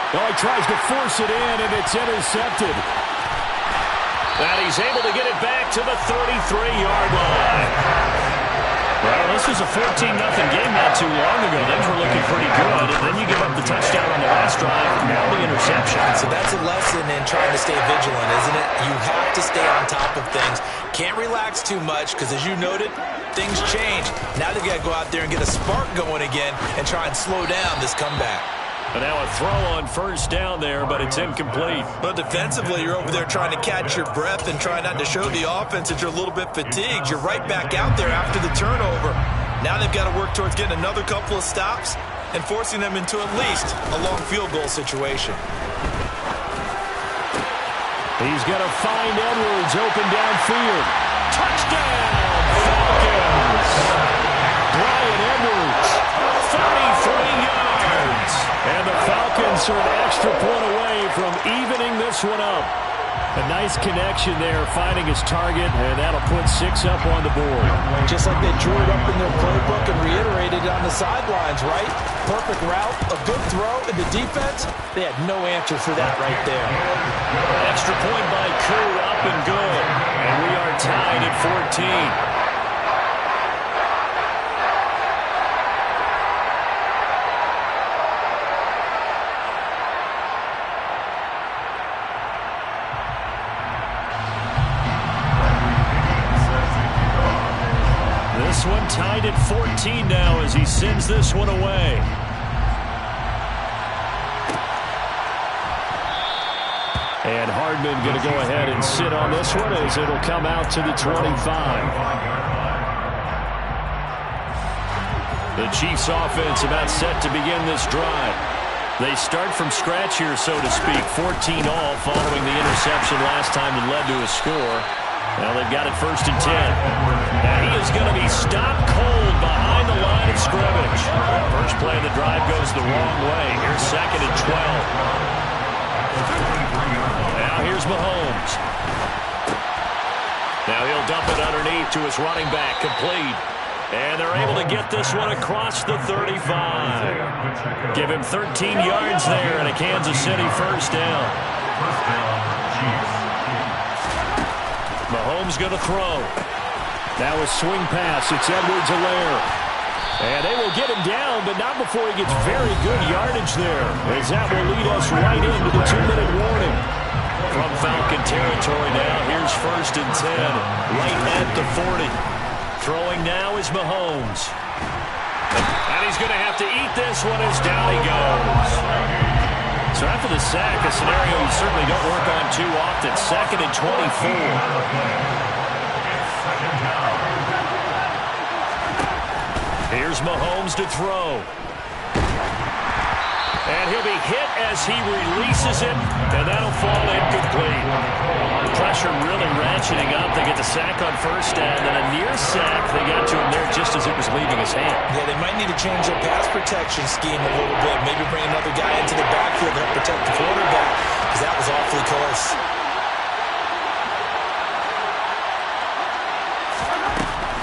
Oh, he tries to force it in, and it's intercepted. And he's able to get it back to the 33-yard line. Well, this was a 14-0 game not too long ago. Things were looking pretty good, and then you give up the touchdown on the last drive, now the interception. So that's a lesson in trying to stay vigilant, isn't it? You have to stay on top of things. Can't relax too much because, as you noted, things change. Now they've got to go out there and get a spark going again and try and slow down this comeback. And now a throw on 1st down there, but it's incomplete. But defensively, you're over there trying to catch your breath and try not to show the offense that you're a little bit fatigued. You're right back out there after the turnover. Now they've got to work towards getting another couple of stops and forcing them into at least a long field goal situation. He's going to find Edwards open downfield. Touchdown, Falcons! Brian Edwards, 33 yards. And the Falcons are an extra point away from evening this one up. A nice connection there, finding his target, and that'll put 6 up on the board. Just like they drew it up in their playbook and reiterated it on the sidelines, right? Perfect route, a good throw, and the defense, they had no answer for that right there. Extra point by Koo, up and good. And we are tied at 14. This one tied at 14 now as he sends this one away. And Hardman going to go ahead and sit on this one as it'll come out to the 25. The Chiefs offense about set to begin this drive. They start from scratch here, so to speak. 14 all following the interception last time that led to a score. Well, they've got it 1st and 10. And he is going to be stopped cold behind the line of scrimmage. First play of the drive goes the wrong way. Here's 2nd and 12. Now here's Mahomes. Now he'll dump it underneath to his running back, complete. And they're able to get this one across the 35. Give him 13 yards there and a Kansas City 1st down. Mahomes going to throw. Now a swing pass. It's Edwards-Helaire. And they will get him down, but not before he gets very good yardage there, as that will lead us right into the 2-minute warning. From Falcon territory now, here's 1st and 10, right at the 40. Throwing now is Mahomes. And he's going to have to eat this one as down he goes. So after the sack, a scenario you certainly don't work on too often. 2nd and 24. Here's Mahomes to throw. And he'll be hit as he releases it, and that'll fall incomplete. Pressure really ratcheting up. They get the sack on 1st down, then a near sack. They got to him there just as it was leaving his hand. Yeah, they might need to change their pass protection scheme a little bit. Maybe bring another guy into the backfield to help protect the quarterback, because that was awfully close.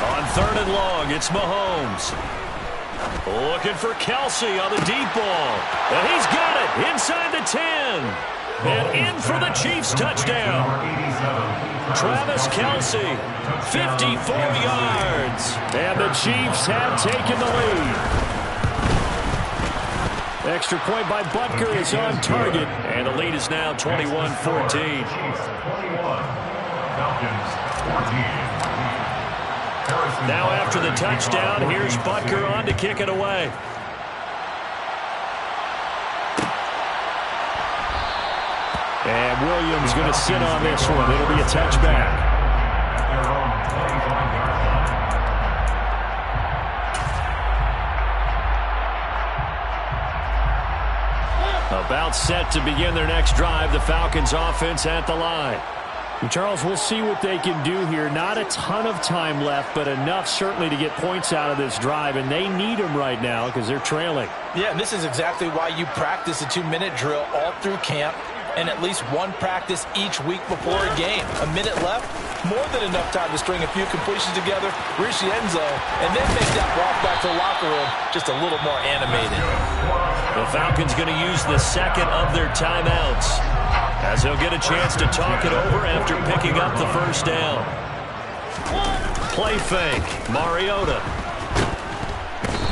On 3rd and long, it's Mahomes. Looking for Kelsey on the deep ball. And he's got it inside the 10. And in for the Chiefs touchdown. Travis Kelsey, 54 yards. And the Chiefs have taken the lead. Extra point by Butker is on target. And the lead is now 21-14. 21. Falcons 14. Now after the touchdown, here's Butker on to kick it away. And Williams going to sit on this one. It'll be a touchback. About set to begin their next drive. The Falcons offense at the line. And Charles, we'll see what they can do here. Not a ton of time left, but enough certainly to get points out of this drive, and they need them right now because they're trailing. Yeah, and this is exactly why you practice a 2-minute drill all through camp and at least one practice each week before a game. A minute left, more than enough time to string a few completions together, reach the end zone, and then make that walk back to the locker room just a little more animated. The Falcons going to use the second of their timeouts as he'll get a chance to talk it over after picking up the first down. Play fake, Mariota.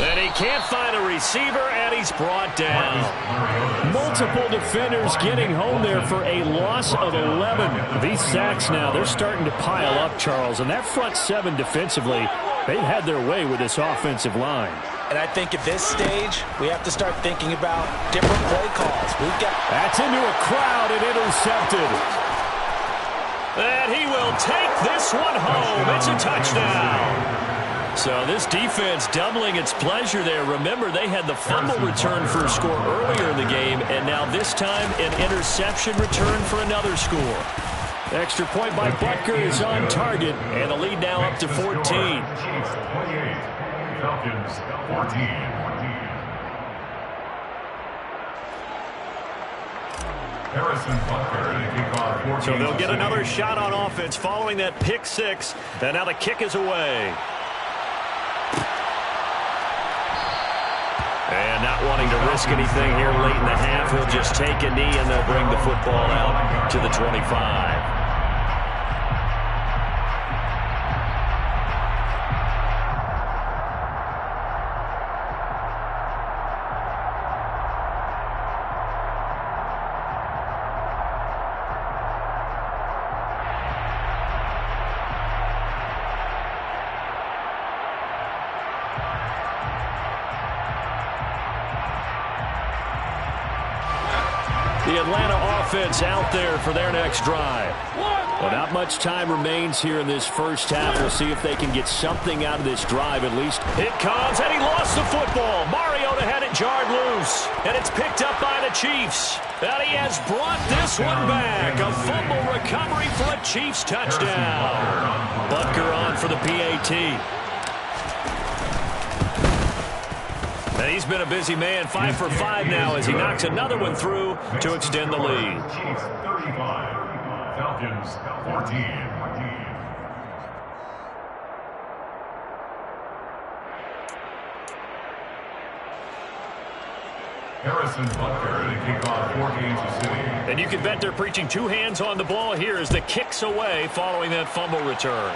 And he can't find a receiver, and he's brought down. Multiple defenders getting home there for a loss of 11. These sacks now, they're starting to pile up, Charles. And that front seven defensively, they've had their way with this offensive line. And I think at this stage, we have to start thinking about different play calls. That's into a crowd and intercepted. And he will take this one home. It's a touchdown. So this defense doubling its pleasure there. Remember, they had the fumble return for a score earlier in the game, and now this time an interception return for another score. Extra point by Butker is on target, and the lead now up to 14. Falcons 14. Harrison Butker to kick off. So they'll get another shot on offense following that pick six, and now the kick is away. And not wanting to risk anything here late in the half, he'll just take a knee and they'll bring the football out to the 25. The Atlanta offense out there for their next drive. Well, not much time remains here in this first half. We'll see if they can get something out of this drive at least. It comes, and he lost the football. Mariota had it jarred loose, and it's picked up by the Chiefs. And he has brought this one back. A fumble recovery for a Chiefs touchdown. Butker on for the PAT. And he's been a busy man, 5 for 5 now as he knocks another one through to extend the lead. Chiefs 35, Falcons 14. Harrison Butker to kick off for Kansas City. And you can bet they're preaching two hands on the ball here as the kick's away following that fumble return.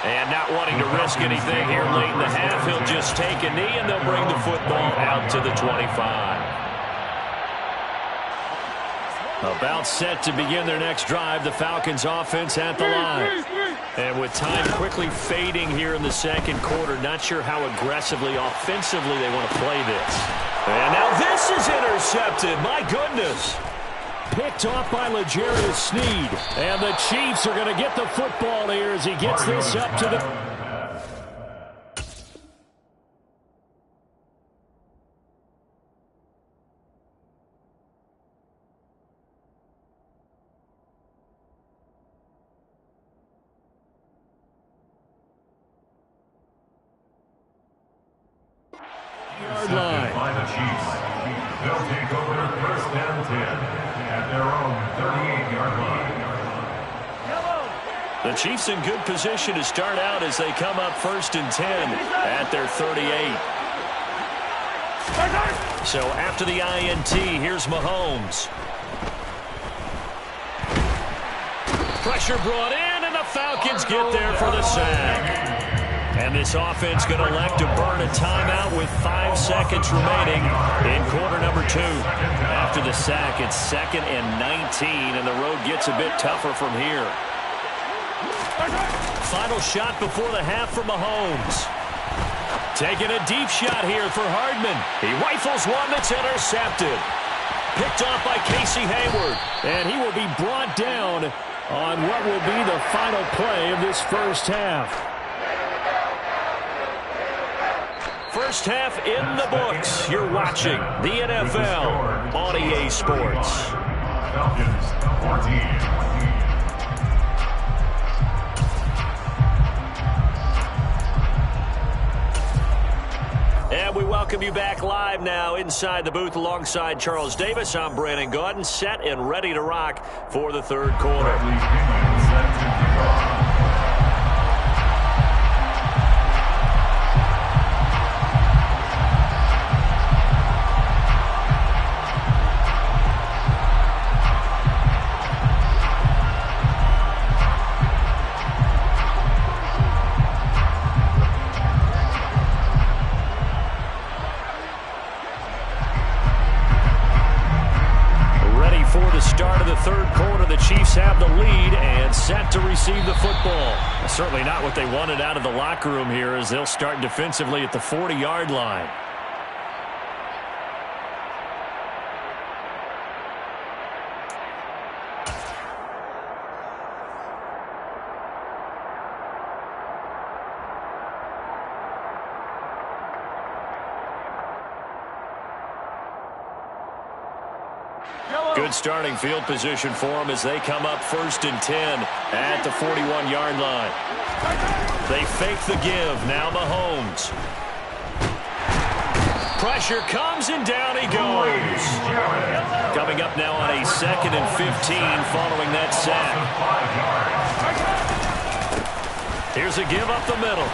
And not wanting to risk anything here late in the half, he'll just take a knee and they'll bring the football out to the 25. About set to begin their next drive, the Falcons offense at the line. And with time quickly fading here in the second quarter, not sure how aggressively, offensively they want to play this. And now this is intercepted. My goodness. Picked off by L'Jarius Sneed. And the Chiefs are going to get the football here as he gets this up to the... yard line. By the Chiefs. They'll take over first and 10 at their own 38-yard line. The Chiefs in good position to start out as they come up first and 10 at their 38. So after the INT, here's Mahomes. Pressure brought in, and the Falcons get there for the sack. And this offense going to elect to burn a timeout with 5 seconds remaining in quarter number 2. After the sack, it's 2nd and 19, and the road gets a bit tougher from here. Final shot before the half for Mahomes. Taking a deep shot here for Hardman. He rifles one that's intercepted. Picked off by Casey Hayward. And he will be brought down on what will be the final play of this first half. First half in the books. You're watching the NFL on EA Sports. Falcons 14. And we welcome you back live now inside the booth alongside Charles Davis. I'm Brandon Gaudin, set and ready to rock for the third quarter. Third quarter, the Chiefs have the lead and set to receive the football. Certainly not what they wanted out of the locker room here as they'll start defensively at the 40-yard line. Good starting field position for them as they come up 1st and 10 at the 41-yard line. They fake the give. Now Mahomes. Pressure comes and down he goes. Coming up now on a 2nd and 15 following that sack. Here's a give up the middle.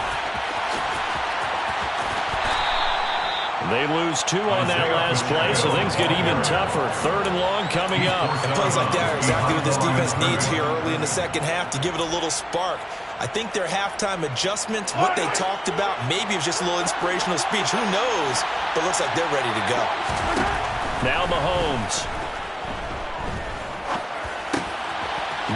They lose 2 on that last play, so things get even tougher. 3rd and long coming up. And plays like that are exactly what this defense needs here early in the second half to give it a little spark. I think their halftime adjustment, what they talked about, maybe it was just a little inspirational speech. Who knows? But it looks like they're ready to go. Now Mahomes.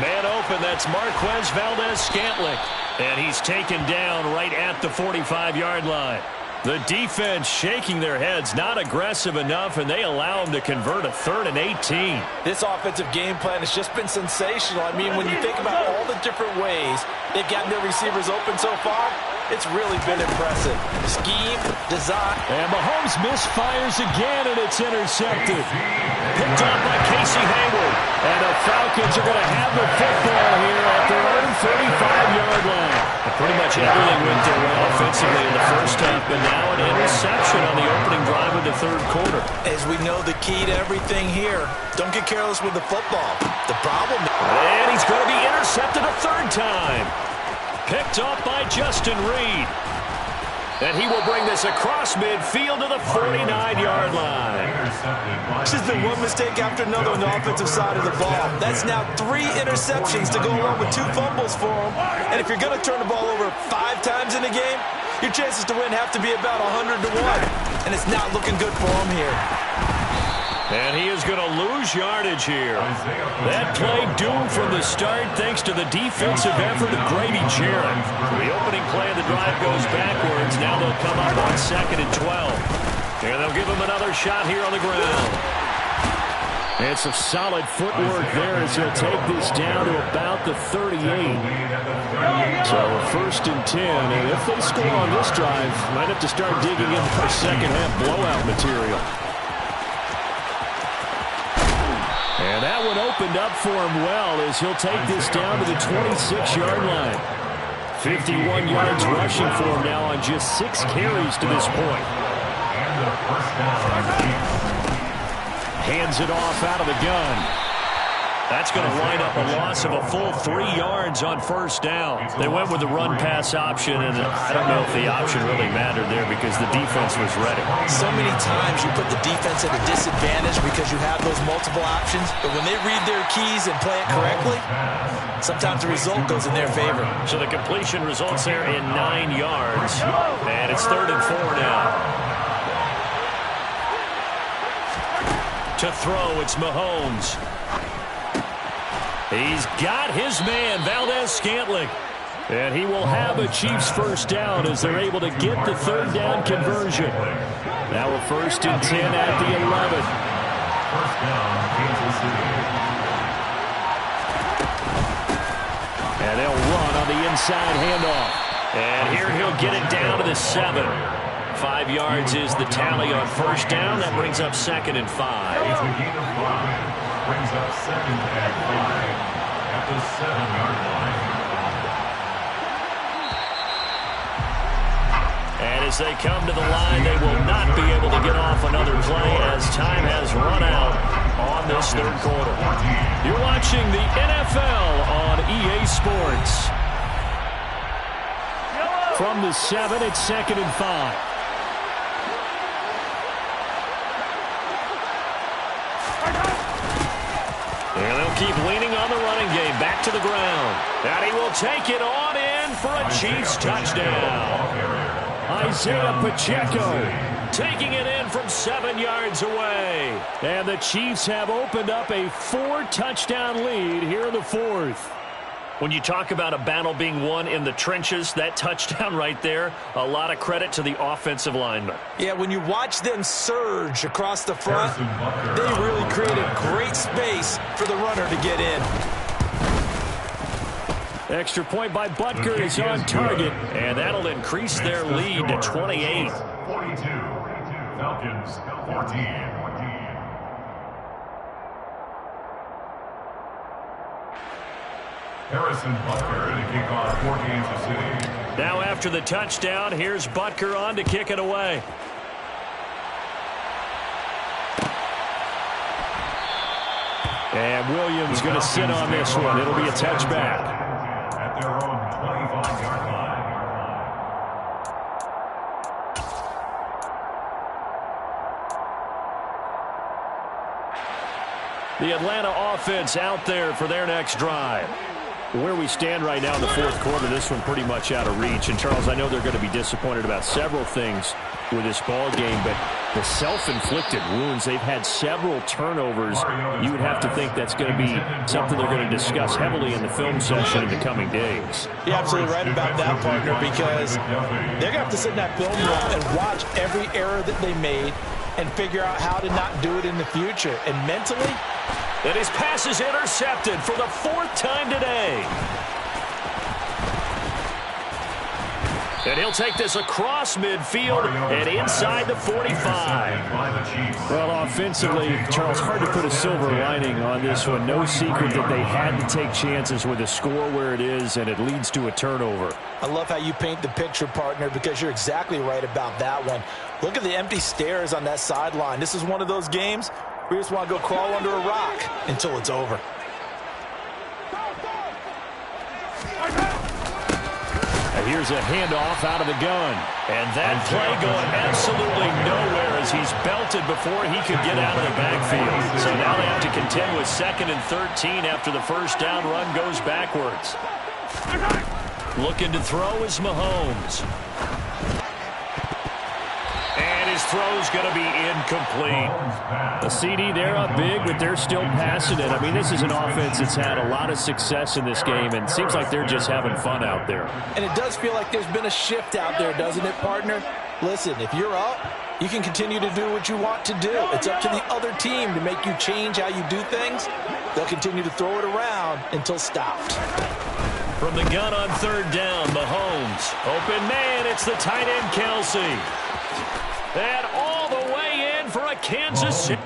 Man open, that's Marquez Valdez-Scantling. And he's taken down right at the 45-yard line. The defense shaking their heads, not aggressive enough, and they allow them to convert a 3rd and 18. This offensive game plan has just been sensational. I mean, when you think about all the different ways they've gotten their receivers open so far, it's really been impressive. Scheme, design. And Mahomes misfires again, and it's intercepted. Picked up by Casey Hayward. And the Falcons are going to have the football here at their own 35-yard line. Pretty much everything went their way offensively in the first half, but now an interception on the opening drive of the third quarter. As we know, the key to everything here, don't get careless with the football. The problem is... And he's going to be intercepted a 3rd time. Picked up by Justin Reed. And he will bring this across midfield to the 49-yard line. This has been one mistake after another on the offensive side of the ball. That's now 3 interceptions to go along with 2 fumbles for him. And if you're going to turn the ball over 5 times in a game, your chances to win have to be about 100 to 1. And it's not looking good for him here. And he is going to lose yardage here. That play doomed from the start thanks to the defensive effort of Grady Jarrett. The opening play of the drive goes backwards. Now they'll come up on 2nd and 12. And they'll give him another shot here on the ground. And some solid footwork there as he'll take this down to about the 38. So 1st and 10. And if they score on this drive, might have to start digging in for second half blowout material. And that one opened up for him well as he'll take this down to the 26-yard line. 51 yards rushing for him now on just 6 carries to this point. Hands it off out of the gun. That's going to wind up a loss of a full 3 yards on 1st down. They went with the run-pass option, and I don't know if the option really mattered there because the defense was ready. So many times you put the defense at a disadvantage because you have those multiple options, but when they read their keys and play it correctly, sometimes the result goes in their favor. So the completion results there in 9 yards, and it's 3rd and 4 now. To throw, it's Mahomes. He's got his man, Valdez-Scantling. And he will have a Chiefs first down as they're able to get the third down conversion. Now a 1st and 10 at the 11. First down, Kansas City. And they'll run on the inside handoff. And here he'll get it down to the 7. 5 yards is the tally on first down. That brings up 2nd and 5. It's a gain of 5. Brings up 2nd and 5 at the 7-yard line. And as they come to the line, they will not be able to get off another play as time has run out on this third quarter. You're watching the NFL on EA Sports. From the 7, it's 2nd and 5. And they'll keep leaning on the running game. Back to the ground. And he will take it on in for a Chiefs touchdown. Isaiah Pacheco taking it in from 7 yards away. And the Chiefs have opened up a 4-touchdown lead here in the 4th. When you talk about a battle being won in the trenches, that touchdown right there, a lot of credit to the offensive linemen. Yeah, when you watch them surge across the front, they really created great space for the runner to get in. Extra point by Butker is on target, and that'll increase their lead to 28. 42. Falcons 14. Harrison Butker to kick off for Kansas City. Now after the touchdown, here's Butker on to kick it away. And Williams going to sit on this one. It'll be a touchback. At their own 25-yard line. The Atlanta offense out there for their next drive. Where we stand right now in the 4th quarter, this one pretty much out of reach. And, Charles, I know they're going to be disappointed about several things with this ball game, but the self-inflicted wounds, they've had several turnovers. You would have to think that's going to be something they're going to discuss heavily in the film session in the coming days. You're absolutely right about that, partner, because they're going to have to sit in that film room and watch every error that they made and figure out how to not do it in the future. And mentally, and his pass is intercepted for the 4th time today. And he'll take this across midfield and inside the 45. Well, offensively, Charles, hard to put a silver lining on this one. No secret that they had to take chances with a score where it is, and it leads to a turnover. I love how you paint the picture, partner, because you're exactly right about that one. Look at the empty stares on that sideline. This is one of those games where you just want to go crawl under a rock until it's over. Here's a handoff out of the gun. And that play going absolutely nowhere as he's belted before he could get out of the backfield. So now they have to contend with 2nd and 13 after the first down run goes backwards. Looking to throw is Mahomes. And his throw's going to be incomplete. The CD, they're up big, but they're still passing it. I mean, this is an offense that's had a lot of success in this game, and it seems like they're just having fun out there. And it does feel like there's been a shift out there, doesn't it, partner? Listen, if you're up, you can continue to do what you want to do. It's up to the other team to make you change how you do things. They'll continue to throw it around until stopped. From the gun on 3rd down, Mahomes. Open man, it's the tight end, Kelsey. And all the way in for a Kansas City.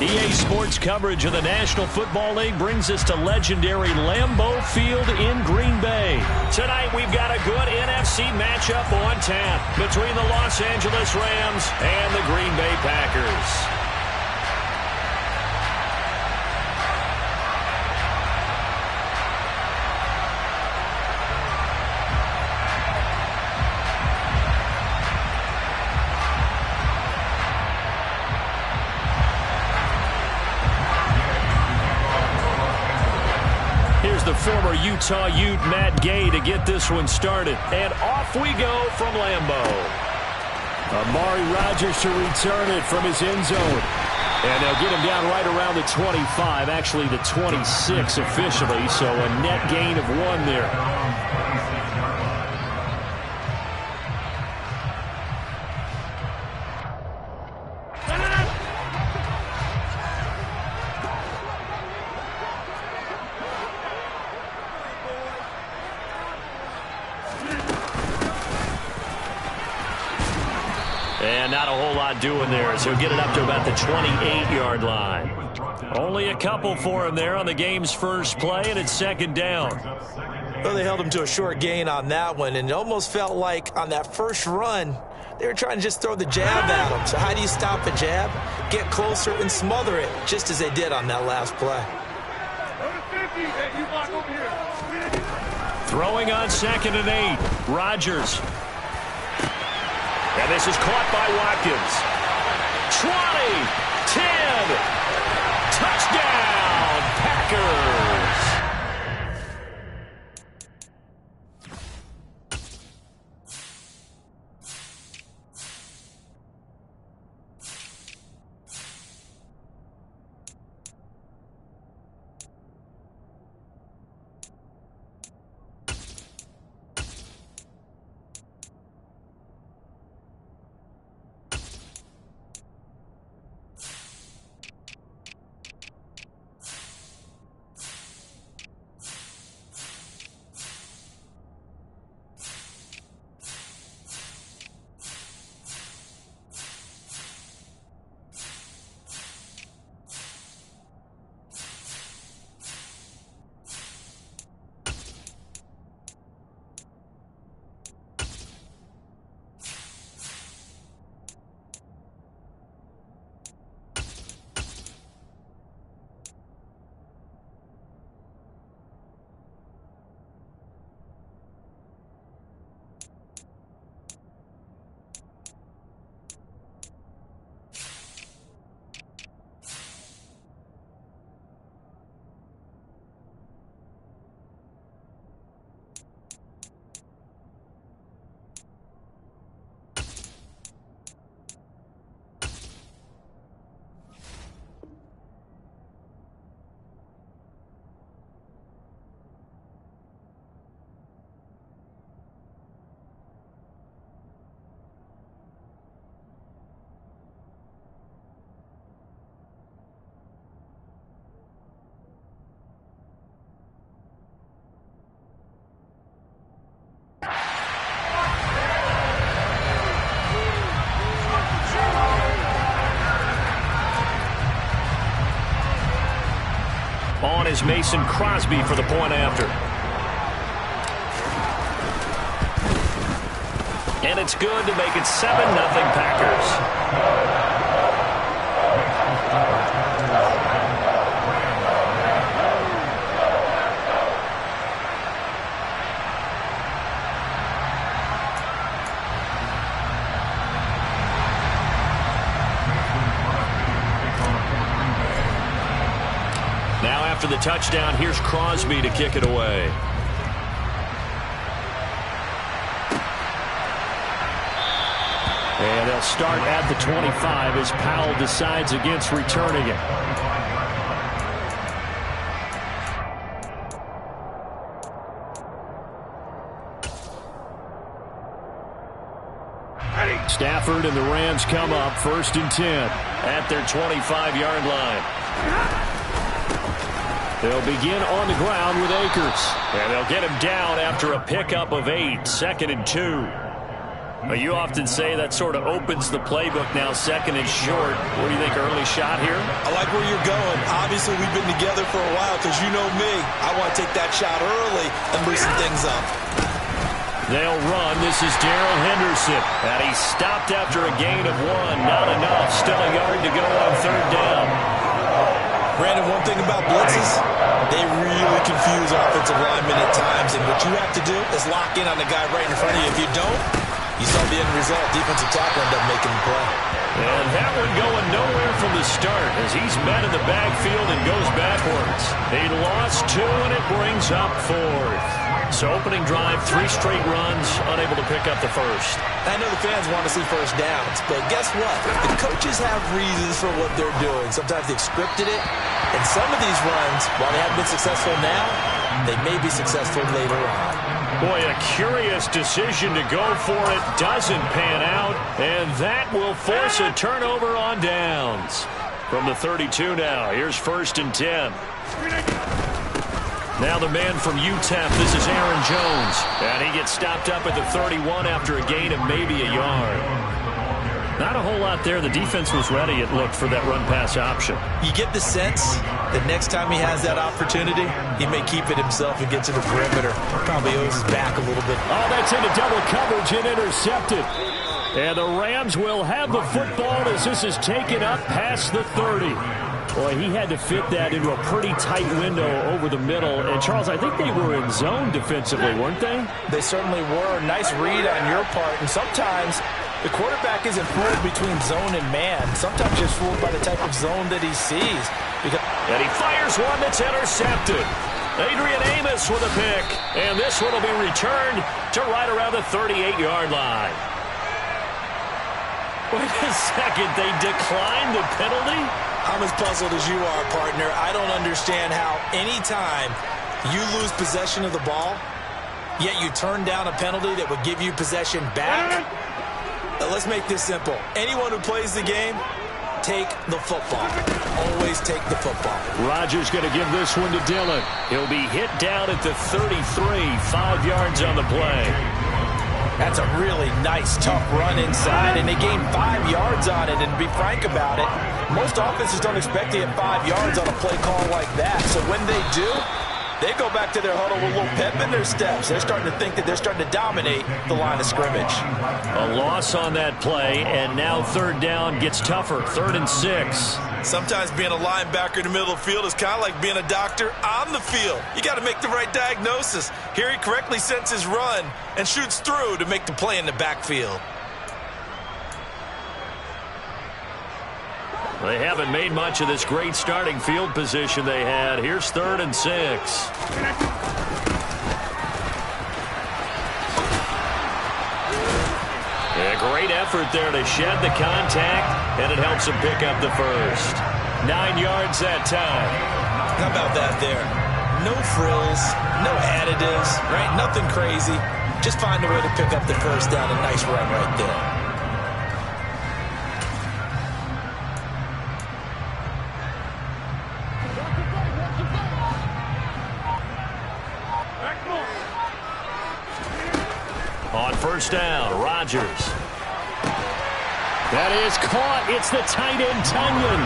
EA Sports coverage of the National Football League brings us to legendary Lambeau Field in Green Bay. Tonight we've got a good NFC matchup on tap between the Los Angeles Rams and the Green Bay Packers. The former Utah Ute Matt Gay to get this one started. And off we go from Lambeau. Amari Rodgers to return it from his end zone. And they'll get him down right around the 25, actually the 26 officially, so a net gain of 1 there. And not a whole lot doing there, so he'll get it up to about the 28-yard line. Only a couple for him there on the game's first play, and it's second down. Well, they held him to a short gain on that one, and it almost felt like on that first run, they were trying to just throw the jab at him. So how do you stop a jab? Get closer and smother it, just as they did on that last play. Throwing on 2nd and 8, Rodgers. And this is caught by Watkins. 20, 10, touchdown, Packers. On is Mason Crosby for the point after. And it's good to make it 7-0 Packers. Now after the touchdown, here's Crosby to kick it away. And they'll start at the 25 as Powell decides against returning it. Stafford and the Rams come up 1st and 10 at their 25-yard line. They'll begin on the ground with Akers. And they'll get him down after a pickup of 8, 2nd and 2. Well, you often say that sort of opens the playbook now, second and short. What do you think, early shot here? I like where you're going. Obviously, we've been together for a while because you know me. I want to take that shot early and loosen things up. They'll run. This is Darrell Henderson. And he's stopped after a gain of 1. Not enough. Still a yard to go on third down. Brandon, one thing about blitzes, they really confuse offensive linemen at times. And what you have to do is lock in on the guy right in front of you. If you don't, you saw the end result. Defensive tackle ended up making the play. And that one going nowhere from the start as he's met in the backfield and goes backwards. He lost 2, and it brings up 4th. So opening drive, 3 straight runs, unable to pick up the first. I know the fans want to see first downs, but guess what? The coaches have reasons for what they're doing. Sometimes they've scripted it, and some of these runs, while they haven't been successful now, they may be successful later on. Boy, a curious decision to go for it. Doesn't pan out, and that will force a turnover on downs. From the 32 now, here's 1st and 10. Now the man from UTEP, this is Aaron Jones. And he gets stopped up at the 31 after a gain of maybe a yard. Not a whole lot there. The defense was ready, it looked, for that run-pass option. You get the sense that next time he has that opportunity, he may keep it himself and get to the perimeter. Probably owes his back a little bit. Oh, that's into double coverage and intercepted. And the Rams will have the football as this is taken up past the 30. Boy, he had to fit that into a pretty tight window over the middle. And, Charles, I think they were in zone defensively, weren't they? They certainly were. Nice read on your part. And sometimes the quarterback isn't fooled between zone and man. Sometimes just fooled by the type of zone that he sees. And he fires one that's intercepted. Adrian Amos with a pick. And this one will be returned to right around the 38-yard line. Wait a second. They declined the penalty? I'm as puzzled as you are, partner. I don't understand how any time you lose possession of the ball, yet you turn down a penalty that would give you possession back. Let's make this simple. Anyone who plays the game, take the football. Always take the football. Rodgers going to give this one to Dillon. He'll be hit down at the 33, 5 yards on the play. That's a really nice, tough run inside, and they gained 5 yards on it. And to be frank about it, most offenses don't expect to get 5 yards on a play call like that. So when they do, they go back to their huddle with a little pep in their steps. They're starting to think that they're starting to dominate the line of scrimmage. A loss on that play, and now third down gets tougher. 3rd and 6. Sometimes being a linebacker in the middle of the field is kind of like being a doctor on the field. You got to make the right diagnosis. Here he correctly sends his run and shoots through to make the play in the backfield. They haven't made much of this great starting field position they had. Here's 3rd and 6. A great effort there to shed the contact, and it helps him pick up the first. 9 yards that time. How about that there? No frills, no additives, right? Nothing crazy. Just find a way to pick up the first down. A nice run right there. On first down, Rodgers. That is caught. It's the tight end, Tunyon.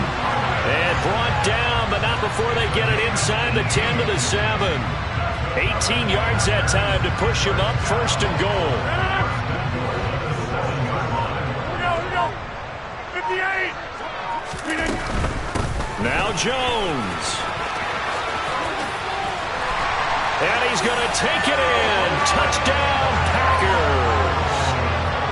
And brought down, but not before they get it inside the 10 to the 7. 18 yards that time to push him up 1st and goal. Here we go. 58. Now Jones. And he's going to take it in. Touchdown, Packers.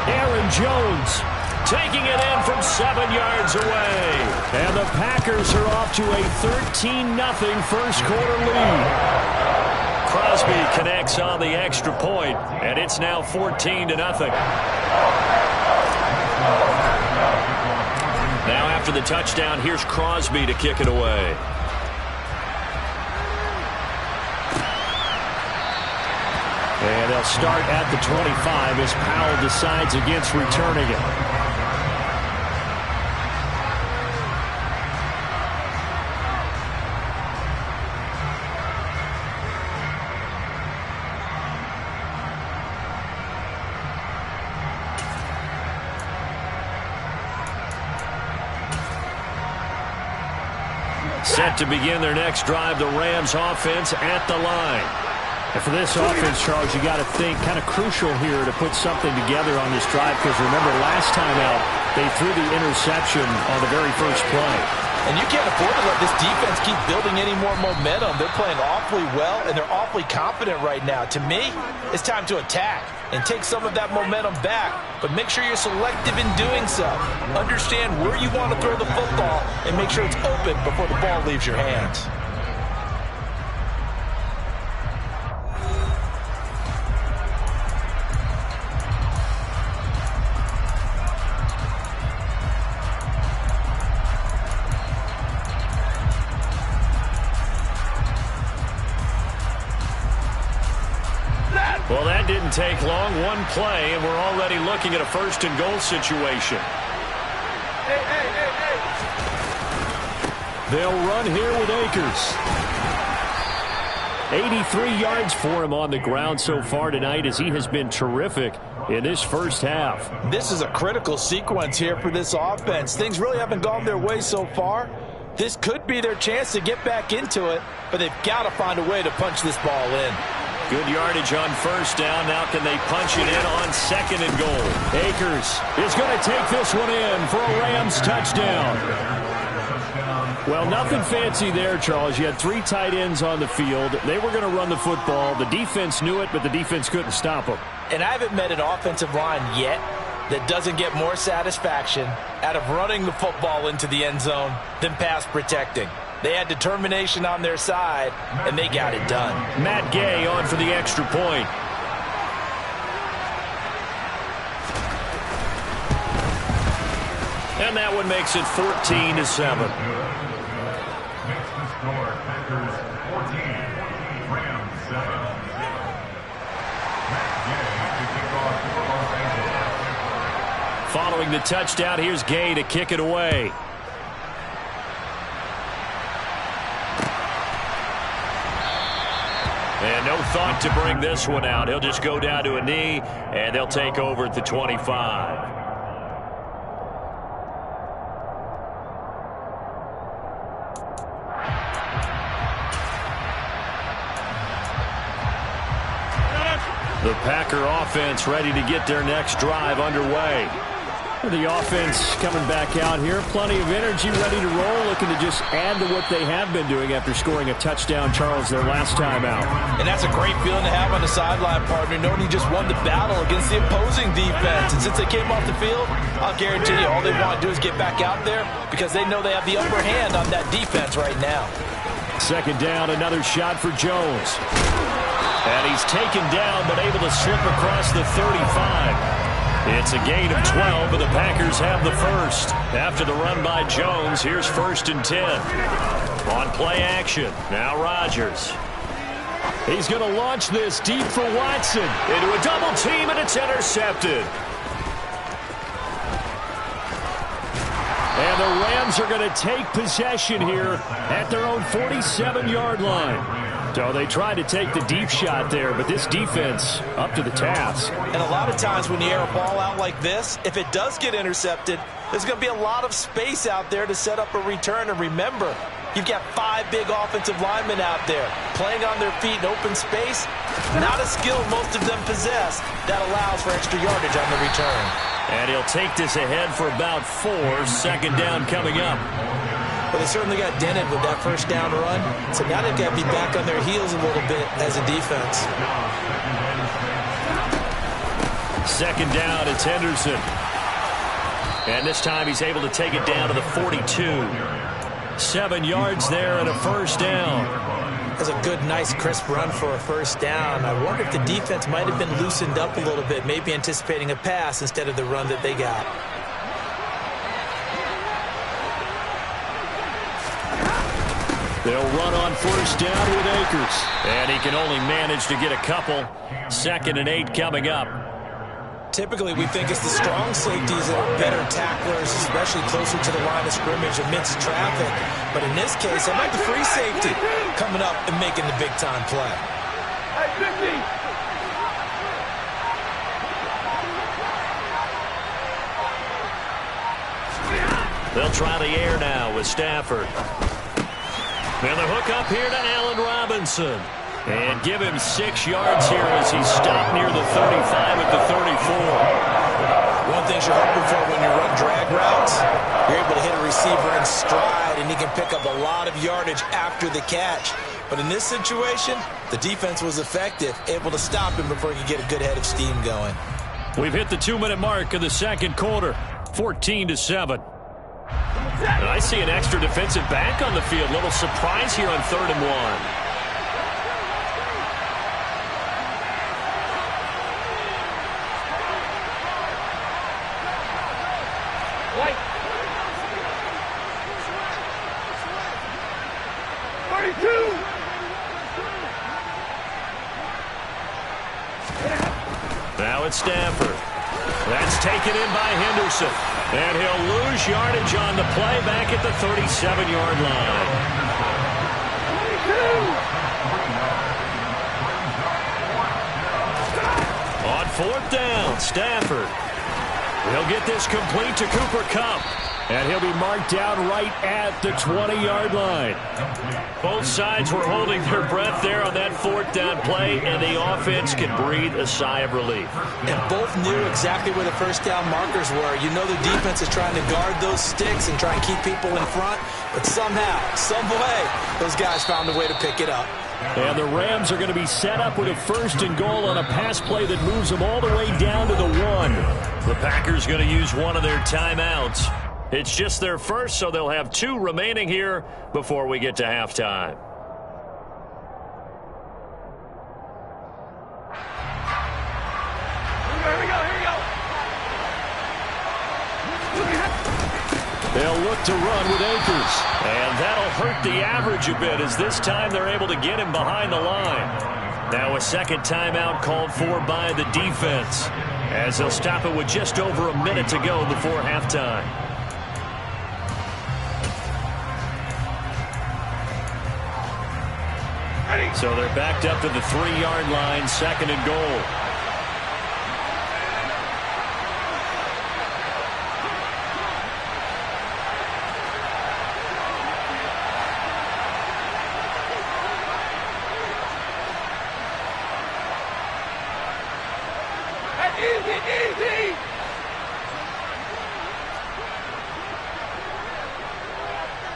Aaron Jones taking it in from 7 yards away. And the Packers are off to a 13-0 first quarter lead. Crosby connects on the extra point, and it's now 14-0. Now after the touchdown, here's Crosby to kick it away. And they'll start at the 25 as Powell decides against returning it. Set to begin their next drive, the Rams offense at the line. And for this offense, Charles, you got to think kind of crucial here to put something together on this drive, because remember last time out they threw the interception on the very first play. And you can't afford to let this defense keep building any more momentum. They're playing awfully well, and they're awfully confident right now. To me, it's time to attack and take some of that momentum back, but make sure you're selective in doing so. Understand where you want to throw the football and make sure it's open before the ball leaves your hands. Well, that didn't take long. One play, and we're already looking at a first-and-goal situation. They'll run here with Akers. 83 yards for him on the ground so far tonight, as he has been terrific in this first half. This is a critical sequence here for this offense. Things really haven't gone their way so far. This could be their chance to get back into it, but they've got to find a way to punch this ball in. Good yardage on first down. Now can they punch it in on second and goal? Akers is going to take this one in for a Rams touchdown. Well, nothing fancy there, Charles. You had 3 tight ends on the field. They were going to run the football. The defense knew it, but the defense couldn't stop them. And I haven't met an offensive line yet that doesn't get more satisfaction out of running the football into the end zone than pass protecting. They had determination on their side, and they got it done. Matt Gay on for the extra point. And that one makes it 14-7. Next to score, Packers 14, Rams 7. Matt Gay to kick off for Los Angeles. Following the touchdown, here's Gay to kick it away. And no thought to bring this one out. He'll just go down to a knee, and they'll take over at the 25. The Packer offense ready to get their next drive underway. The offense coming back out here. Plenty of energy, ready to roll, looking to just add to what they have been doing after scoring a touchdown, Charles, their last time out. And that's a great feeling to have on the sideline, partner, knowing he just won the battle against the opposing defense. And since they came off the field, I'll guarantee you all they want to do is get back out there because they know they have the upper hand on that defense right now. Second down, another shot for Jones. And he's taken down but able to slip across the 35. It's a gain of 12, and the Packers have the first. After the run by Jones, here's 1st and 10. On play action, now Rodgers. He's going to launch this deep for Watson. Into a double team, and it's intercepted. And the Rams are going to take possession here at their own 47-yard line. So they tried to take the deep shot there, but this defense up to the task. And a lot of times when you air a ball out like this, if it does get intercepted, there's going to be a lot of space out there to set up a return. And remember, you've got 5 big offensive linemen out there playing on their feet in open space. Not a skill most of them possess that allows for extra yardage on the return. And he'll take this ahead for about 4. Second down coming up. But they certainly got dented with that first down run. So now they've got to be back on their heels a little bit as a defense. Second down, it's Henderson. And this time he's able to take it down to the 42. 7 yards there and a first down. That's a good, nice, crisp run for a first down. I wonder if the defense might have been loosened up a little bit, maybe anticipating a pass instead of the run that they got. They'll run on first down with Akers. And he can only manage to get a couple. 2nd and 8 coming up. Typically, we think it's the strong safeties that are better tacklers, especially closer to the line of scrimmage amidst traffic. But in this case, I like the free safety coming up and making the big-time play. They'll try the air now with Stafford. And the hook up here to Allen Robinson. And give him 6 yards here as he stopped near the 35 at the 34. One thing you're hoping for when you run drag routes, you're able to hit a receiver in stride, and he can pick up a lot of yardage after the catch. But in this situation, the defense was effective, able to stop him before he could get a good head of steam going. We've hit the 2-minute mark of the second quarter, 14-7. And I see an extra defensive back on the field. Little surprise here on 3rd and 1. Now it's Stafford. That's taken in by Henderson. And he'll lose yardage on the play back at the 37-yard line. On 4th down, Stafford. He'll get this complete to Cooper Kupp. And he'll be marked down right at the 20-yard line. Both sides were holding their breath there on that 4th down play, and the offense can breathe a sigh of relief. And both knew exactly where the first down markers were. You know the defense is trying to guard those sticks and try and keep people in front, but somehow, some way, those guys found a way to pick it up. And the Rams are going to be set up with a 1st and goal on a pass play that moves them all the way down to the 1. The Packers going to use one of their timeouts. It's just their first, so they'll have 2 remaining here before we get to halftime. Here we go. They'll look to run with Akers. And that'll hurt the average a bit as this time they're able to get him behind the line. Now a second timeout called for by the defense as they'll stop it with just over a minute to go before halftime. So they're backed up to the 3-yard line, 2nd and goal. Easy.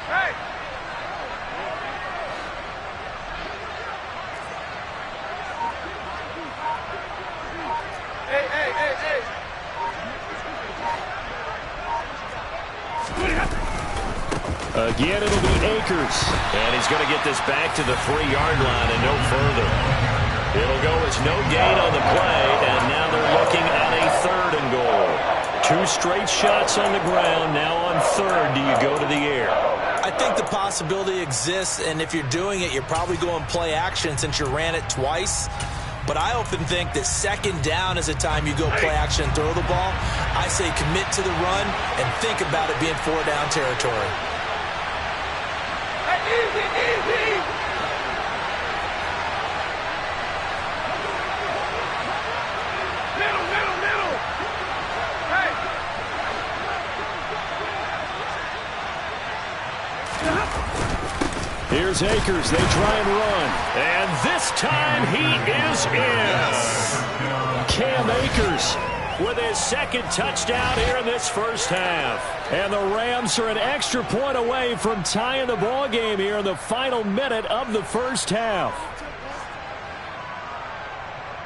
Hey. Again, it'll be Akers. And he's going to get this back to the 3-yard line and no further. It'll go as no gain on the play, and now they're looking at a 3rd and goal. 2 straight shots on the ground. Now on 3rd, do you go to the air? I think the possibility exists, and if you're doing it, you're probably going play action since you ran it twice. But I often think that 2nd down is a time you go play action and throw the ball. I say commit to the run and think about it being 4-down territory. Easy. Middle. Hey. Here's Akers. They try and run. And this time he is in. Cam Akers with his 2nd touchdown here in this first half. And the Rams are an extra point away from tying the ball game here in the final minute of the first half.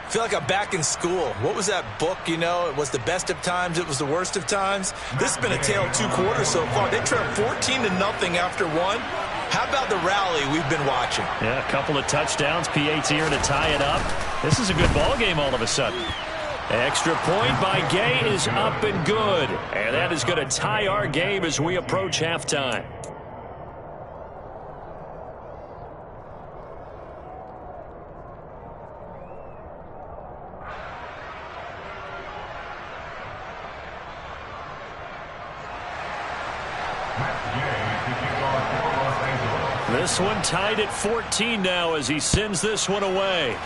I feel like I'm back in school. What was that book, you know? It was the best of times. It was the worst of times. This has been a tale of 2 quarters so far. They trailed 14-0 after 1. How about the rally we've been watching? Yeah, a couple of touchdowns. PAT here to tie it up. This is a good ball game all of a sudden. Extra point by Gay is up and good. And that is going to tie our game as we approach halftime. This one tied at 14 now as he sends this one away.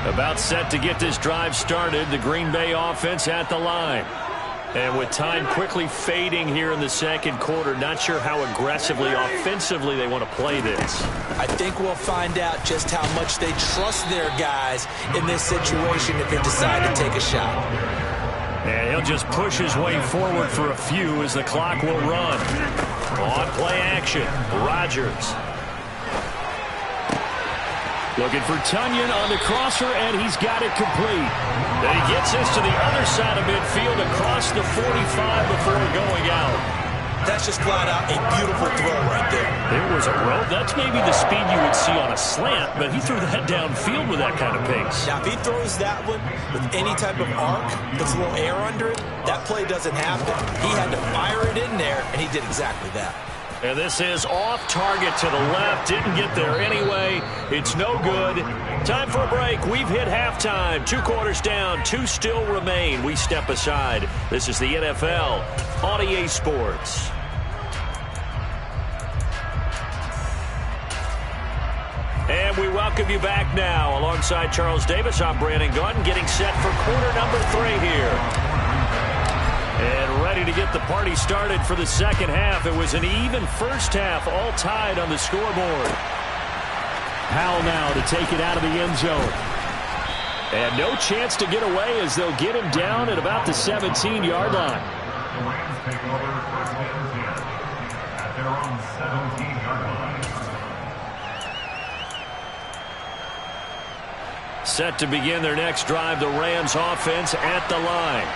About set to get this drive started, the Green Bay offense at the line. And with time quickly fading here in the second quarter, not sure how aggressively, offensively they want to play this. I think we'll find out just how much they trust their guys in this situation if they decide to take a shot. And he'll just push his way forward for a few as the clock will run. On play action, Rodgers. Looking for Tunyon on the crosser, and he's got it complete. Then he gets this to the other side of midfield across the 45 before going out. That's just flat out a beautiful throw right there. It was a rope. That's maybe the speed you would see on a slant, but he threw that downfield with that kind of pace. Now, if he throws that one with any type of arc, puts a little air under it, that play doesn't happen. He had to fire it in there, and he did exactly that. And this is off target to the left. Didn't get there anyway. It's no good. Time for a break. We've hit halftime. 2 quarters down. 2 still remain. We step aside. This is the NFL on EA Sports. And we welcome you back now. Alongside Charles Davis, I'm Brandon Gaudin, getting set for quarter number 3 here. And ready to get the party started for the second half. It was an even first half, all tied on the scoreboard. Powell now to take it out of the end zone. And no chance to get away as they'll get him down at about the 17-yard line. The Rams take over first and 10 at their own 17-yard line. Set to begin their next drive, the Rams offense at the line.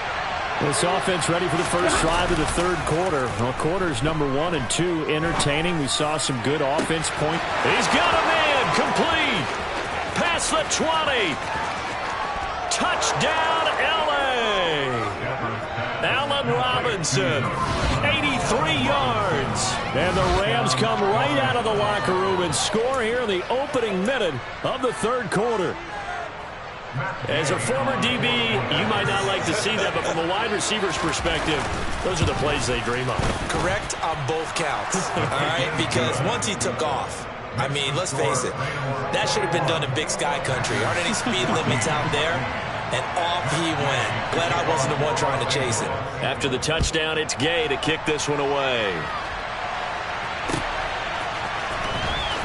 This offense ready for the first drive of the third quarter. Well, quarters number 1 and 2 entertaining. We saw some good offense point. He's got a man complete. Past the 20. Touchdown, L.A. Allen Robinson, 83 yards. And the Rams come right out of the locker room and score here in the opening minute of the third quarter. As a former DB, you might not like to see that, but from a wide receiver's perspective, those are the plays they dream of. Correct on both counts, all right? Because once he took off, I mean, let's face it, that should have been done in Big Sky Country. Aren't any speed limits out there? And off he went. Glad I wasn't the one trying to chase it. After the touchdown, it's Gay to kick this one away.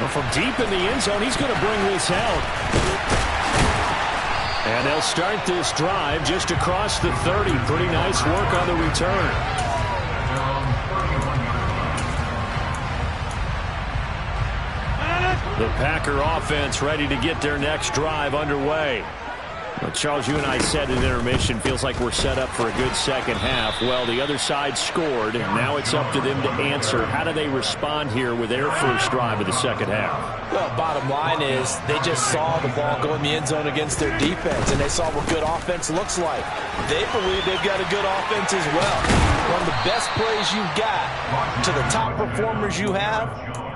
Well, from deep in the end zone, he's going to bring this out. And they'll start this drive just across the 30. Pretty nice work on the return. The Packer offense ready to get their next drive underway. Well, Charles, you and I said at intermission, feels like we're set up for a good second half. Well, the other side scored, and now it's up to them to answer. How do they respond here with their first drive of the second half? Well, bottom line is they just saw the ball go in the end zone against their defense, and they saw what good offense looks like. They believe they've got a good offense as well. One of the best plays you've got to the top performers you have,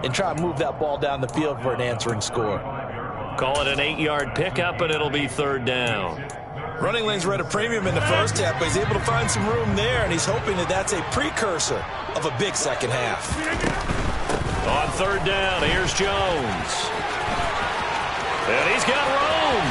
and try to move that ball down the field for an answering score. Call it an 8-yard pickup, and it'll be third down. Running lanes were at a premium in the first half, but he's able to find some room there, and he's hoping that that's a precursor of a big second half. On third down, here's Jones. And he's got room.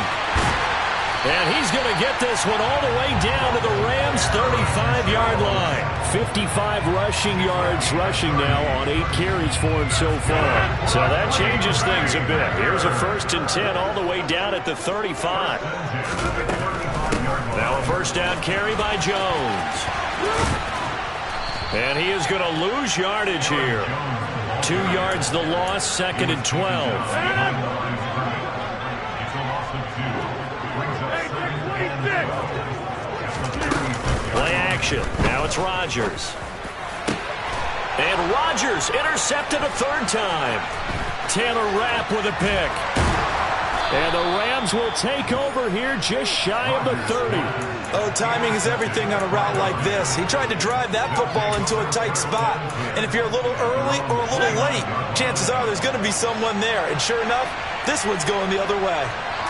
And he's going to get this one all the way down to the Rams' 35-yard line. 55 rushing yards rushing now on 8 carries for him so far. So that changes things a bit. Here's a 1st and 10 all the way down at the 35. Now a first down carry by Jones. And he is going to lose yardage here. 2 yards the loss, 2nd and 12. Play action. Now it's Rodgers. And Rodgers intercepted a 3rd time. Taylor Rapp with a pick. And the Rams will take over here just shy of the 30. Oh, timing is everything on a route like this. He tried to drive that football into a tight spot. And if you're a little early or a little late, chances are there's going to be someone there. And sure enough, this one's going the other way.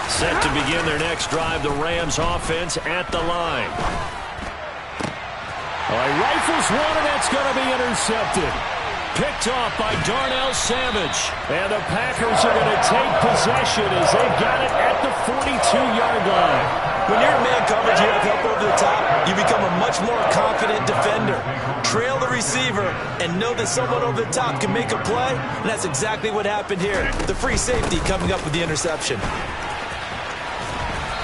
Set to begin their next drive, the Rams offense at the line. All right, rifles one, and that's going to be intercepted. Picked off by Darnell Savage. And the Packers are going to take possession as they've got it at the 42-yard line. When you're in man coverage, you have help over the top, you become a much more confident defender. Trail the receiver and know that someone over the top can make a play, and that's exactly what happened here. The free safety coming up with the interception.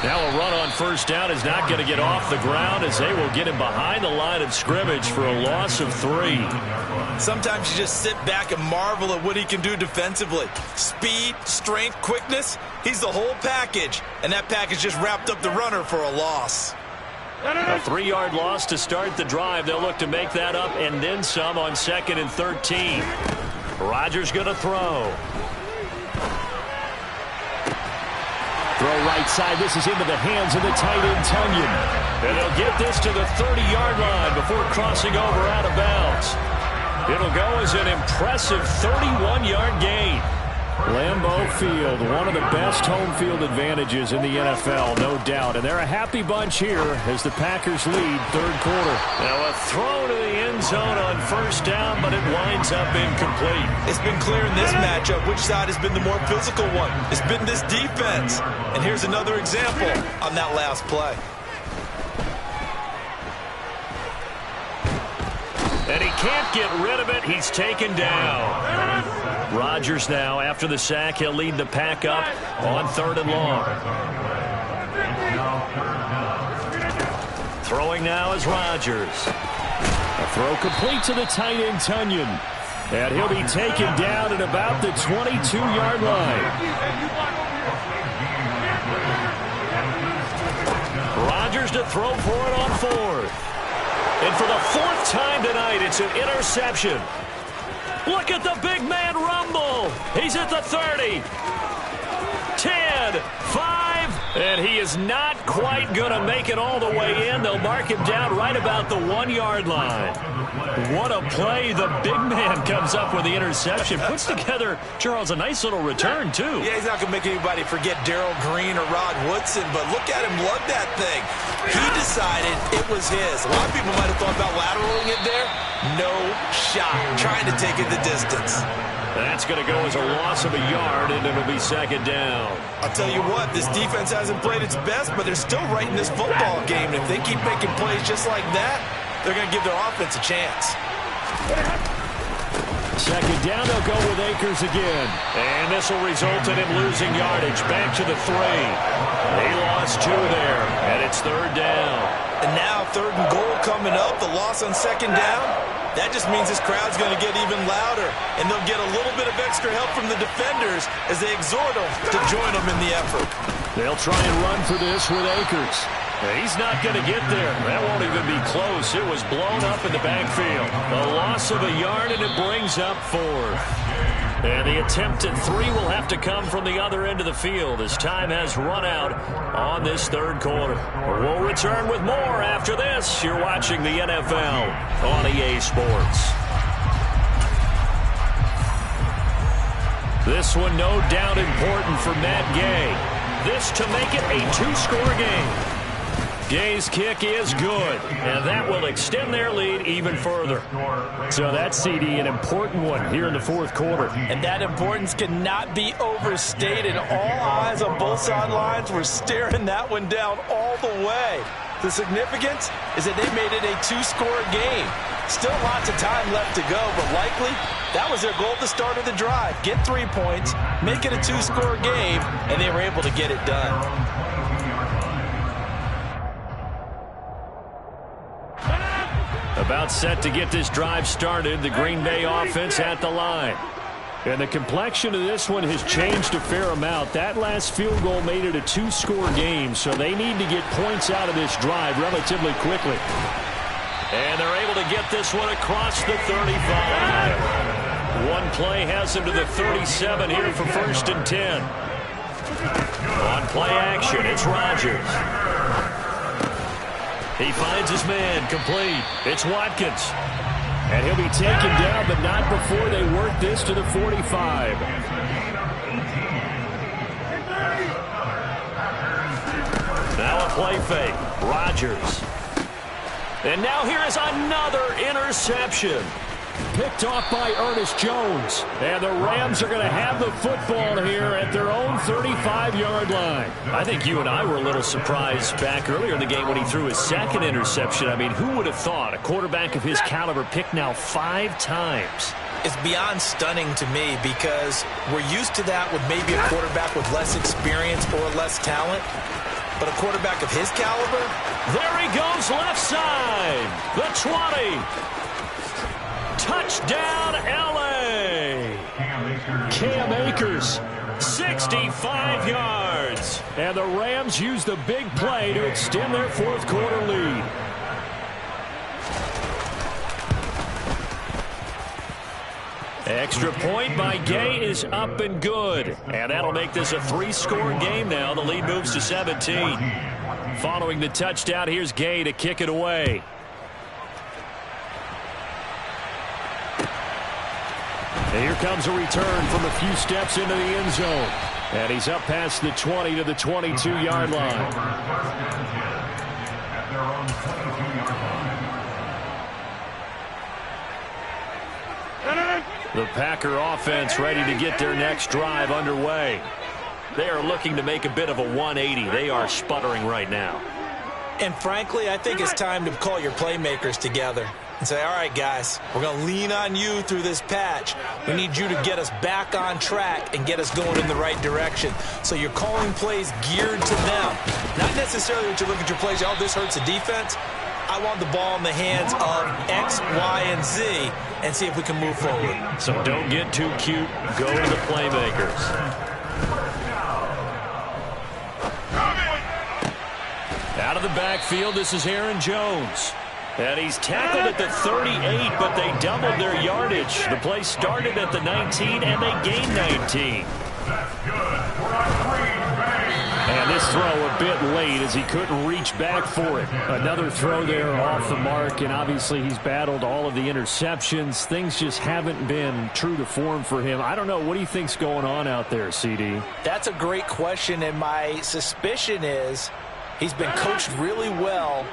Now a run on first down is not going to get off the ground as they will get him behind the line of scrimmage for a loss of 3. Sometimes you just sit back and marvel at what he can do defensively. Speed, strength, quickness, he's the whole package. And that package just wrapped up the runner for a loss. A 3-yard loss to start the drive. They'll look to make that up and then some on 2nd and 13. Rodgers going to throw. Throw right side. This is into the hands of the tight end, Tunyon. And they'll get this to the 30-yard line before crossing over out of bounds. It'll go as an impressive 31-yard gain. Lambeau Field, one of the best home field advantages in the NFL, no doubt. And they're a happy bunch here as the Packers lead 3rd quarter. Now a throw to the end zone on first down, but it winds up incomplete. It's been clear in this matchup which side has been the more physical one. It's been this defense. And here's another example on that last play. And he can't get rid of it. He's taken down. Rodgers now, after the sack, he'll lead the pack up on 3rd and long. Throwing now is Rodgers. A throw complete to the tight end, Tunyon. And he'll be taken down at about the 22-yard line. Rodgers to throw for it on 4th. And for the 4th time tonight, it's an interception. Look at the big man rumble. He's at the 30. 10, 5, and he is not quite going to make it all the way in. They'll mark him down right about the 1-yard line. What a play. The big man comes up with the interception. Puts together, Charles, a nice little return, too. Yeah, he's not going to make anybody forget Darrell Green or Rod Woodson, but look at him lug that thing. He decided it was his. A lot of people might have thought about lateraling it there. No shot. Trying to take it the distance. That's going to go as a loss of a yard, and it'll be 2nd down. I'll tell you what, this defense hasn't played its best, but they're still right in this football game. And if they keep making plays just like that, they're going to give their offense a chance. 2nd down, they'll go with Akers again. And this will result in him losing yardage. Back to the 3. They lost 2 there, and it's 3rd down. And now 3rd and goal coming up, the loss on 2nd down. That just means this crowd's going to get even louder, and they'll get a little bit of extra help from the defenders as they exhort them to join them in the effort. They'll try and run for this with Akers. He's not going to get there. That won't even be close. It was blown up in the backfield. A loss of a yard, and it brings up 4th. And the attempt at 3 will have to come from the other end of the field as time has run out on this 3rd quarter. We'll return with more after this. You're watching the NFL on EA Sports. This one no doubt important for Matt Gay. This to make it a 2-score game. Gay's kick is good, and that will extend their lead even further. So that's, CD, an important one here in the 4th quarter. And that importance cannot be overstated. All eyes on both sidelines were staring that one down all the way. The significance is that they made it a 2-score game. Still lots of time left to go, but likely that was their goal at the start of the drive. Get 3 points, make it a 2-score game, and they were able to get it done. About set to get this drive started, the Green Bay offense at the line. And the complexion of this one has changed a fair amount. That last field goal made it a 2-score game, so they need to get points out of this drive relatively quickly. And they're able to get this one across the 35. One play has them to the 37 here for 1st and 10. On play action, it's Rodgers. He finds his man, complete. It's Watkins. And he'll be taken down, but not before they work this to the 45. Now a play fake. Rodgers. And now here is another interception. Picked off by Ernest Jones. And the Rams are going to have the football here at their own 35-yard line. I think you and I were a little surprised back earlier in the game when he threw his second interception. I mean, who would have thought a quarterback of his caliber picked now 5 times? It's beyond stunning to me because we're used to that with maybe a quarterback with less experience or less talent. But a quarterback of his caliber? There he goes, left side. The 20. Touchdown, L.A. Cam Akers. 65 yards. And the Rams use the big play to extend their fourth quarter lead. Extra point by Gay is up and good. And that'll make this a 3-score game now. The lead moves to 17. Following the touchdown, here's Gay to kick it away. And here comes a return from a few steps into the end zone. And he's up past the 20 to the 22-yard line. At their own 22-yard line. The Packer offense ready to get their next drive underway. They are looking to make a bit of a 180. They are sputtering right now. And frankly, I think it's time to call your playmakers together and say, all right, guys, we're going to lean on you through this patch. We need you to get us back on track and get us going in the right direction. So you're calling plays geared to them. Not necessarily what you look at your plays, oh, this hurts the defense. I want the ball in the hands of X, Y, and Z and see if we can move forward. So don't get too cute. Go to the playmakers. Out of the backfield, this is Aaron Jones. And he's tackled at the 38, but they doubled their yardage. The play started at the 19, and they gained 19. That's good for a Green Bay. And this throw a bit late as he couldn't reach back for it. Another throw there off the mark, and obviously he's battled all of the interceptions. Things just haven't been true to form for him. I don't know. What do you think's going on out there, CD? That's a great question, and my suspicion is he's been coached really well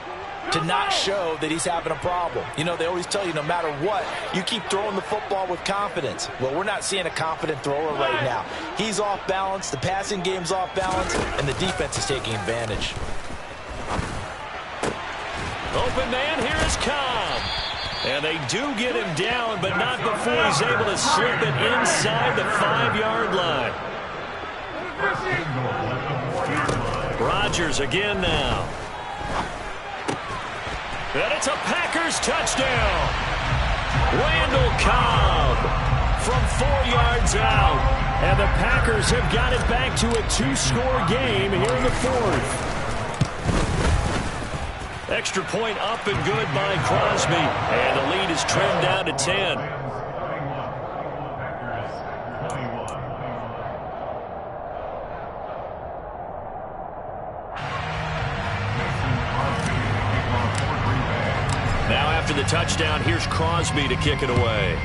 to not show that he's having a problem. You know, they always tell you no matter what, you keep throwing the football with confidence. Well, we're not seeing a confident thrower right now. He's off balance, the passing game's off balance, and the defense is taking advantage. Open man, here is Cobb. And they do get him down, but not before he's able to slip it inside the 5-yard line. Rodgers again now. And it's a Packers touchdown. Randall Cobb from 4 yards out. And the Packers have got it back to a 2-score game here in the fourth. Extra point up and good by Crosby. And the lead is trimmed down to 10. Now after the touchdown, here's Crosby to kick it away.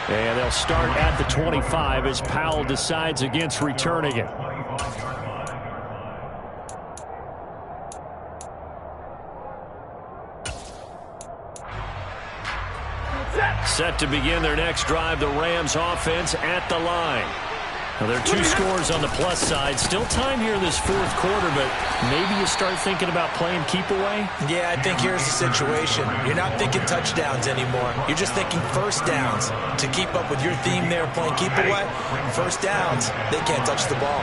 And they'll start at the 25 as Powell decides against returning it. Set to begin their next drive, the Rams offense at the line. Now, there are 2 scores on the plus side. Still time here in this fourth quarter, but maybe you start thinking about playing keep away? Yeah, I think here's the situation. You're not thinking touchdowns anymore. You're just thinking first downs. To keep up with your theme there, playing keep away, first downs, they can't touch the ball.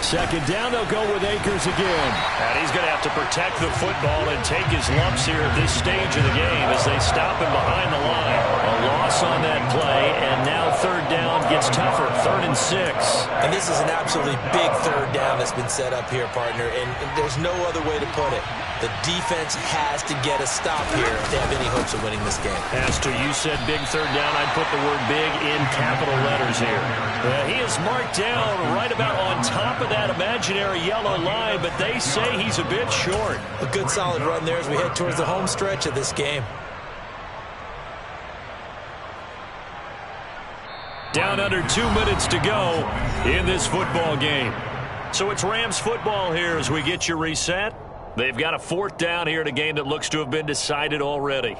Second down, they'll go with Akers again. And he's going to have to protect the football and take his lumps here at this stage of the game as they stop him behind the line. A loss on that play, and now third down gets tougher, 3rd and 6. And this is an absolutely big third down that's been set up here, partner, and there's no other way to put it. The defense has to get a stop here if they have any hopes of winning this game. As to you said big third down, I'd put the word big in capital letters here. He is marked down right about on top of that imaginary yellow line, but they say he's a bit short. A good solid run there as we head towards the home stretch of this game. Down under 2 minutes to go in this football game. So it's Rams football here as we get you reset. They've got a 4th down here in a game that looks to have been decided already.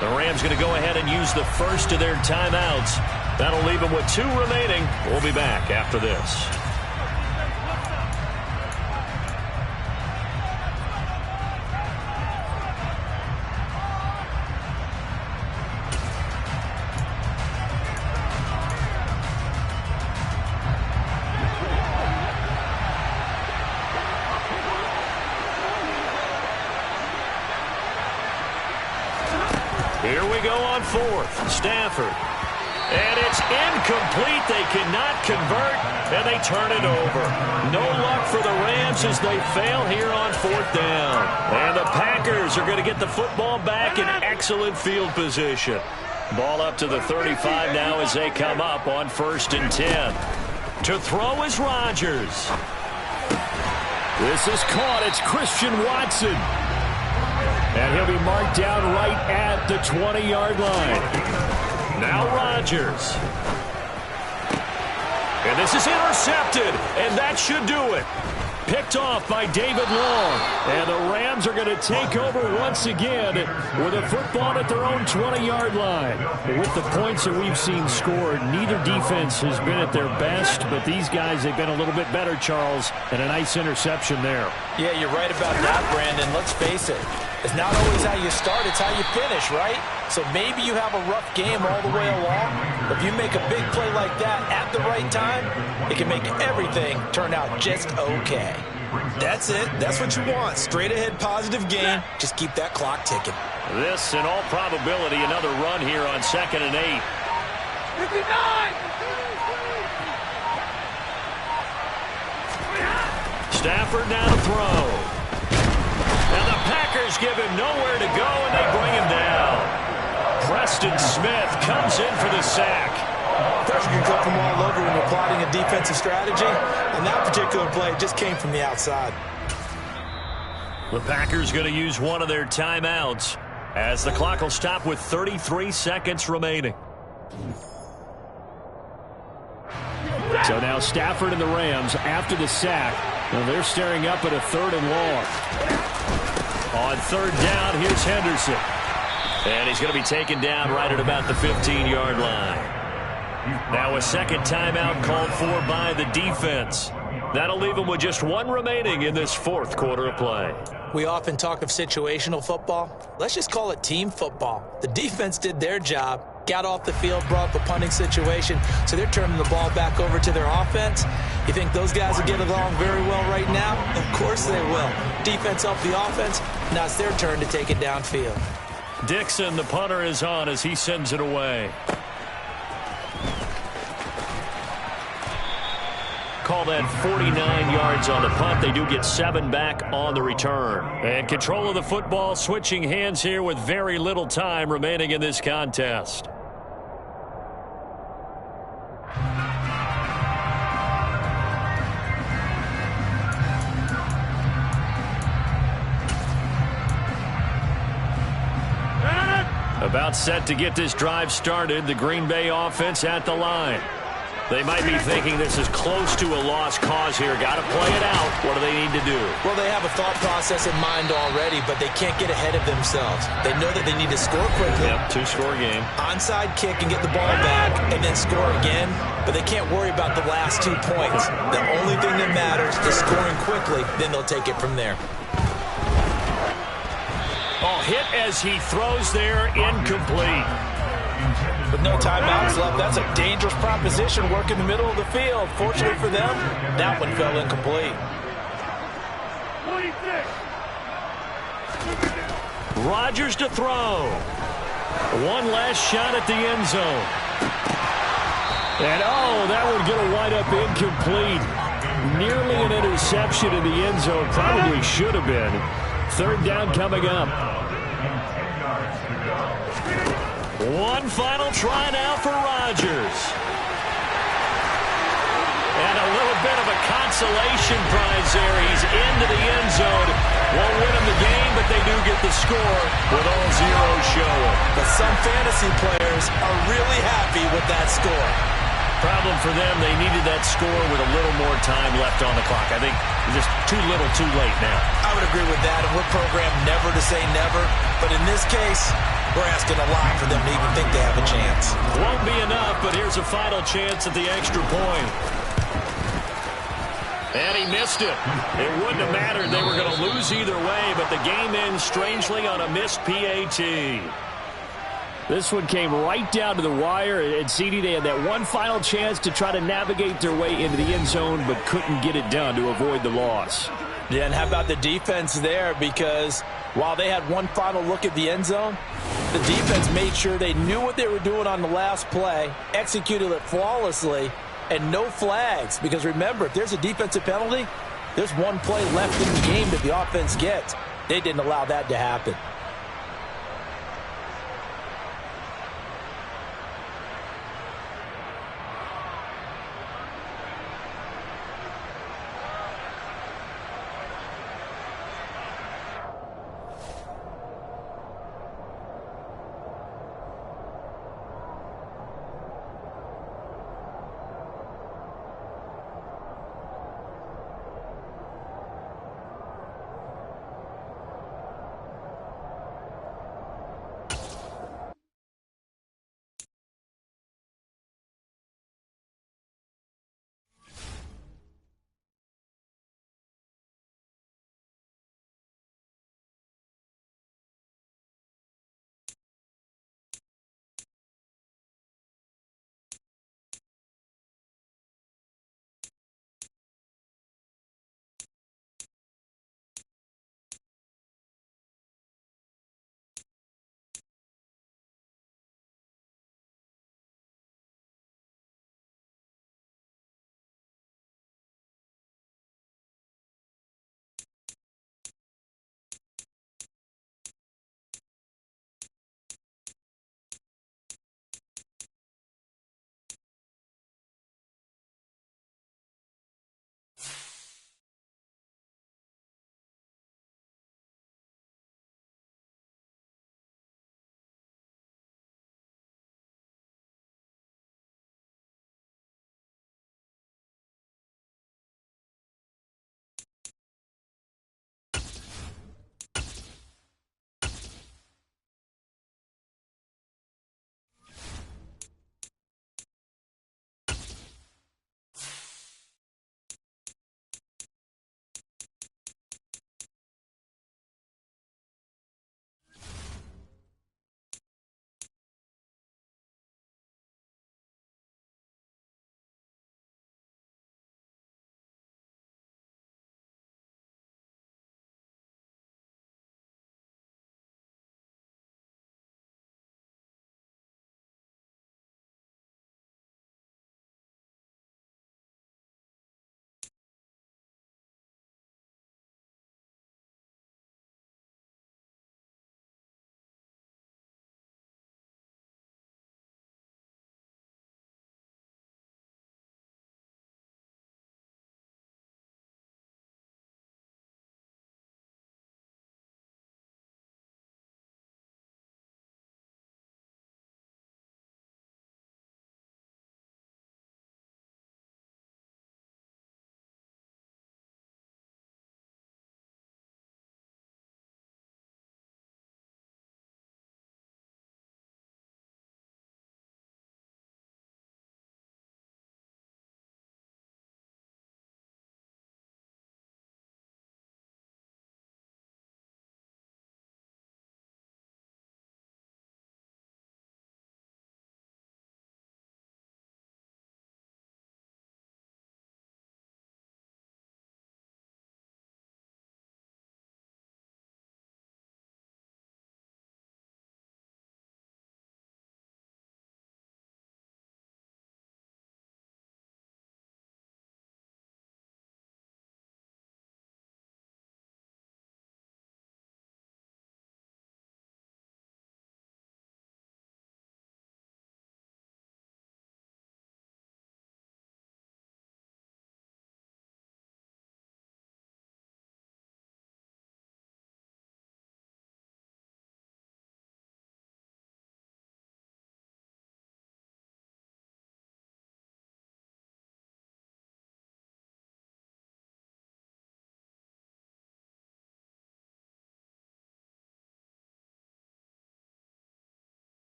The Rams going to go ahead and use the first of their timeouts. That'll leave them with 2 remaining. We'll be back after this. Here we go on 4th. Stafford. And it's incomplete. They cannot convert, and they turn it over. No luck for the Rams as they fail here on 4th down. And the Packers are going to get the football back in excellent field position. Ball up to the 35 now as they come up on 1st and 10. To throw is Rodgers. This is caught. It's Christian Watson. And he'll be marked down right at the 20-yard line. Now Rodgers. And this is intercepted, and that should do it. Picked off by David Long. And the Rams are going to take over once again with a football at their own 20-yard line. With the points that we've seen scored, neither defense has been at their best, but these guys, they've been a little bit better, Charles, and a nice interception there. Yeah, you're right about that, Brandon. Let's face it. It's not always how you start, it's how you finish, right? So maybe you have a rough game all the way along. If you make a big play like that at the right time, it can make everything turn out just okay. That's it. That's what you want. Straight ahead positive game. Just keep that clock ticking. This, in all probability, another run here on 2nd and 8. 59! Stafford now to throw. And the Packers give him nowhere to go, and they bring him down. Preston Smith comes in for the sack. Pressure can come from all over when you're plotting a defensive strategy. On that particular play, it just came from the outside. The Packers going to use one of their timeouts as the clock will stop with 33 seconds remaining. So now Stafford and the Rams, after the sack, well, they're staring up at a 3rd and long. On 3rd down, here's Henderson. And he's going to be taken down right at about the 15-yard line. Now a 2nd timeout called for by the defense. That'll leave them with just 1 remaining in this 4th quarter of play. We often talk of situational football. Let's just call it team football. The defense did their job, got off the field, brought up a punting situation, so they're turning the ball back over to their offense. You think those guys will get along very well right now? Of course they will. Defense up the offense. Now it's their turn to take it downfield. Dixon, the punter, is on as he sends it away. Call that 49 yards on the punt. They do get 7 back on the return. And control of the football switching hands here with very little time remaining in this contest. About set to get this drive started. The Green Bay offense at the line. They might be thinking this is close to a lost cause here. Got to play it out. What do they need to do? Well, they have a thought process in mind already, but they can't get ahead of themselves. They know that they need to score quickly. Yep, 2-score game. Onside kick and get the ball back and then score again, but they can't worry about the last 2 points. The only thing that matters is scoring quickly, then they'll take it from there. Oh, hit as he throws there, incomplete. With no timeouts left, that's a dangerous proposition. Work in the middle of the field. Fortunately for them, that one fell incomplete. 26. Rodgers to throw. One last shot at the end zone. And, oh, that one going to wind up incomplete. Nearly an interception in the end zone. Probably should have been. 3rd down coming up. One final try now for Rodgers. And a little bit of a consolation prize there. He's into the end zone. Won't win him the game, but they do get the score with all zeros showing. But some fantasy players are really happy with that score. Problem for them, they needed that score with a little more time left on the clock. I think just too little, too late now. I would agree with that, and we're programmed never to say never. But in this case, we're asking a lot for them to even think they have a chance. Won't be enough, but here's a final chance at the extra point. And he missed it. It wouldn't have mattered. They were going to lose either way, but the game ends strangely on a missed PAT. This one came right down to the wire, and CD, they had that one final chance to try to navigate their way into the end zone, but couldn't get it done to avoid the loss. Yeah, and how about the defense there? Because while they had one final look at the end zone, the defense made sure they knew what they were doing on the last play, executed it flawlessly, and no flags. Because remember, if there's a defensive penalty, there's one play left in the game that the offense gets. They didn't allow that to happen.